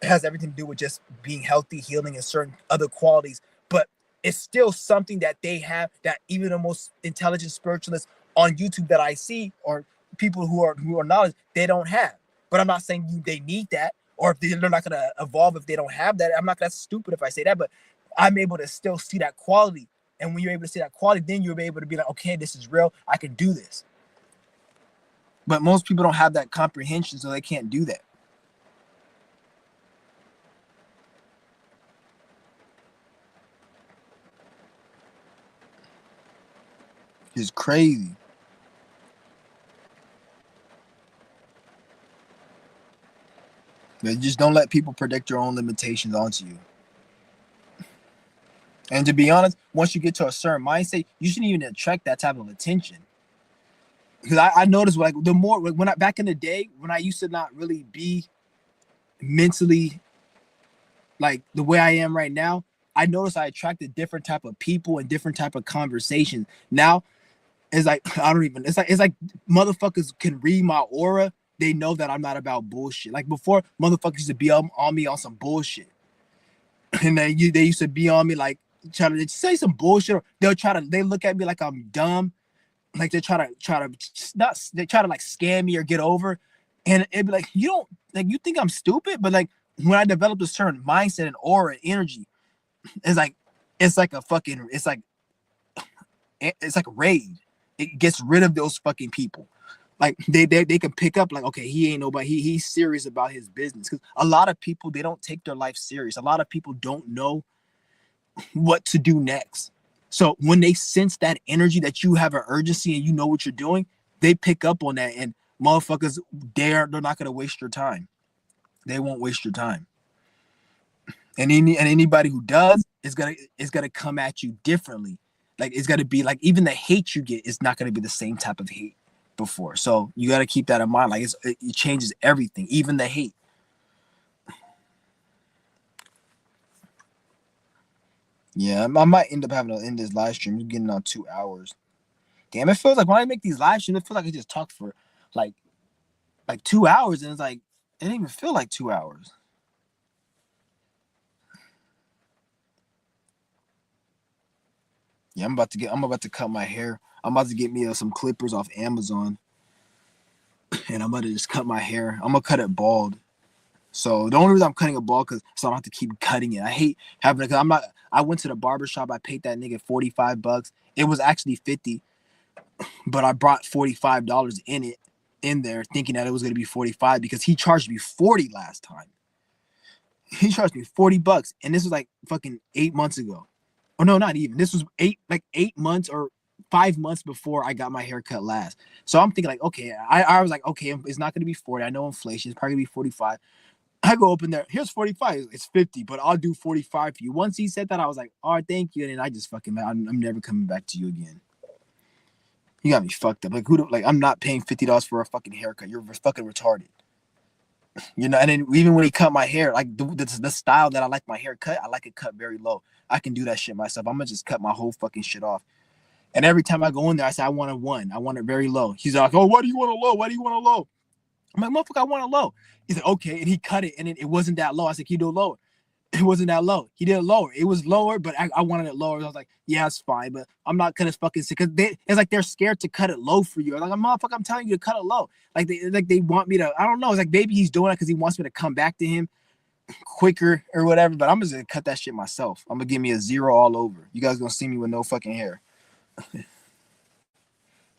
It has everything to do with just being healthy, healing, and certain other qualities. But it's still something that they have that even the most intelligent spiritualists on YouTube that I see, or people who are knowledge, they don't have. But I'm not saying they need that, or if they're not gonna evolve if they don't have that. I'm not, that's stupid if I say that, but I'm able to still see that quality. And when you're able to see that quality, then you'll be able to be like, okay, this is real. I can do this. But most people don't have that comprehension, so they can't do that. It's crazy. But just don't let people predict your own limitations onto you. And to be honest, once you get to a certain mindset, you shouldn't even attract that type of attention. Because I noticed, like, the more, when I, back in the day, when I used to not really be mentally like the way I am right now, I noticed I attracted different type of people and different type of conversations. Now it's like, I don't even, it's like motherfuckers can read my aura. They know that I'm not about bullshit. Like before, motherfuckers used to be on me on some bullshit. And they used to be on me like trying to say some bullshit. Or they look at me like I'm dumb. Like they try to not, they try to like scam me or get over. And it'd be like, you don't, like, you think I'm stupid, but like when I developed a certain mindset and aura and energy, it's like, it's like a raid. It gets rid of those fucking people. Like they can pick up like, okay, he ain't nobody. He's serious about his business. Because a lot of people, they don't take their life serious. A lot of people don't know what to do next. So when they sense that energy that you have an urgency and you know what you're doing, they pick up on that. And motherfuckers, they're not gonna waste your time. They won't waste your time. And anybody who does is gonna come at you differently. Like it's gonna be like, even the hate you get is not gonna be the same type of hate before. So you gotta keep that in mind. Like it changes everything, even the hate. Yeah, I might end up having to end this live stream. You're getting on 2 hours. Damn, it feels like when I make these live streams, it feels like I just talk for like 2 hours, and it's like it didn't even feel like 2 hours. Yeah, I'm about to cut my hair. I'm about to get me some clippers off Amazon, and I'm about to just cut my hair. I'm gonna cut it bald. So the only reason I'm cutting it bald because so I don't have to keep cutting it. I hate having it because I'm not. I went to the barber shop. I paid that nigga $45. It was actually 50, but I brought $45 in there, thinking that it was gonna be 45 because he charged me 40 last time. He charged me $40, and this was like fucking 8 months ago. Oh no, not even. This was 8 months or 5 months before I got my hair cut last. So I'm thinking like, okay, I was like, okay, it's not gonna be 40. I know inflation. It's probably gonna be 45. I go open there. Here's 45. It's 50, but I'll do 45 for you. Once he said that, I was like, oh, thank you. And then I just fucking, I'm never coming back to you again. You got me fucked up. Like, I'm not paying $50 for a fucking haircut. You're fucking retarded. You know, and then even when he cut my hair, like the style that I like my hair cut, I like it cut very low. I can do that shit myself. I'm gonna just cut my whole fucking shit off. And every time I go in there, I say I want a one. I want it very low. He's like, oh, why do you want a low? Why do you want a low? I'm like, motherfucker, I want a low. He said, okay, and he cut it, and it wasn't that low. I said, can you do it lower? It wasn't that low. He did it lower. It was lower, but I wanted it lower. I was like, yeah, it's fine, but I'm not gonna fucking say because it's like they're scared to cut it low for you. I'm like, motherfucker, I'm telling you to cut it low. Like they want me to. I don't know. It's like maybe he's doing it because he wants me to come back to him quicker or whatever. But I'm just gonna cut that shit myself. I'm gonna give me a zero all over. You guys gonna see me with no fucking hair.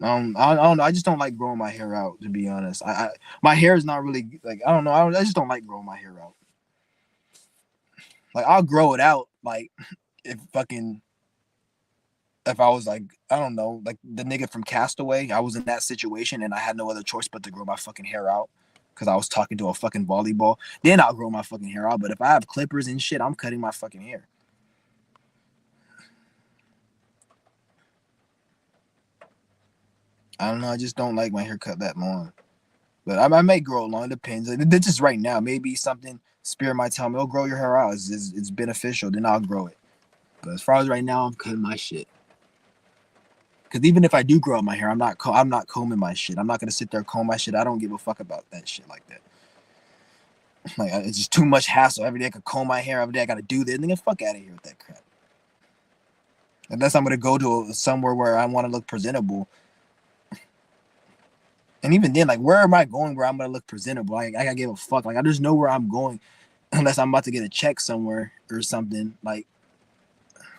I don't know. I just don't like growing my hair out. To be honest, my hair is not really like I don't know. I just don't like growing my hair out. Like I'll grow it out. Like if I was like I don't know, like the nigga from Castaway, I was in that situation and I had no other choice but to grow my fucking hair out because I was talking to a fucking volleyball. Then I'll grow my fucking hair out. But if I have clippers and shit, I'm cutting my fucking hair. I don't know. I just don't like my hair cut that long. But I may grow it long. It depends. This is right now. Maybe something spirit might tell me, "Oh, grow your hair out. It's beneficial." Then I'll grow it. But as far as right now, I'm cutting my shit. Because even if I do grow out my hair, I'm not combing my shit. I'm not gonna sit there and comb my shit. I don't give a fuck about that shit like that. Like it's just too much hassle. Every day I could comb my hair. Every day I gotta do this. Nigga, fuck out of here with that crap. Unless I'm gonna go to somewhere where I want to look presentable. And even then, like, where am I going where I'm gonna look presentable? I gotta give a fuck. Like, I just know where I'm going, unless I'm about to get a check somewhere or something. Like,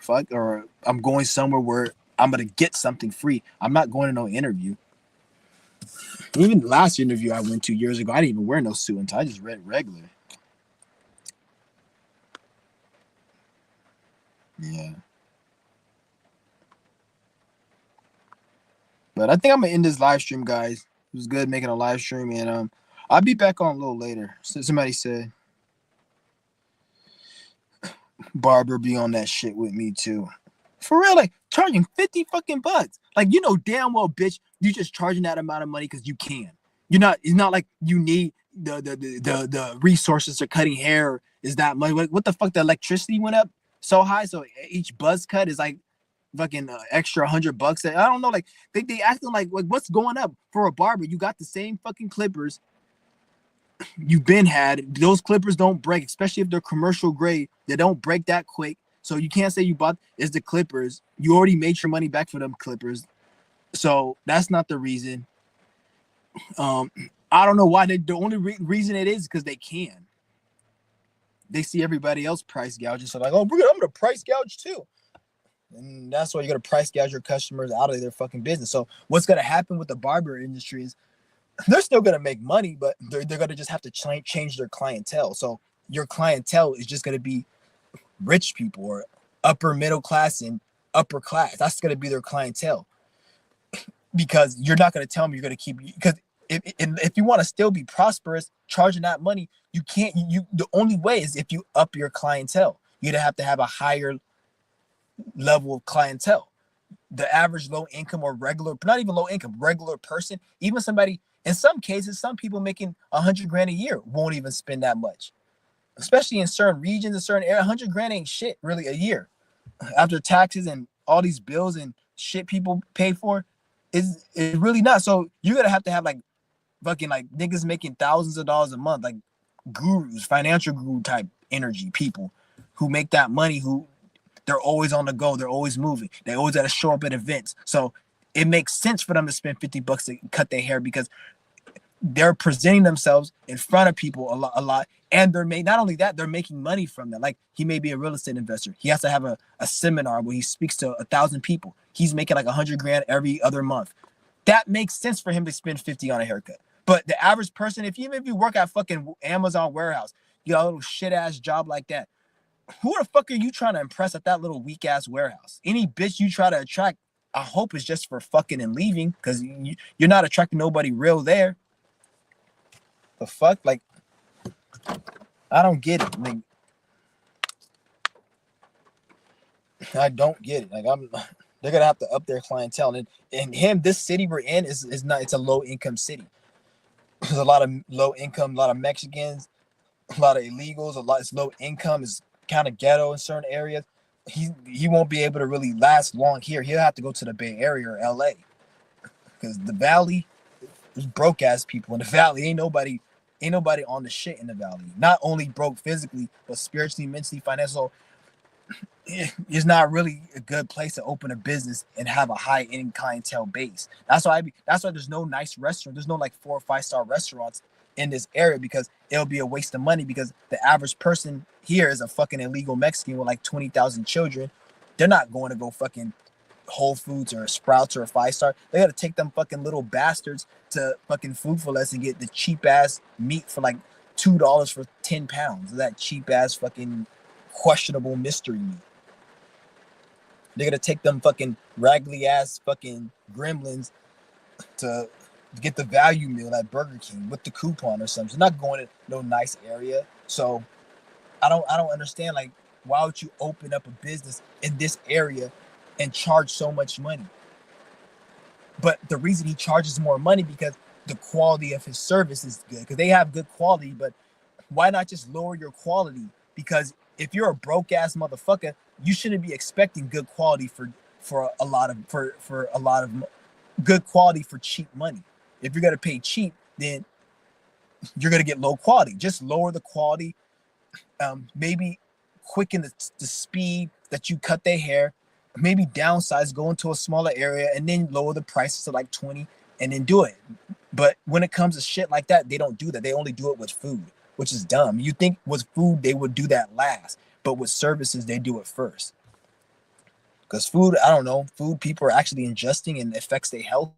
fuck, or I'm going somewhere where I'm gonna get something free. I'm not going to no interview. Even the last interview I went to years ago, I didn't even wear no suit until I just read regular. Yeah. But I think I'm gonna end this live stream, guys. It was good making a live stream, and I'll be back on a little later. So somebody said Barber be on that shit with me too. For real, like charging 50 fucking bucks. Like you know damn well, bitch, you just charging that amount of money because you can. You're not. It's not like you need the resources to cutting hair is that much. What the fuck? The electricity went up so high, so each buzz cut is like fucking extra $100. I don't know. Like they acting like what's going up for a barber? You got the same fucking clippers you've been had. Those clippers don't break, especially if they're commercial grade. They don't break that quick. So you can't say you bought is the clippers. You already made your money back for them clippers. So that's not the reason. Um, I don't know why the only reason it is because they can. They see everybody else price gouging. So like, oh, I'm gonna price gouge too. And that's why you're gonna price gouge your customers out of their fucking business. So what's gonna happen with the barber industry is they're still gonna make money, but they're gonna just have to change their clientele. So your clientele is just gonna be rich people or upper middle class and upper class. That's gonna be their clientele because you're not gonna tell them you're gonna keep because if you want to still be prosperous, charging that money, you can't. You the only way is if you up your clientele. You'd have to have a higher level of clientele. The average low income or regular, not even low income, regular person, even somebody, in some cases, some people making 100 grand a year won't even spend that much, especially in certain regions, in certain areas. 100 grand ain't shit really a year after taxes and all these bills and shit people pay for. It's really not. So you're gonna have to have like fucking like niggas making thousands of dollars a month, like gurus, financial guru type energy people who make that money, who they're always on the go, they're always moving, they always gotta show up at events. So it makes sense for them to spend $50 to cut their hair because they're presenting themselves in front of people a lot, and they're made not only that, they're making money from that. Like he may be a real estate investor, he has to have a seminar where he speaks to 1,000 people, he's making like 100 grand every other month. That makes sense for him to spend 50 on a haircut. But the average person, if you work at fucking Amazon warehouse, you got a little shit ass job like that, who the fuck are you trying to impress at that little weak ass warehouse? Any bitch you try to attract, I hope it's just for fucking and leaving, because you're not attracting nobody real there. The fuck? Like, I don't get it. Like, I don't get it. Like, they're gonna have to up their clientele. And him, this city we're in is not. It's a low income city. There's a lot of low income, a lot of Mexicans, a lot of illegals. It's low income. It's kind of ghetto in certain areas. He won't be able to really last long here. He'll have to go to the Bay Area or LA, because the Valley, there's broke ass people in the Valley. Ain't nobody on the shit in the Valley. Not only broke physically, but spiritually, mentally, financially. It's not really a good place to open a business and have a high end clientele base. That's why there's no nice restaurant. There's no like 4 or 5 star restaurants in this area, because it'll be a waste of money, because the average person here is a fucking illegal Mexican with like 20,000 children. They're not going to go fucking Whole Foods or Sprouts or a 5 star. They got to take them fucking little bastards to fucking Food for Less and get the cheap ass meat for like $2 for 10 pounds. That cheap ass fucking questionable mystery meat. They're gonna take them fucking raggedy ass fucking gremlins to get the value meal at Burger King with the coupon or something. They're not going to no nice area. So I don't understand, like, why would you open up a business in this area and charge so much money? But the reason he charges more money, because the quality of his service is good, because they have good quality. But why not just lower your quality? Because if you're a broke ass motherfucker, you shouldn't be expecting good quality for a lot of good quality for cheap money. If you're gonna pay cheap, then you're gonna get low quality. Just lower the quality, maybe quicken the speed that you cut their hair, maybe downsize, go into a smaller area, and then lower the prices to like 20, and then do it. But when it comes to shit like that, they don't do that. They only do it with food, which is dumb. You think with food they would do that last, but with services they do it first. Because food, I don't know, food people are actually ingesting and affects their health,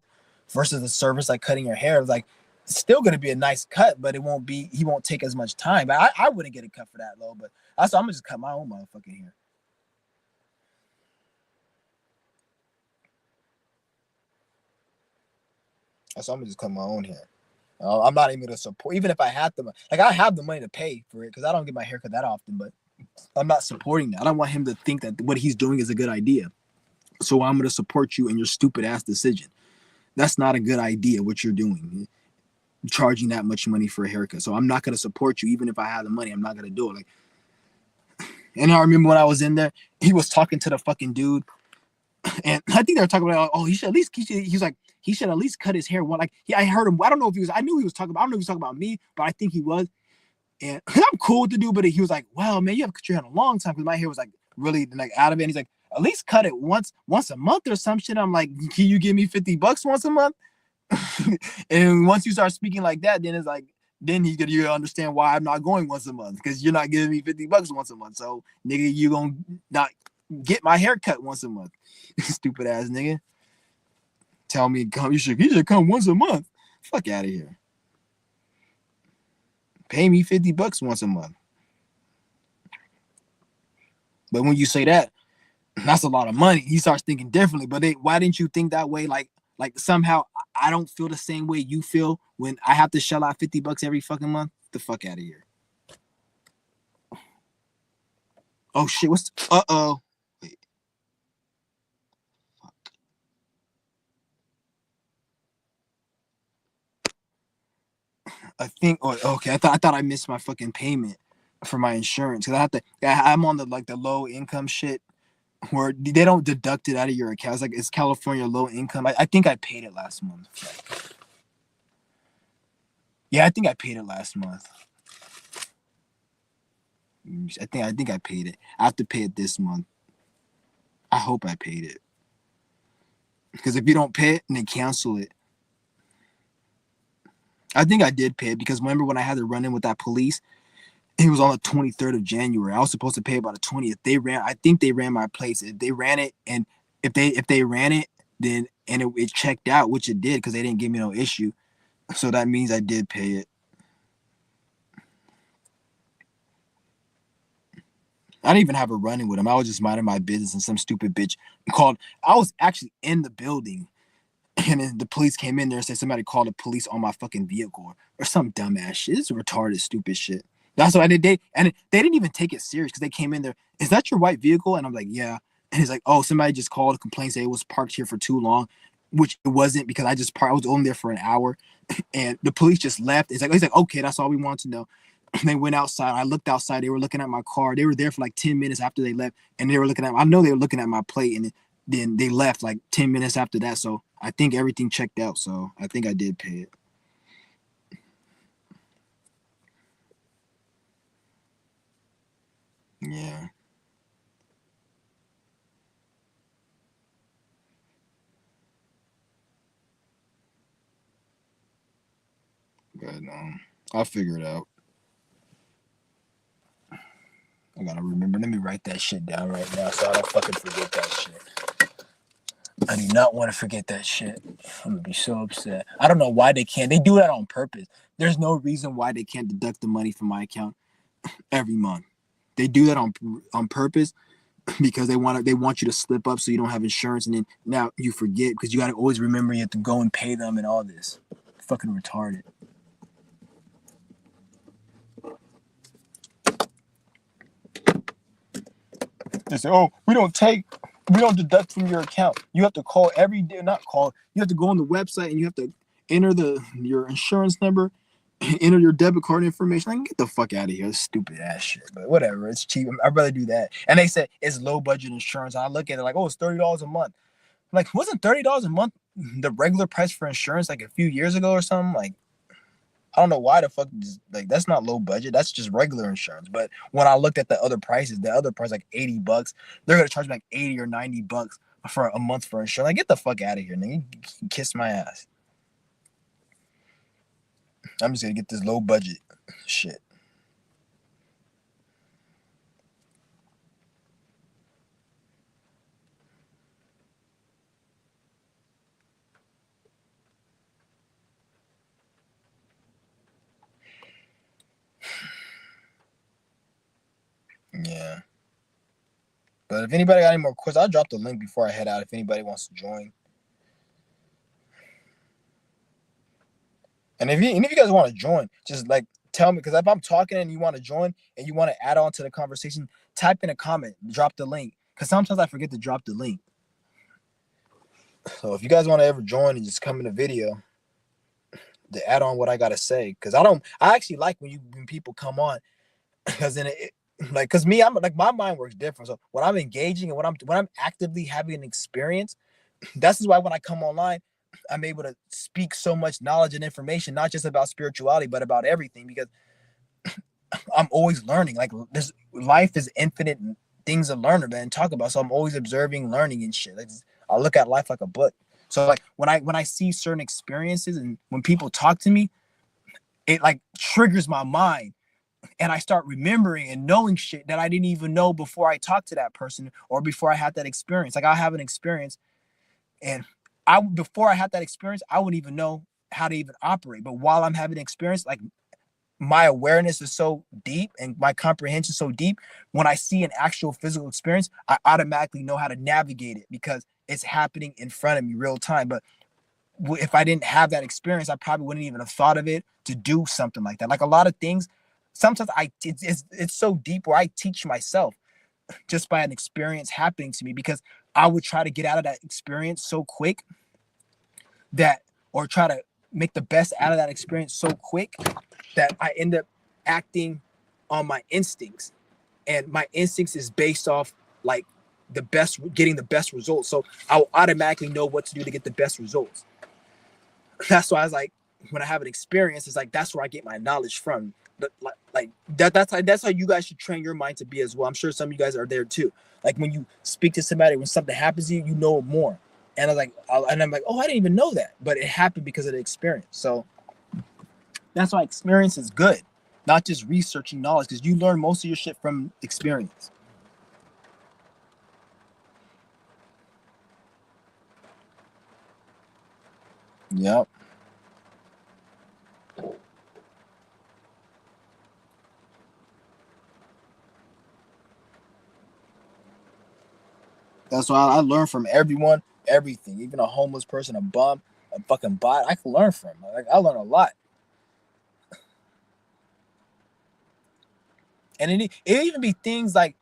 versus a service like cutting your hair. Like, it's still going to be a nice cut, but he won't take as much time. I wouldn't get a cut for that low, but I'm gonna just cut my own motherfucking hair. So I'm gonna just cut my own hair. I'm not even gonna support, even if I had the like, I have the money to pay for it because I don't get my hair cut that often, but I'm not supporting that. I don't want him to think that what he's doing is a good idea. So I'm gonna support you in your stupid ass decision. That's not a good idea what you're doing, charging that much money for a haircut. So I'm not gonna support you, even if I had the money. I'm not gonna do it. Like, and I remember when I was in there, he was talking to the fucking dude, and I think they were talking about, oh, he should at least, he's like, he should at least cut his hair. One, like, I heard him. I don't know if he was. I knew he was talking about. I don't know if he was talking about me, but I think he was. And I'm cool with the dude, but he was like, well, man, you haven't cut your hair in a long time, because my hair was like really like out of it. And he's like, at least cut it once a month or some shit. I'm like, can you give me $50 once a month? And once you start speaking like that, then it's like, then you understand why I'm not going once a month, because you're not giving me $50 once a month. So nigga, you gonna not get my hair cut once a month. Stupid ass nigga. Tell me come, you should come once a month. Fuck out of here. Pay me $50 once a month. But when you say that, that's a lot of money. He starts thinking differently. But why didn't you think that way? Like somehow I don't feel the same way you feel when I have to shell out $50 every fucking month. The fuck out of here. Oh shit! What's Wait. Fuck. I think. Oh, okay. I thought I missed my fucking payment for my insurance, because I'm on the low income shit. where they don't deduct it out of your account. It's like it's California low income. I think I paid it last month. Yeah, I think I paid it last month. I think I paid it. I have to pay it this month. I hope I paid it. Because if you don't pay it and they cancel it, I think I did pay it because remember when I had to run in with that police, it was on the 23rd of January. I was supposed to pay about the 20th. I think they ran my place. If they ran it, and if they ran it, then and it checked out, which it did because they didn't give me no issue. So that means I did pay it. I didn't even have a run in with him. I was just minding my business, and some stupid bitch called. I was actually in the building, and then the police came in there and said somebody called the police on my fucking vehicle or some dumbass shit. This is retarded, stupid shit. That's what I did. They didn't even take it serious because they came in there. Is that your white vehicle? And I'm like, yeah. And he's like, oh, somebody just called to complain, say it was parked here for too long, which it wasn't because I just parked. I was only there for an hour, and the police just left. He's like, okay, that's all we want to know. And they went outside. I looked outside. They were looking at my car. They were there for like 10 minutes after they left, and they were looking at. I know they were looking at my plate, and then they left like 10 minutes after that. So I think everything checked out. So I think I did pay it. Yeah. But I'll figure it out. I gotta remember. Let me write that shit down right now so I don't fucking forget that shit. I do not want to forget that shit. I'm gonna be so upset. I don't know why they can't. They do that on purpose. There's no reason why they can't deduct the money from my account every month. They do that on purpose because they want you to slip up so you don't have insurance, and then now you forget because you gotta always remember you have to go and pay them and all this. Fucking retarded. They say, "Oh, we don't deduct from your account. You have to call every day, not call. You have to go on the website and you have to enter your insurance number, enter your debit card information. I can get the fuck out of here. This stupid ass shit. But whatever, it's cheap. I'd rather do that." And they said it's low budget insurance. I look at it like, oh, it's $30 a month. Like, wasn't $30 a month the regular price for insurance like a few years ago or something? Like, I don't know why the fuck like that's not low budget. That's just regular insurance. But when I looked at the other prices, the other price like $80, they're gonna charge me like $80 or $90 for a month for insurance. Like, get the fuck out of here, nigga. You kiss my ass. I'm just gonna get this low budget shit. Yeah. But if anybody got any more questions, I'll drop the link before I head out if anybody wants to join. And if you guys want to join, just like tell me, because if I'm talking and you want to join and you want to add on to the conversation, type in a comment, drop the link. Because sometimes I forget to drop the link. So if you guys want to ever join and just come in the video to add on what I gotta say, because I actually like when people come on, because then like, because me, I'm like, my mind works different. So when I'm engaging and when I'm actively having an experience, that's why when I come online, I'm able to speak so much knowledge and information, not just about spirituality, but about everything, because I'm always learning. Like, this life is infinite things to learn about and talk about. So I'm always observing, learning and shit. Like, I look at life like a book. So like when I see certain experiences and when people talk to me, it like triggers my mind and I start remembering and knowing shit that I didn't even know before I talked to that person or before I had that experience. Like, I have an experience, and before I had that experience, I wouldn't even know how to even operate. But while I'm having an experience, like, my awareness is so deep and my comprehension so deep, when I see an actual physical experience, I automatically know how to navigate it because it's happening in front of me real time. But if I didn't have that experience, I probably wouldn't even have thought of it to do something like that. Like, a lot of things, sometimes it's so deep where I teach myself just by an experience happening to me, because I would try to get out of that experience so quick that, or try to make the best out of that experience so quick that I end up acting on my instincts. And my instincts is based off, like, getting the best results. So I'll automatically know what to do to get the best results. That's why I was like, when I have an experience, it's like that's where I get my knowledge from. Like that's how you guys should train your mind to be as well. I'm sure some of you guys are there too. Like when you speak to somebody, when something happens to you, you know more. And I'm like, oh, I didn't even know that, but it happened because of the experience. So that's why experience is good, not just researching knowledge, because you learn most of your shit from experience. Yep. That's why I learn from everyone, everything, even a homeless person, a bum, a fucking bot. I can learn from. Like I learn a lot, and it even be things like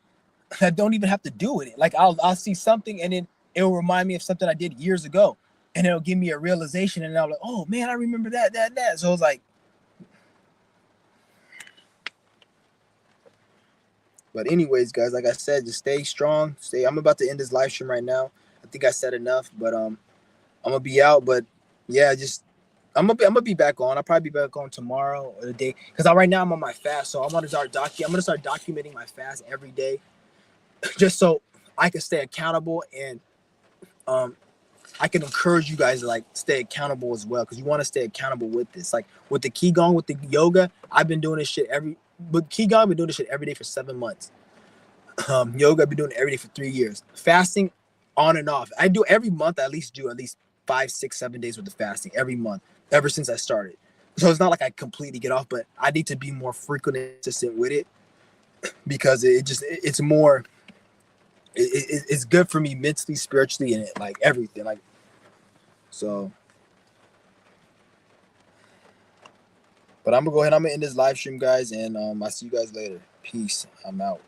that don't even have to do with it. Like I'll see something and then it'll remind me of something I did years ago, and it'll give me a realization, and I'm like, oh man, I remember that. So it's like, but anyways, guys, like I said, just stay strong. Stay. I'm about to end this live stream right now. I think I said enough, but I'm gonna be out. But yeah, just I'm gonna be back on. I'll probably be back on tomorrow or the day because right now I'm on my fast, so I'm gonna start documenting my fast every day, just so I can stay accountable and um I can encourage you guys to like stay accountable as well because you want to stay accountable with this. Like with the qigong, with the yoga, I've been doing this shit with qigong, I've been doing this shit every day for 7 months. Yoga, I've been doing it every day for 3 years. Fasting, on and off. I do every month. I at least do at least 5, 6, 7 days with the fasting every month ever since I started. So it's not like I completely get off, but I need to be more frequent and consistent with it because it's more it's good for me mentally, spiritually, and like everything. Like so. But I'm gonna go ahead. I'm gonna end this live stream, guys, and I'll see you guys later. Peace. I'm out.